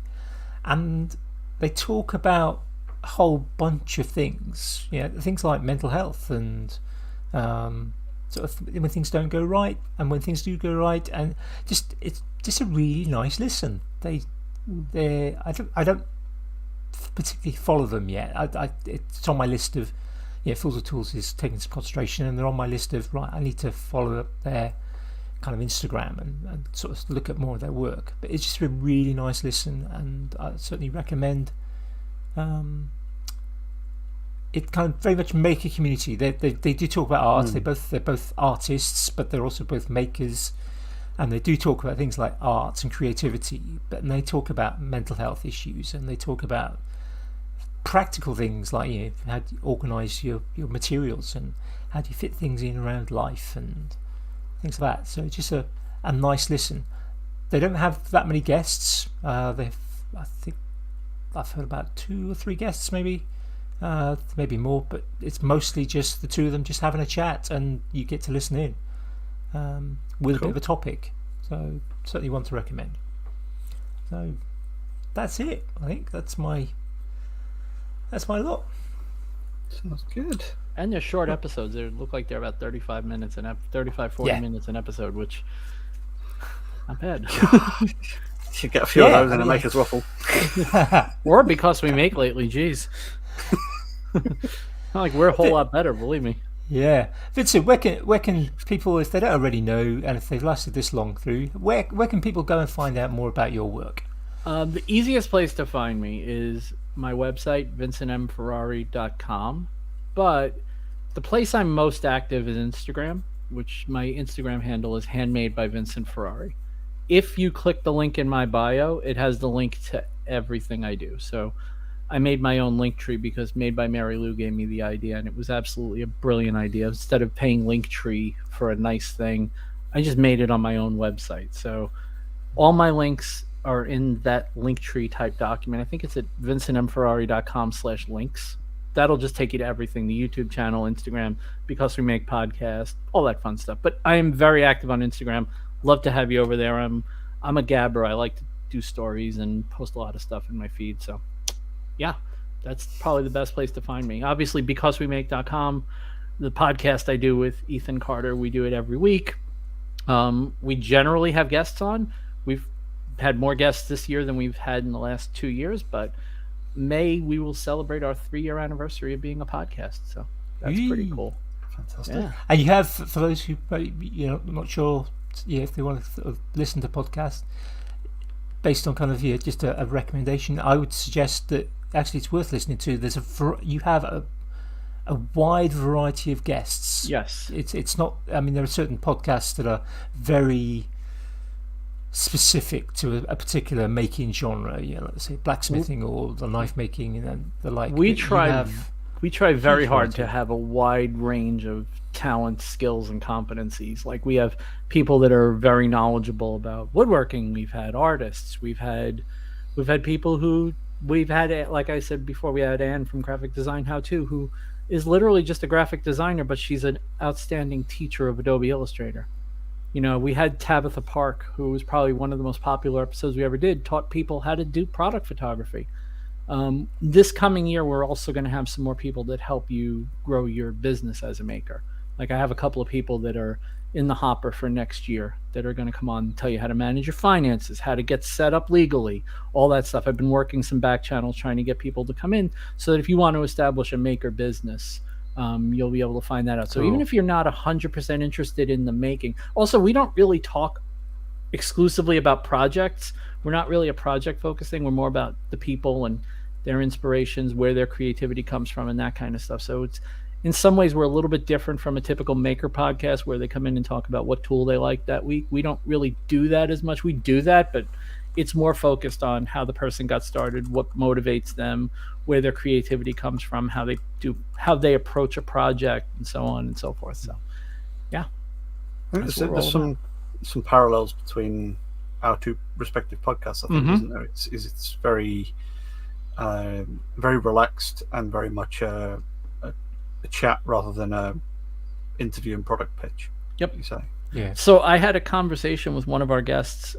and they talk about a whole bunch of things. Things like mental health and sort of when things don't go right, and when things do go right, and it's just a really nice listen. I don't particularly follow them yet. It's on my list of, Fools of Tools is taking some concentration, and they're on my list of, right, I need to follow up their kind of Instagram and sort of look at more of their work. But it's just a really nice listen, and I certainly recommend. It kind of very much maker community. They do talk about art. They're both artists, but they're also both makers, and they do talk about things like art and creativity. But they talk about mental health issues, and they talk about practical things like how do you organise your materials, and how do you fit things in around life and things like that. So it's just a nice listen. They don't have that many guests. I think I've heard about 2 or 3 guests, maybe more, but it's mostly just the two of them just having a chat, and you get to listen in with a bit of a topic. So certainly one to recommend. So that's it. I think that's my lot. Sounds good. And they're short episodes. They look like they're about 35 minutes and 40 minutes an episode, which not bad. You should get a few of those in a Maker's Waffle. Or because we make lately, geez. Like we're a whole lot better, believe me. Yeah, Vincent, where can people, if they don't already know, and if they've lasted this long through, where can people go and find out more about your work? The easiest place to find me is my website, vincentmferrari.com. But the place I'm most active is Instagram, which my Instagram handle is Handmade by Vincent Ferrari. If you click the link in my bio, it has the link to everything I do. So I made my own Linktree because Made by Mary Lou gave me the idea, and it was absolutely a brilliant idea. Instead of paying Linktree for a nice thing, I just made it on my own website. So all my links are in that Linktree type document. I think it's at vincentmferrari.com/links. That'll just take you to everything, the YouTube channel, Instagram, Because We Make Podcasts, all that fun stuff. But I am very active on Instagram. Love to have you over there. I'm a gabber. I like to do stories and post a lot of stuff in my feed. So yeah, that's probably the best place to find me. Obviously, BecauseWeMake.com, the podcast I do with Ethan Carter, we do it every week. We generally have guests on. We've had more guests this year than we've had in the last 2 years, but May we will celebrate our 3-year anniversary of being a podcast. So that's pretty cool. Fantastic. Yeah. And you have, for those who I'm not sure if they want to listen to podcasts, based on kind of just a recommendation, I would suggest that actually it's worth listening to. You have a wide variety of guests. Yes. It's not, I mean, there are certain podcasts that are very specific to a particular making genre, let's say blacksmithing or the knife making and the like. We try very hard to have a wide range of talent, skills, and competencies. Like we have people that are very knowledgeable about woodworking. We've had artists. We've had people who we've had, like I said before, we had Anne from Graphic Design How To, who is literally just a graphic designer, but she's an outstanding teacher of Adobe Illustrator. We had Tabitha Park, who was probably one of the most popular episodes we ever did, taught people how to do product photography. This coming year, we're also going to have some more people that help you grow your business as a maker. Like I have a couple of people that are in the hopper for next year that are going to come on and tell you how to manage your finances, how to get set up legally, all that stuff. I've been working some back channels trying to get people to come in so that if you want to establish a maker business, you'll be able to find that out. So even if you're not 100% interested in the making, also we don't really talk exclusively about projects. We're not really a project focused thing. We're more about the people and their inspirations, where their creativity comes from, and that kind of stuff. So it's, in some ways, we're a little bit different from a typical maker podcast where they come in and talk about what tool they like that week. We don't really do that as much. We do that, but it's more focused on how the person got started, what motivates them, where their creativity comes from, how they approach a project, and so on and so forth. So, yeah, there's some parallels between our two respective podcasts. I think, isn't there? It's very, very relaxed and very much a chat rather than a interview and product pitch. Yep. You say. Yeah. So I had a conversation with one of our guests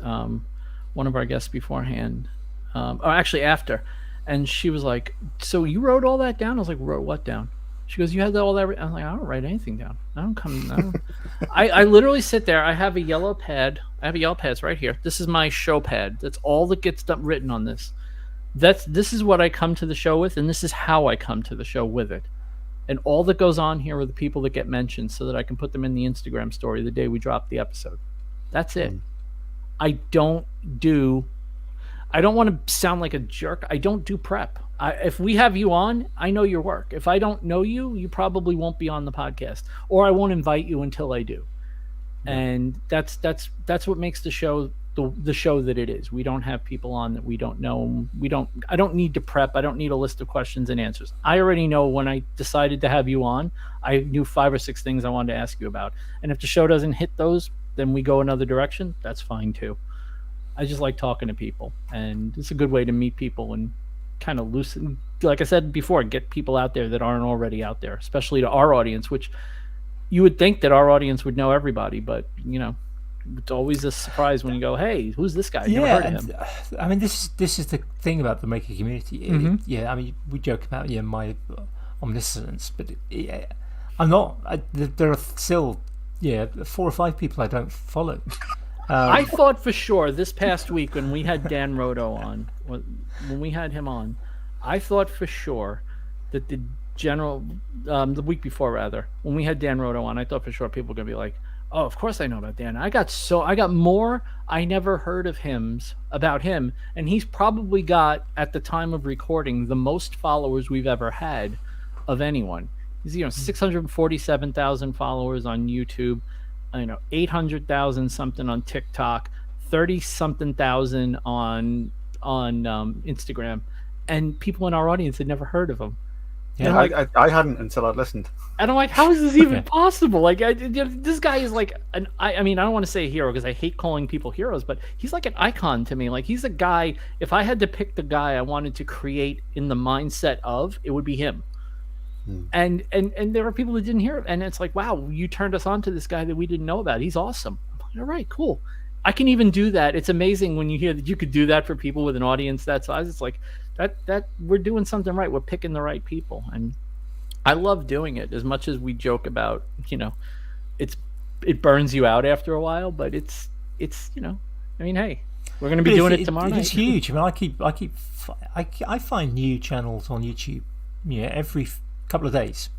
beforehand, or actually after, and she was like, "So you wrote all that down?" I was like, "Wrote what down?" She goes, you had all that. I'm like, I don't write anything down. I don't come. I literally sit there. I have a yellow pad. I have a yellow pad right here. This is my show pad. That's all that gets written on this. This is what I come to the show with, and this is how I come to the show with it. And all that goes on here are the people that get mentioned, so that I can put them in the Instagram story the day we drop the episode. That's it. I don't want to sound like a jerk. I don't do prep. If we have you on, I know your work. If I don't know you, you probably won't be on the podcast, or I won't invite you until I do. And that's what makes the show the show that it is. We don't have people on that we don't know. I don't need to prep. I don't need a list of questions and answers. I already know when I decided to have you on, I knew 5 or 6 things I wanted to ask you about. And if the show doesn't hit those, then we go another direction. That's fine too. I just like talking to people, and it's a good way to meet people and kind of loosen, like I said before, get people out there that aren't already out there, especially to our audience, which you would think that our audience would know everybody, but it's always a surprise when you go, hey, who's this guy? Never heard of him. I mean, this is the thing about the maker community. I mean, we joke about my omniscience, but I'm not. There are still 4 or 5 people I don't follow. I thought for sure this past week when we had Dan Rodo on, when we had him on, I thought for sure that the week before rather, when we had Dan Rodo on, I thought for sure people were gonna be like, oh, of course I know about Dan. I got more I never heard of about him, and he's probably got, at the time of recording, the most followers we've ever had of anyone. He's 647,000 followers on YouTube. 800,000 something on TikTok, 30 something thousand on Instagram, and people in our audience had never heard of him. Yeah, I hadn't until I'd listened. And I'm like, how is this even possible? Like, this guy is like I mean, I don't want to say a hero because I hate calling people heroes, but he's like an icon to me. Like, he's a guy. If I had to pick the guy I wanted to create in the mindset of, it would be him. And there are people that didn't hear it, and it's like, wow, you turned us on to this guy that we didn't know about. He's awesome. I'm like, all right, cool. I can even do that. It's amazing when you hear that you could do that for people with an audience that size. It's like that we're doing something right. We're picking the right people, and I love doing it. As much as we joke about, it burns you out after a while, but it's I mean, hey, we're going to be doing it tomorrow night. It's huge. I mean, I find new channels on YouTube, every couple of days.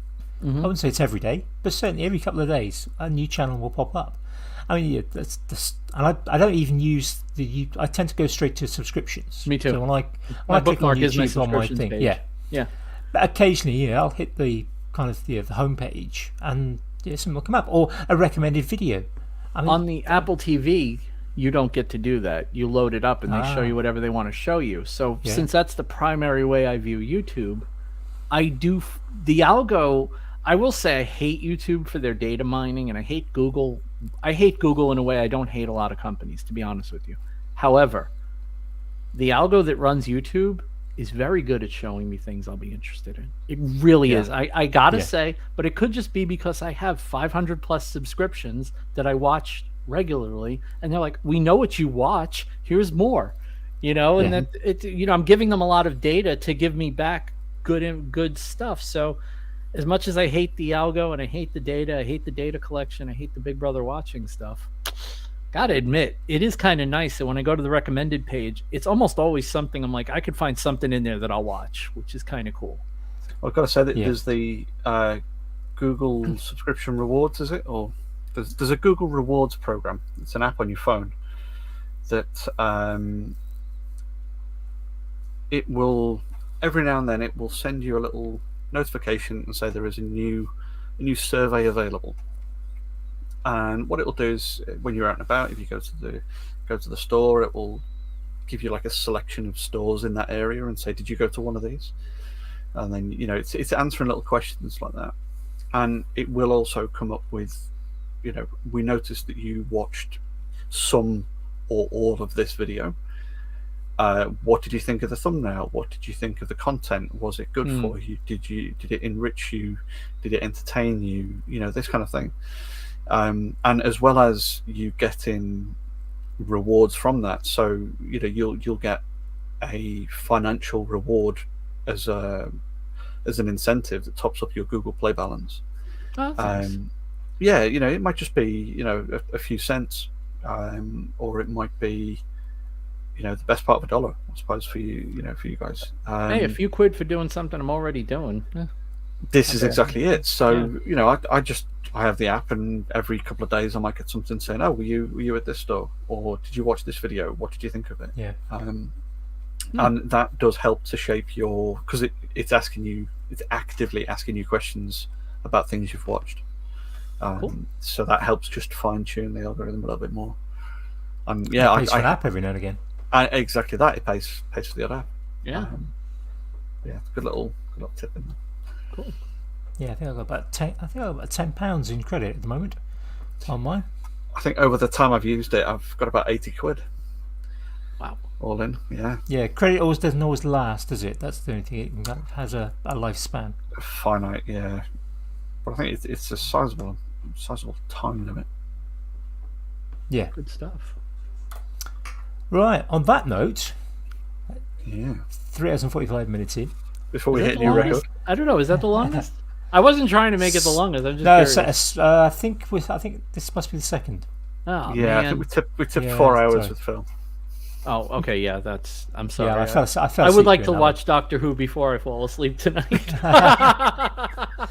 I wouldn't say it's every day, but certainly every couple of days a new channel will pop up. I mean, and I don't even use I tend to go straight to subscriptions. Me too. So when I click on YouTube on my thing, page. Yeah. But occasionally, I'll hit the kind of the homepage, and something will come up, or a recommended video. I mean, on the Apple TV, you don't get to do that. You load it up, and they show you whatever they want to show you. So since that's the primary way I view YouTube, I do the algo. I will say I hate YouTube for their data mining, and I hate Google. I hate Google in a way I don't hate a lot of companies, to be honest with you. However, the algo that runs YouTube is very good at showing me things I'll be interested in. It really is. I gotta say, but it could just be because I have 500 plus subscriptions that I watch regularly, and they're like, we know what you watch, here's more, and that it, I'm giving them a lot of data to give me back good stuff. So as much as I hate the algo and I hate the data, I hate the data collection, I hate the Big Brother watching stuff, gotta admit, it is kind of nice that when I go to the recommended page, it's almost always something I'm like, I could find something in there that I'll watch, which is kind of cool. Well, I've got to say that there's the Google subscription rewards, is it? Or there's a Google Rewards program. It's an app on your phone that it will, every now and then, it will send you a little notification and say there is a new survey available. And what it'll do is, when you're out and about, if you go to the store, it will give you like a selection of stores in that area and say, did you go to one of these? And then it's answering little questions like that. And it will also come up with, we noticed that you watched some or all of this video. What did you think of the thumbnail? What did you think of the content? Was it good for you? Did it enrich you? Did it entertain you? This kind of thing. And as well as you getting rewards from that, so you'll get a financial reward as as an incentive that tops up your Google Play balance. Oh, that's nice. Yeah, it might just be a few cents, or it might be the best part of $1, I suppose, for you guys. Hey, a few quid for doing something I'm already doing. This is exactly it. So I have the app, and every couple of days I might get something saying, "Oh, were you at this store? Or did you watch this video? What did you think of it?" Yeah. And that does help to shape because it's actively asking you questions about things you've watched. Cool. So that helps just fine tune the algorithm a little bit more. And It pays for an app every now and again. Exactly that. It pays for the other app. Yeah. Good little tip in there. Cool. Yeah, I think I've got about £10 in credit at the moment on mine. I think over the time I've used it, I've got about 80 quid. Wow. All in, yeah. Yeah, credit doesn't always last, does it? That's the only thing. It has a lifespan. Finite, yeah. But I think it's a sizable time limit. Yeah. Good stuff. Right. On that note, Yeah. 3 hours and 45 minutes in. Before we Is that hit the new longest? record. I don't know. Is that the longest? I wasn't trying to make it the longest. I'm just No, curious. I think this must be the second. Oh, Yeah, I man. think we tipped Yeah, 4 hours sorry. with Phil. Oh, okay. Yeah, I'm sorry. Yeah, I fell I asleep would like to during that watch Doctor Who before I fall asleep tonight. one.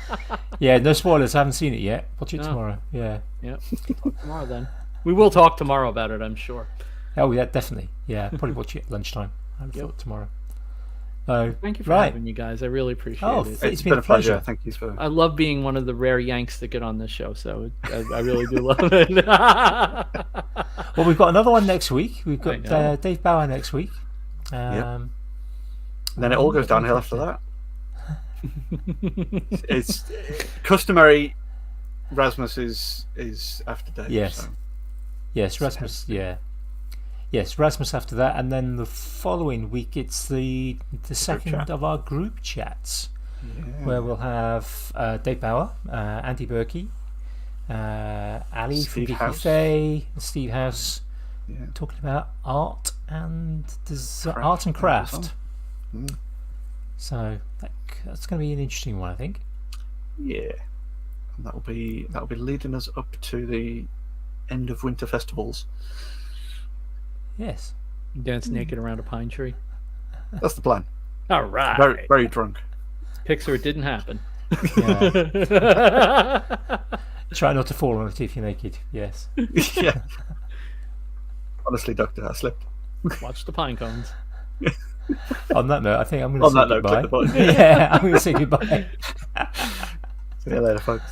Yeah, no spoilers. I haven't seen it yet. Watch it No. tomorrow. Yeah. Yep. Talk tomorrow then. We will talk tomorrow about it, I'm sure. Oh, yeah, definitely. Yeah, probably watch it at lunchtime. I would have thought tomorrow. Thank you for right. having you guys. I really appreciate Oh, it. It's been a pleasure. Thank you for. I love being one of the rare Yanks that get on this show, so I really do love it. Well, we've got another one next week. We've I got know. Dave Bauer next week. And then it all goes downhill after that. It's customary. Rasmus is after Dave. Yes. So. Yes, Rasmus. Yeah. Yes, Rasmus after that, and then the following week it's the second chat. of our group chats, Yeah. where we'll have Dave Bauer, Andy Berkey, Ali from Steve Geeky House. Faye, and Steve House, Yeah. talking about art and Craft art and as craft. well. Mm. So that's going to be an interesting one, I think. Yeah, and that'll be leading us up to the end of winter festivals. Yes. Dance naked around a pine tree. That's the plan. All right. Very very drunk. Pixar, it didn't happen. Yeah. Try not to fall on it if you're naked. Yes. Yeah. Honestly, Doctor, I slipped. Watch the pine cones. On that note, I think I'm going On to that say note, click goodbye. the button. Yeah, I'm going to say goodbye. See you later, folks.